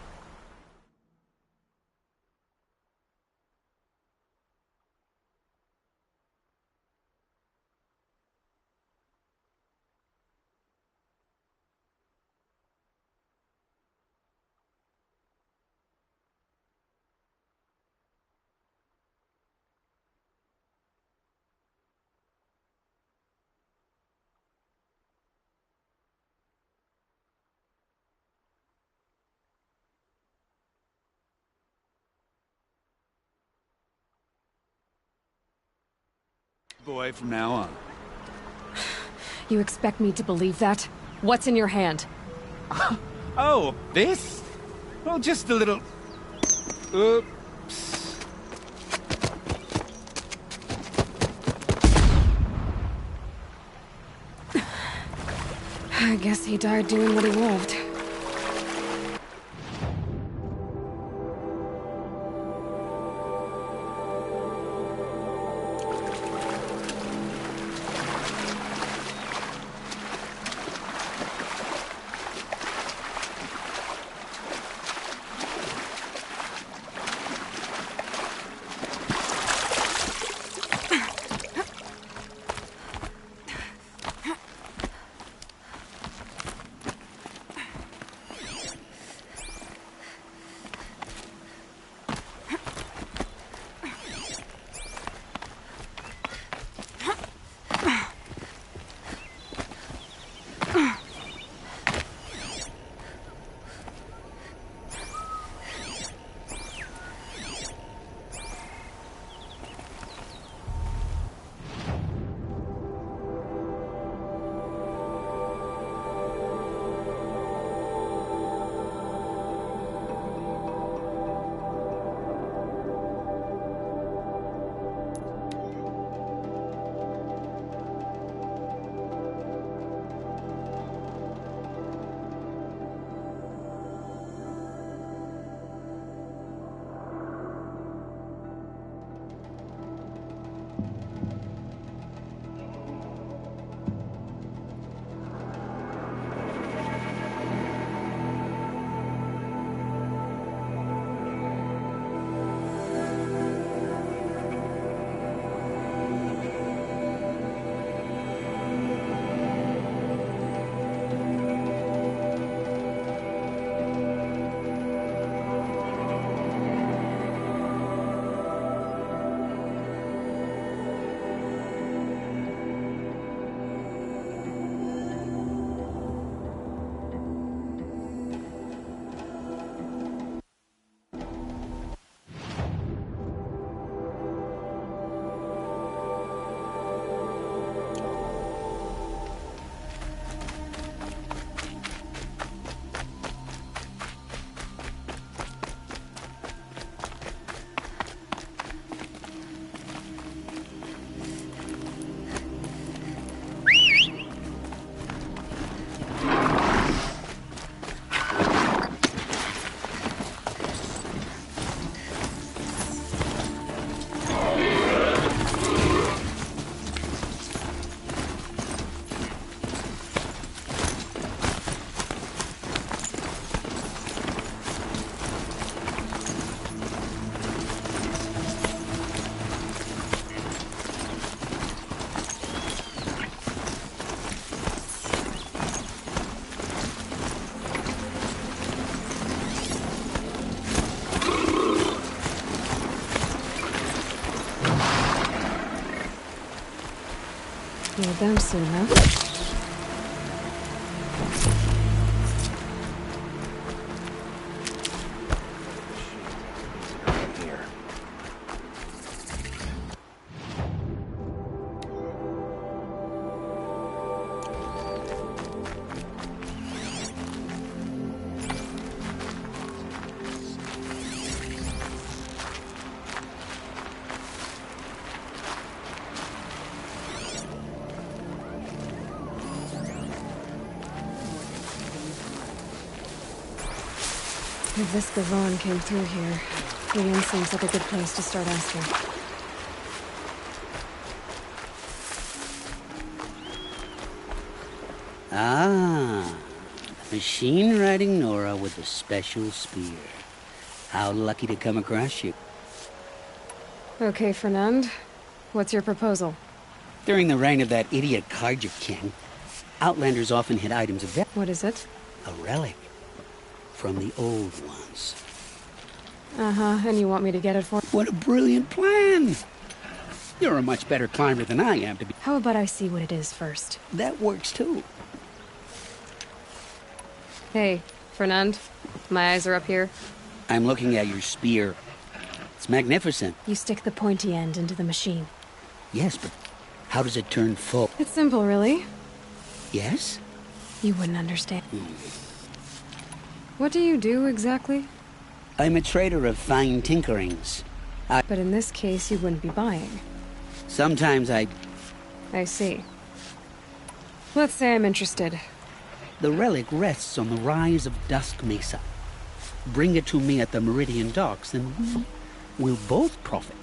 boy from now on. You expect me to believe that? What's in your hand? Oh, this? Well, just a little... Oops. I guess he died doing what he loved. Need them soon, huh? If this Gavon came through here, the inn seems like a good place to start asking. Ah, machine-riding Nora with a special spear. How lucky to come across you. Okay, Fernand. What's your proposal? During the reign of that idiot Carja king, Outlanders often hid items of value. What is it? A relic. From the old ones. Uh-huh, and you want me to get it for... What a brilliant plan! You're a much better climber than I am to be... How about I see what it is first? That works too. Hey, Fernand. My eyes are up here. I'm looking at your spear. It's magnificent. You stick the pointy end into the machine. Yes, but how does it turn full? It's simple, really. Yes? You wouldn't understand. What do you do, exactly? I'm a trader of fine tinkerings. But in this case, you wouldn't be buying. Sometimes I see. Let's say I'm interested. The relic rests on the rise of Dusk Mesa. Bring it to me at the Meridian docks, and we'll both profit.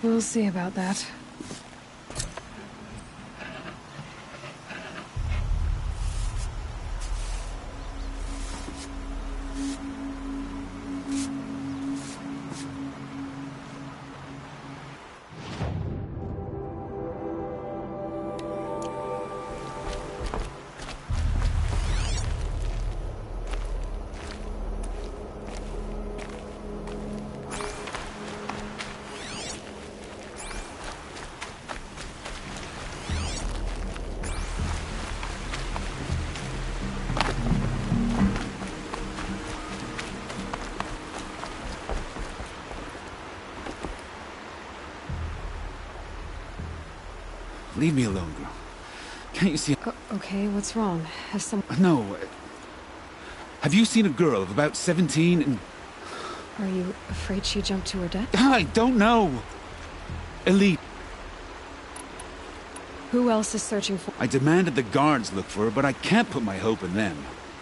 We'll see about that. Leave me alone, girl. Can't you see... Okay, what's wrong? Has some... No. Have you seen a girl of about 17 and... Are you afraid she jumped to her death? I don't know. Elite. Who else is searching for... I demanded the guards look for her, but I can't put my hope in them.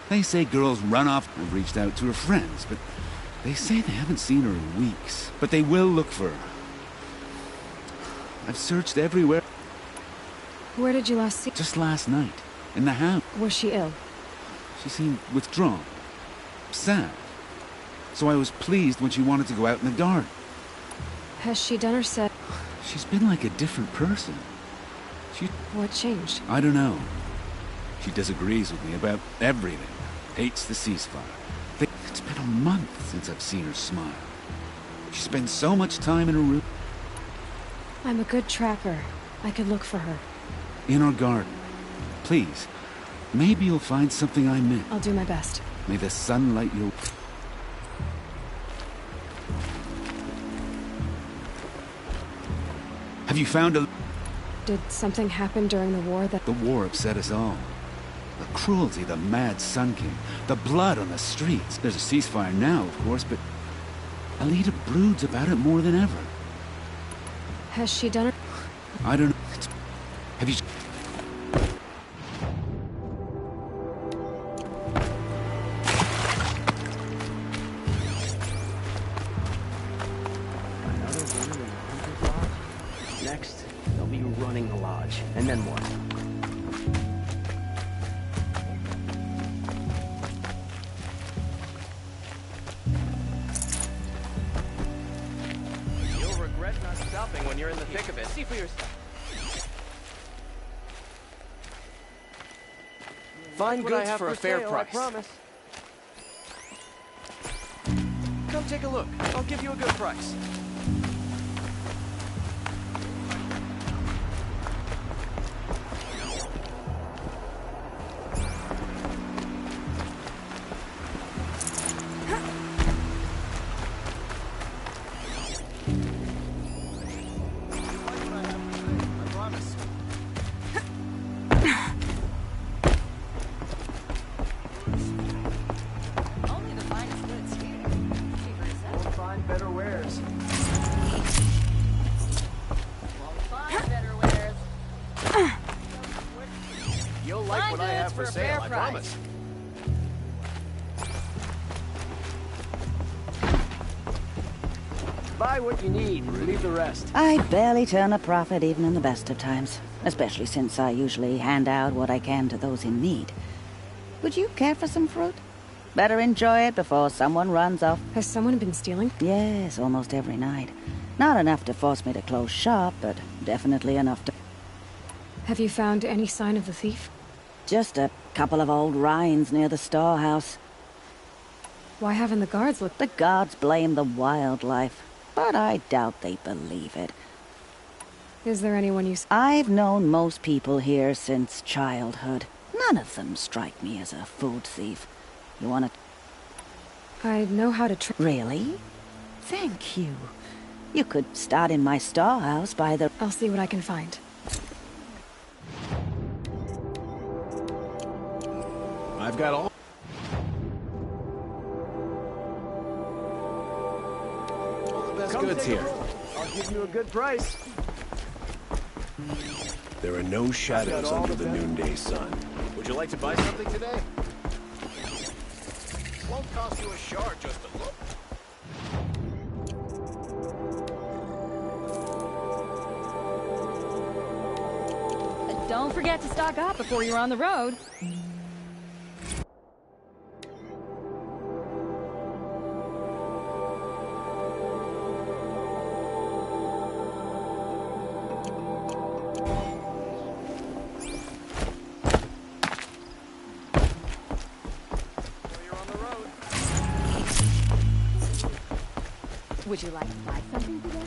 They say girls run off. I've reached out to her friends, but they say they haven't seen her in weeks. But they will look for her. I've searched everywhere. Where did you last see... Just last night, in the house. Was she ill? She seemed withdrawn. Sad. So I was pleased when she wanted to go out in the garden. Has she done or said... She's been like a different person. What changed? I don't know. She disagrees with me about everything. Hates the ceasefire. It's been a month since I've seen her smile. She spends so much time in her room. I'm a good tracker. I could look for her. In our garden. Please. Maybe you'll find something I missed. I'll do my best. May the sun light your... Have you found a... Did something happen during the war that... The war upset us all. The cruelty of the mad Sun King. The blood on the streets. There's a ceasefire now, of course, but... Alita broods about it more than ever. Has she done it? I don't know. Have you... Next, they'll be running the lodge. And then what? You'll regret not stopping when you're in the thick of it. See for yourself. Find goods for a fair price. I promise. Come take a look. I'll give you a good price. what I have for sale, I promise. Buy what you need, leave the rest. I barely turn a profit even in the best of times, especially since I usually hand out what I can to those in need. Would you care for some fruit? Better enjoy it before someone runs off. Has someone been stealing? Yes, almost every night. Not enough to force me to close shop, but definitely enough to... Have you found any sign of the thief? Just a couple of old rinds near the storehouse. Why haven't the guards looked? The guards blame the wildlife, but I doubt they believe it. Is there anyone you... I've known most people here since childhood. None of them strike me as a food thief. You want to... I know how to Really? Thank you. You could start in my storehouse by the... I'll see what I can find. I've got all... All the best goods here. I'll give you a good price. There are no shadows under the noonday sun. Would you like to buy something today? Won't cost you a shard just to look. Don't forget to stock up before you're on the road. Would you like to buy something today?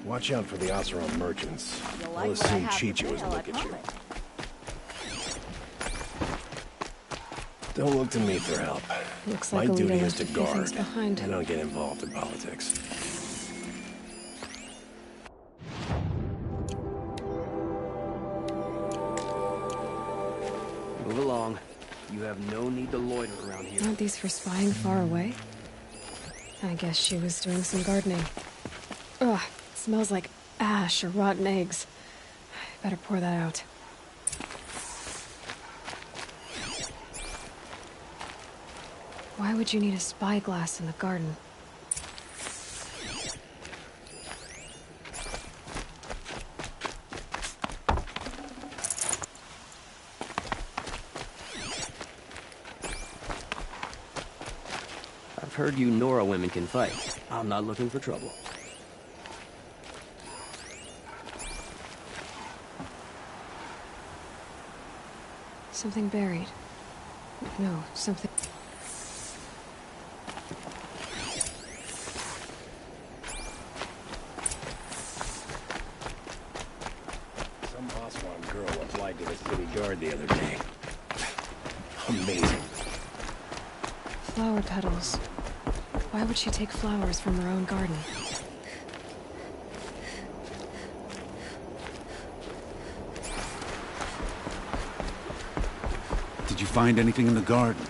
Watch out for the Oseram merchants. They'll assume Chichu is look at you. Don't look to me for help. Looks My like duty Alita is to left a few guard. things behind. I don't get involved in politics. Move along. You have no need to loiter around here. Aren't these for spying far away? I guess she was doing some gardening. Ugh, smells like ash or rotten eggs. Better pour that out. Why would you need a spyglass in the garden? I've heard you Nora women can fight. I'm not looking for trouble. Something buried. No, something... Some Oseram girl applied to the city guard the other day. Amazing. Flower petals. Why would she take flowers from her own garden? Did you find anything in the garden?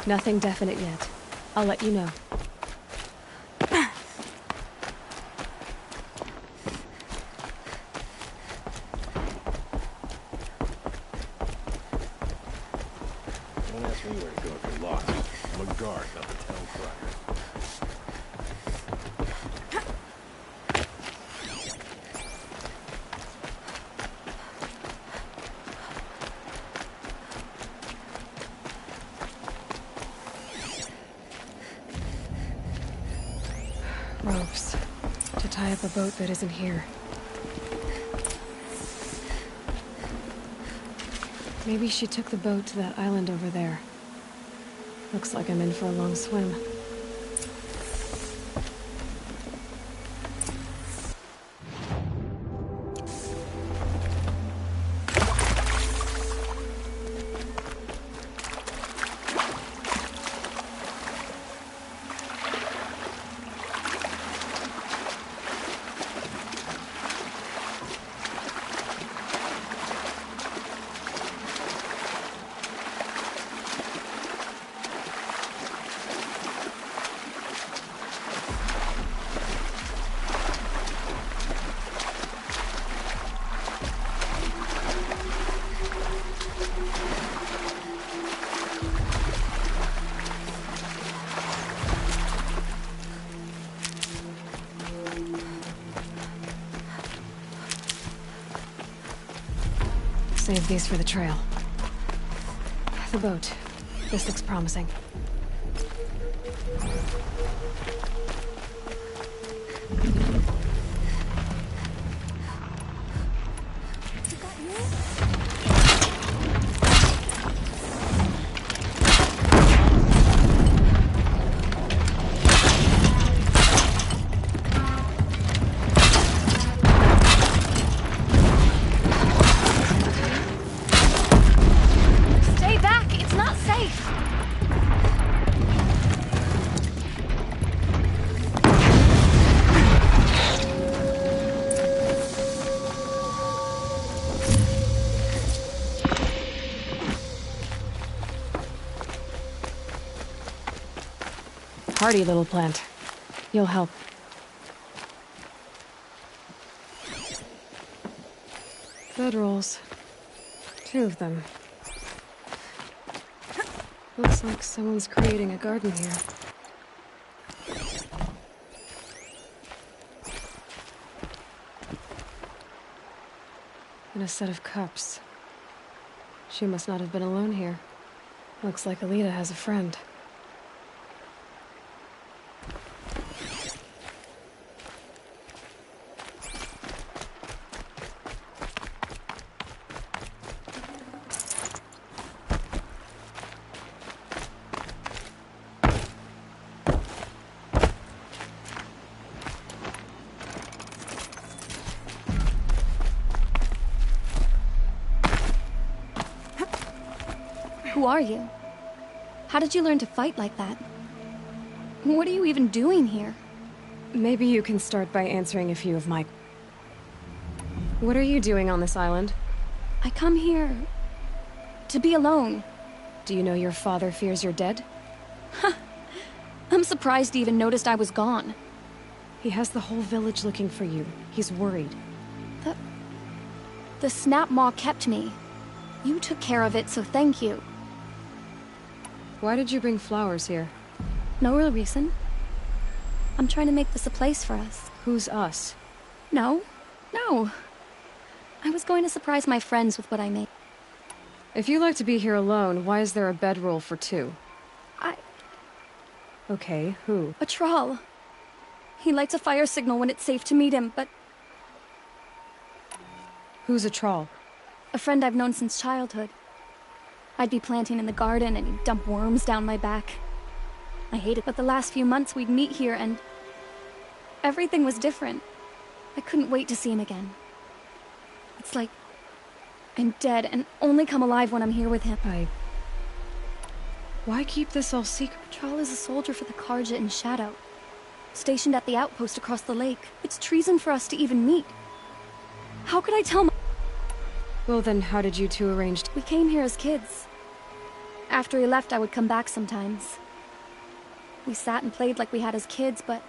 Nothing definite yet. I'll let you know. Don't ask me where to go if you're lost. I'm a guard, not the town crier. Ropes. To tie up a boat that isn't here. Maybe she took the boat to that island over there. Looks like I'm in for a long swim. Save these for the trail. The boat. This looks promising. Stay back! It's not safe! Hardy little plant. You'll help. Bedrolls. 2 of them. Looks like someone's creating a garden here. And a set of cups. She must not have been alone here. Looks like Alita has a friend. Who are you? How did you learn to fight like that? What are you even doing here? Maybe you can start by answering a few of my... What are you doing on this island? I come here... to be alone. Do you know your father fears you're dead? I'm surprised he even noticed I was gone. He has the whole village looking for you. He's worried. The snap maw kept me. You took care of it, so thank you. Why did you bring flowers here? No real reason. I'm trying to make this a place for us. Who's us? No. I was going to surprise my friends with what I made. If you like to be here alone, why is there a bedroll for 2? Okay, who? A troll. He lights a fire signal when it's safe to meet him, but... Who's a troll? A friend I've known since childhood. I'd be planting in the garden and he'd dump worms down my back. I hate it, but the last few months we'd meet here and... everything was different. I couldn't wait to see him again. It's like... I'm dead and only come alive when I'm here with him. Why keep this all secret? Troll is a soldier for the Carja in Shadow. Stationed at the outpost across the lake. It's treason for us to even meet. How could I tell my... Well then, how did you 2 arrange? We came here as kids. After he left, I would come back sometimes. We sat and played like we had as kids, but...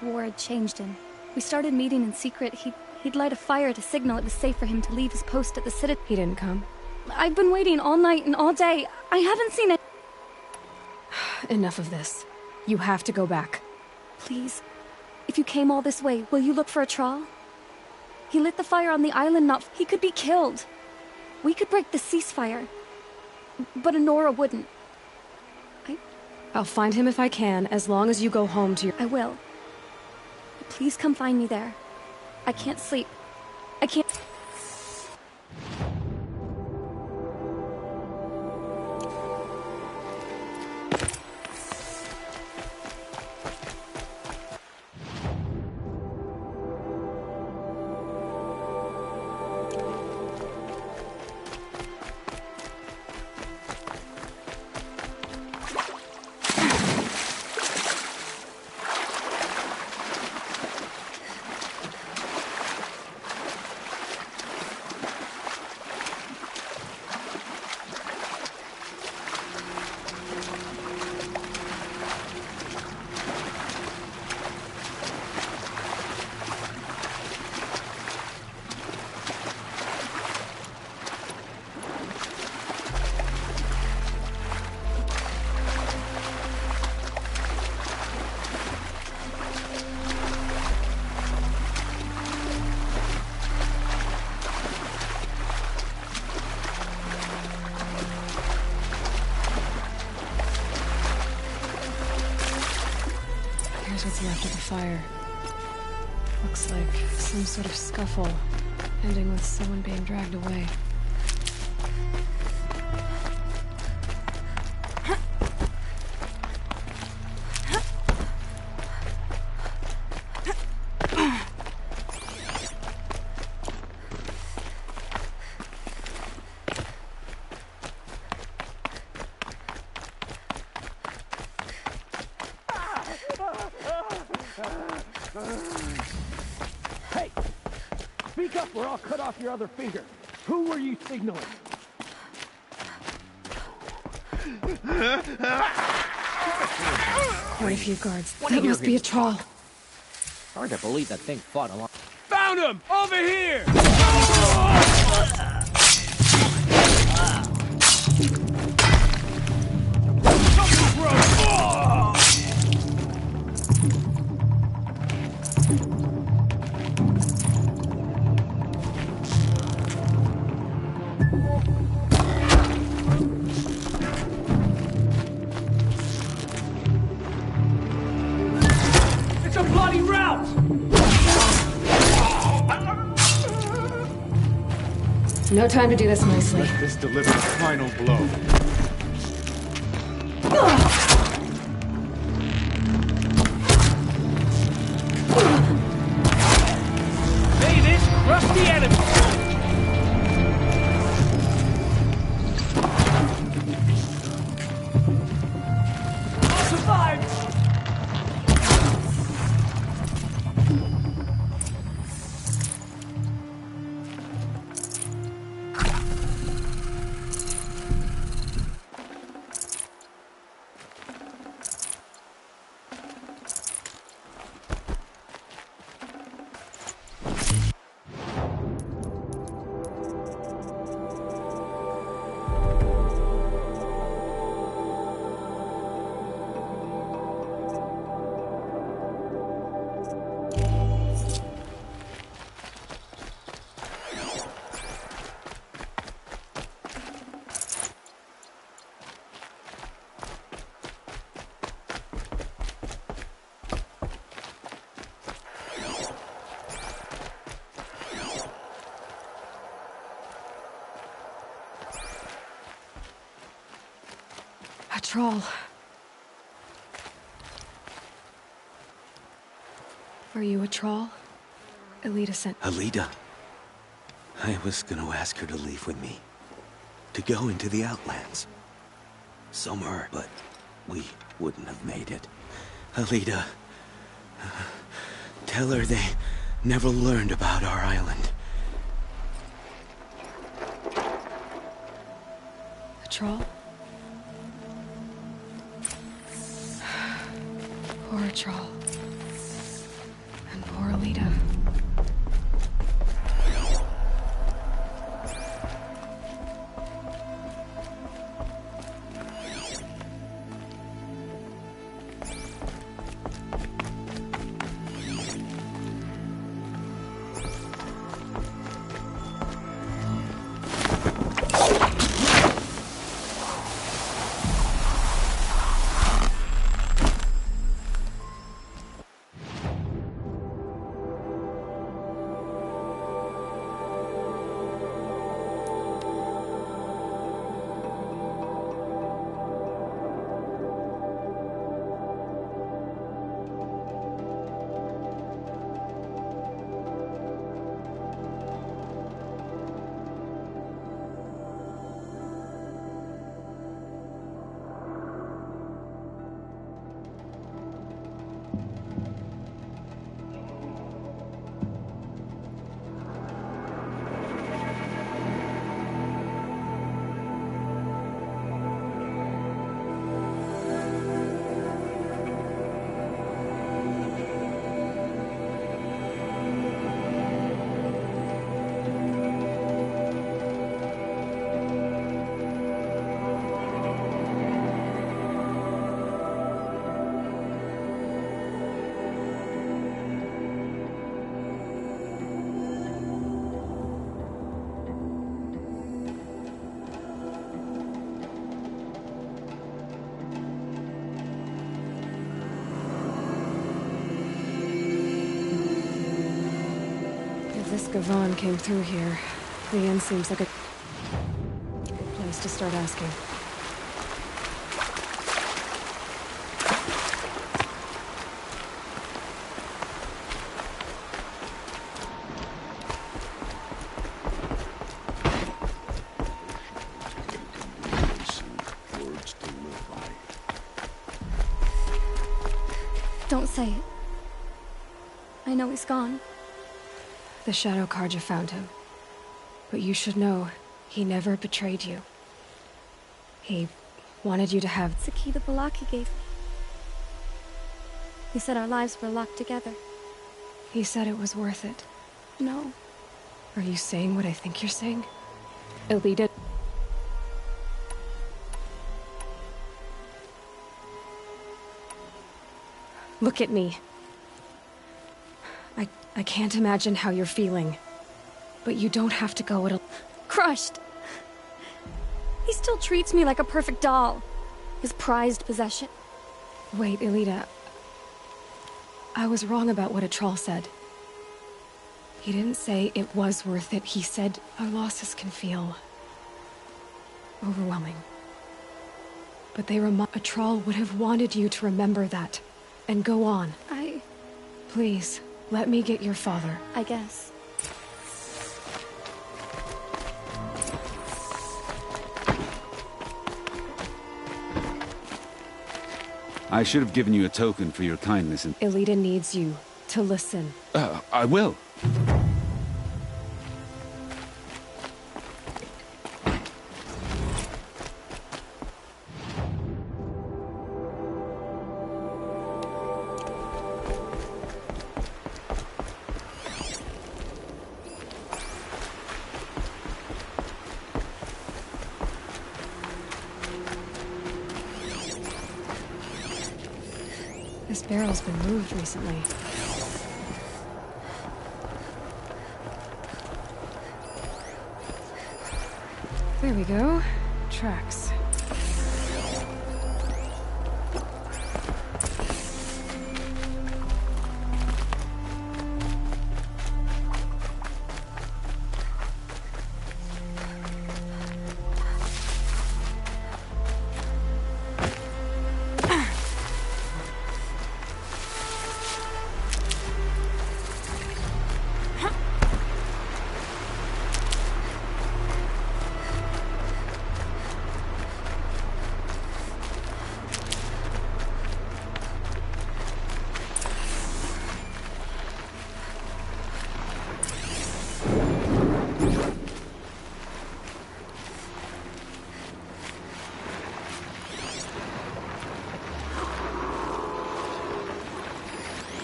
war had changed him. We started meeting in secret. He'd light a fire to signal it was safe for him to leave his post at the city. He didn't come? I've been waiting all night and all day. I haven't seen it. Enough of this. You have to go back. Please. If you came all this way, will you look for a troll? He lit the fire on the island, he could be killed. We could break the ceasefire. But Honora wouldn't. I'll find him if I can, as long as you go home to your... I will. Please come find me there. I can't sleep. I can't... left of the fire. Looks like some sort of scuffle, ending with someone being dragged away. Hey! Speak up or I'll cut off your other finger. Who were you signaling? Quite a few guards. That must be a troll. Hard to believe that thing fought along. Found him! Over here! It's a bloody rout! No time to do this nicely. Let this deliver the final blow. May this crush the enemy! I'll survive! A troll. Are you a troll? Elita sent... Alita. I was gonna ask her to leave with me. To go into the Outlands. Somewhere, but we wouldn't have made it. Alita. Tell her they never learned about our island. A troll? Poor troll. And poor Alita. Since Gavon came through here, the inn seems like a place to start asking. Don't say it. I know he's gone. The Shadow Carja found him. But you should know, he never betrayed you. He wanted you to have... It's the key the Balaki gave me. He said our lives were locked together. He said it was worth it. No. Are you saying what I think you're saying? Elita... Look at me. I can't imagine how you're feeling. But you don't have to go at all. Crushed. He still treats me like a perfect doll. His prized possession. Wait, Elita. I was wrong about what a troll said. He didn't say it was worth it. He said our losses can feel... overwhelming. But a troll would have wanted you to remember that. And go on. Please, let me get your father. I guess. I should have given you a token for your kindness and... Elita needs you to listen. I will. This barrel's been moved recently. There we go. Tracks.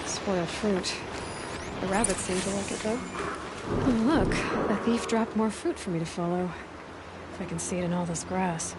Spoiled fruit. The rabbits seem to like it, though. Oh, look, a thief dropped more fruit for me to follow. If I can see it in all this grass.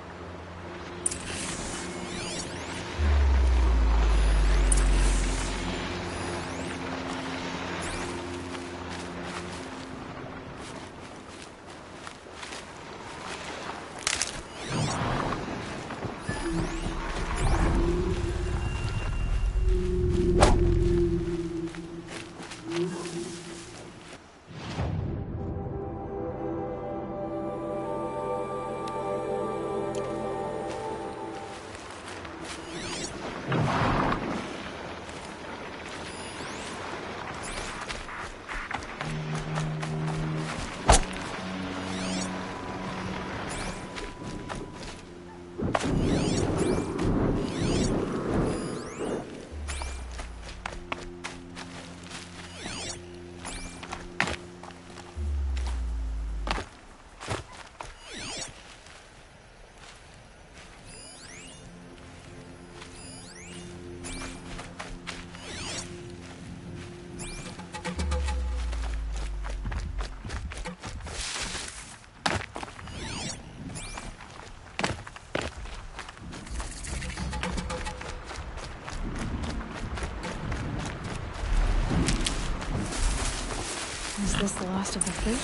Is this the last of the fruit?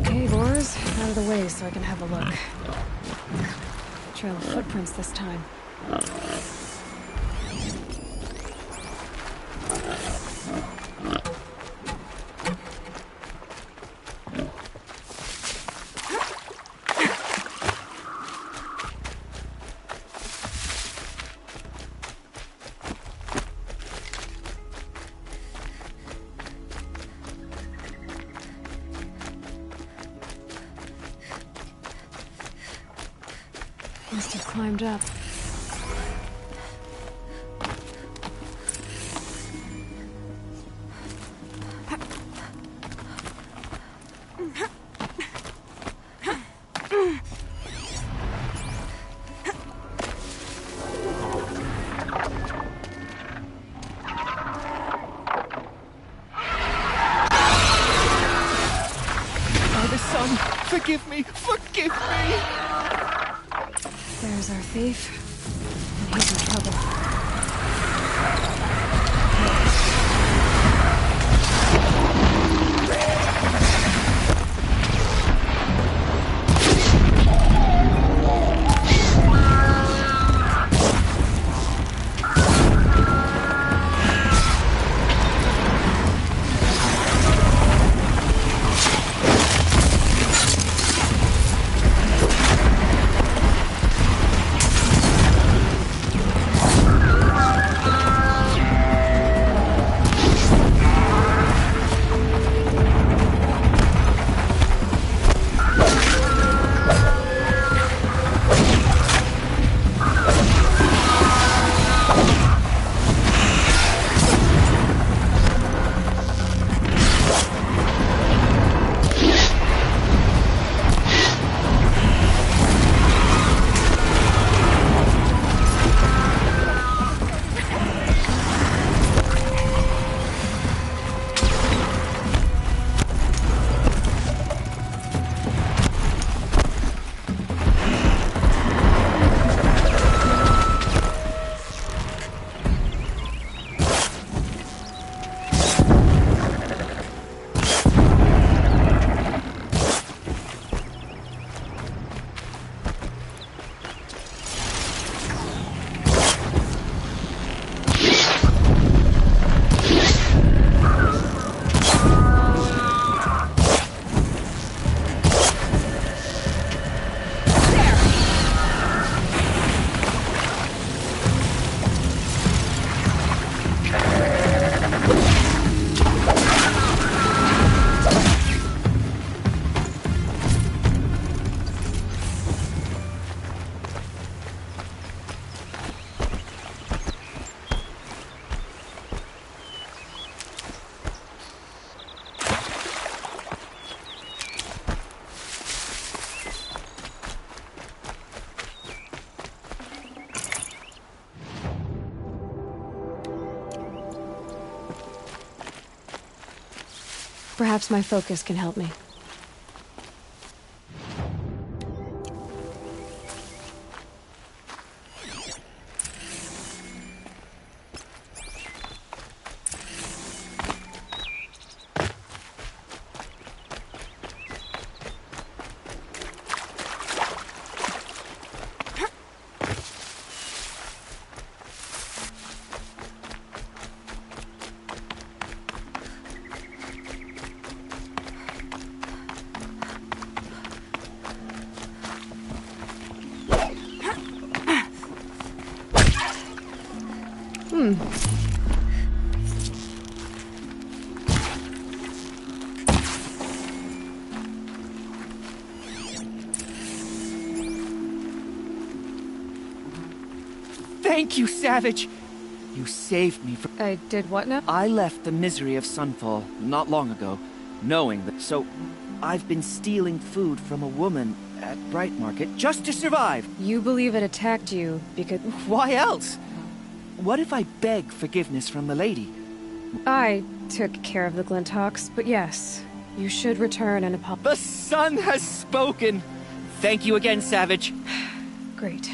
Okay, Boars, out of the way so I can have a look. Trail of footprints this time. Must have climbed up. Father, son, forgive me! Forgive me! There's our thief. And he's in trouble. Perhaps my focus can help me. Thank you, Savage! You saved me from— I did what now? I left the misery of Sunfall not long ago, knowing that— So, I've been stealing food from a woman at Bright Market just to survive. You believe it attacked you because— Why else? What if I beg forgiveness from the lady? I took care of the Glinthawks, but yes, you should return and apologize. The sun has spoken! Thank you again, Savage. Great.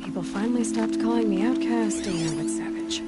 People finally stopped calling me outcast and now it's Savage.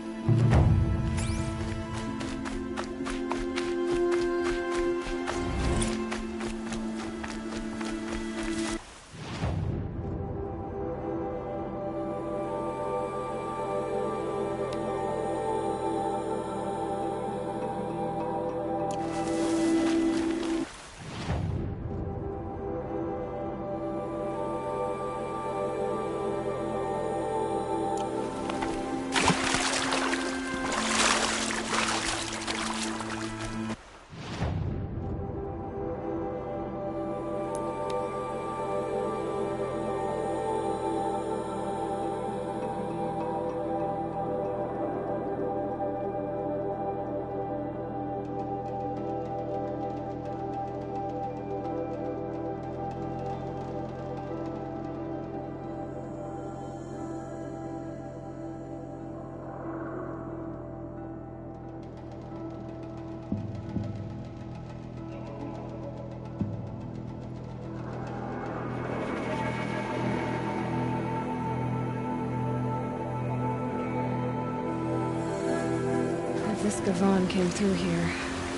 this Gavon came through here,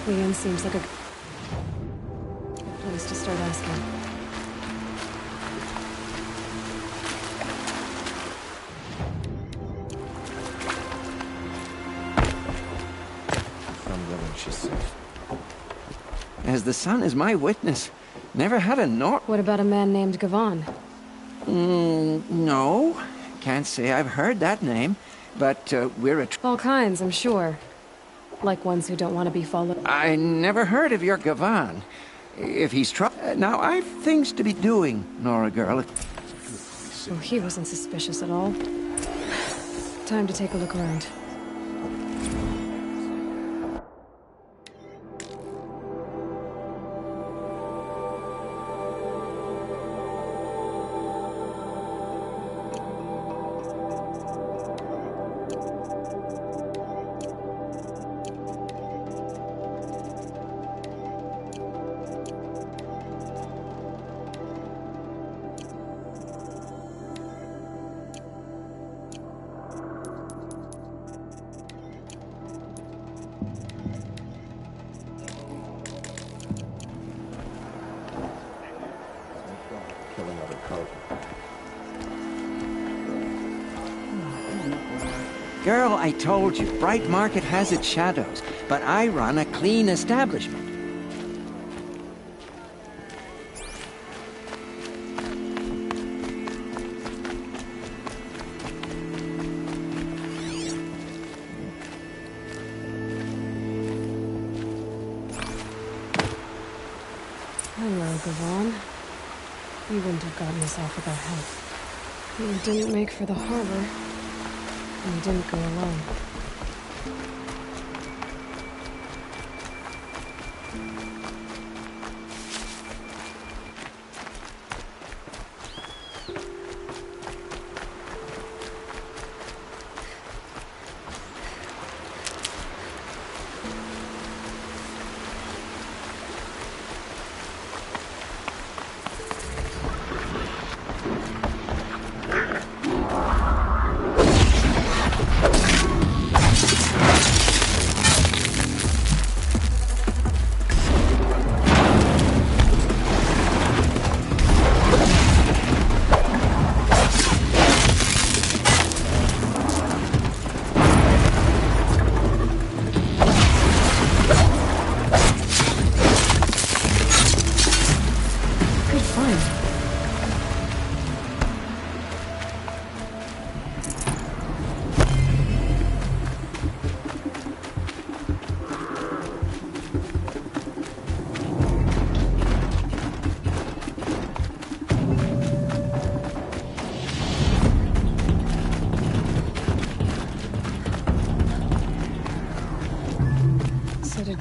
Leon seems like a good place to start asking. I'm willing she's safe. As the sun is my witness, never had a What about a man named Gavon? No. Can't say I've heard that name, but we're all kinds, I'm sure. Like ones who don't want to be followed. I never heard of your Gavon. If he's now, I've things to be doing, Nora girl. Oh, he wasn't suspicious at all. Time to take a look around. Girl, I told you, Bright Market has its shadows, but I run a clean establishment. Hello, Gavon. You wouldn't have gotten us off without help. You didn't make for the harbor. And you didn't go alone.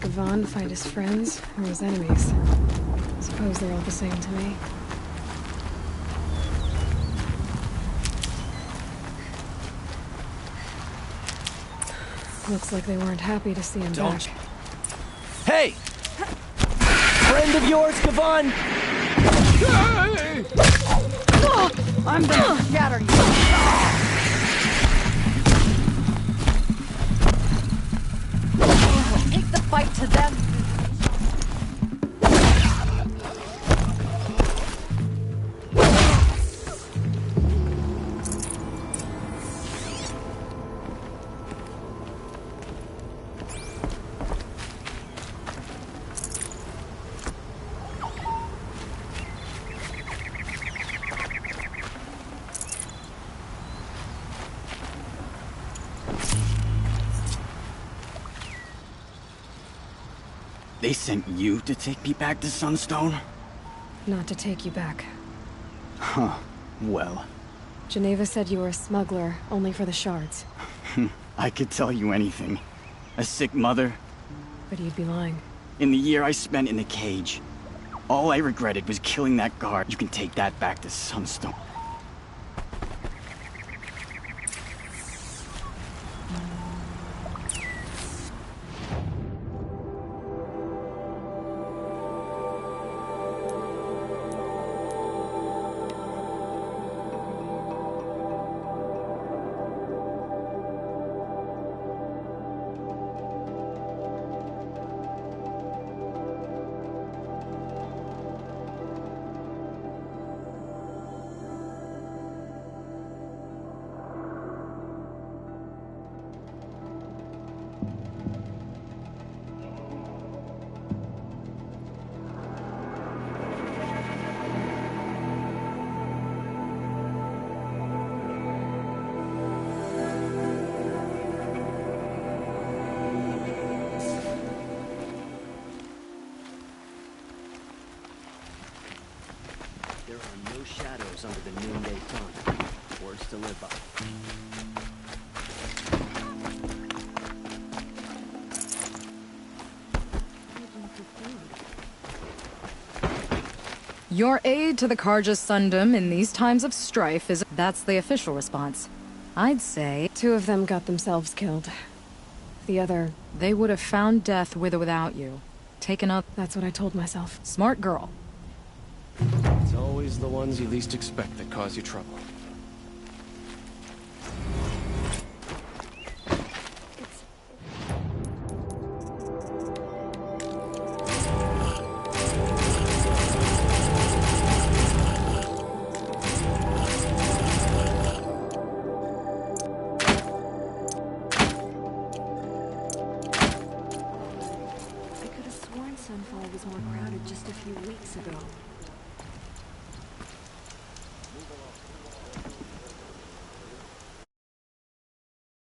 Gavon find his friends or his enemies? Suppose they're all the same to me. Looks like they weren't happy to see him back. Hey! Friend of yours, Gavon? I'm gonna scatter you. Take the fight to them. They sent you to take me back to Sunstone? Not to take you back. Huh. Well. Geneva said you were a smuggler, only for the shards. I could tell you anything. A sick mother. But you'd be lying. In the year I spent in the cage, all I regretted was killing that guard. You can take that back to Sunstone. shadows under the noonday sun. Words to live by. Your aid to the Carja's Sundom in these times of strife is... That's the official response. I'd say... 2 of them got themselves killed. The other... They would have found death with or without you. Taken up... That's what I told myself. Smart girl. It's always the ones you least expect that cause you trouble. Sunfall was more crowded just a few weeks ago.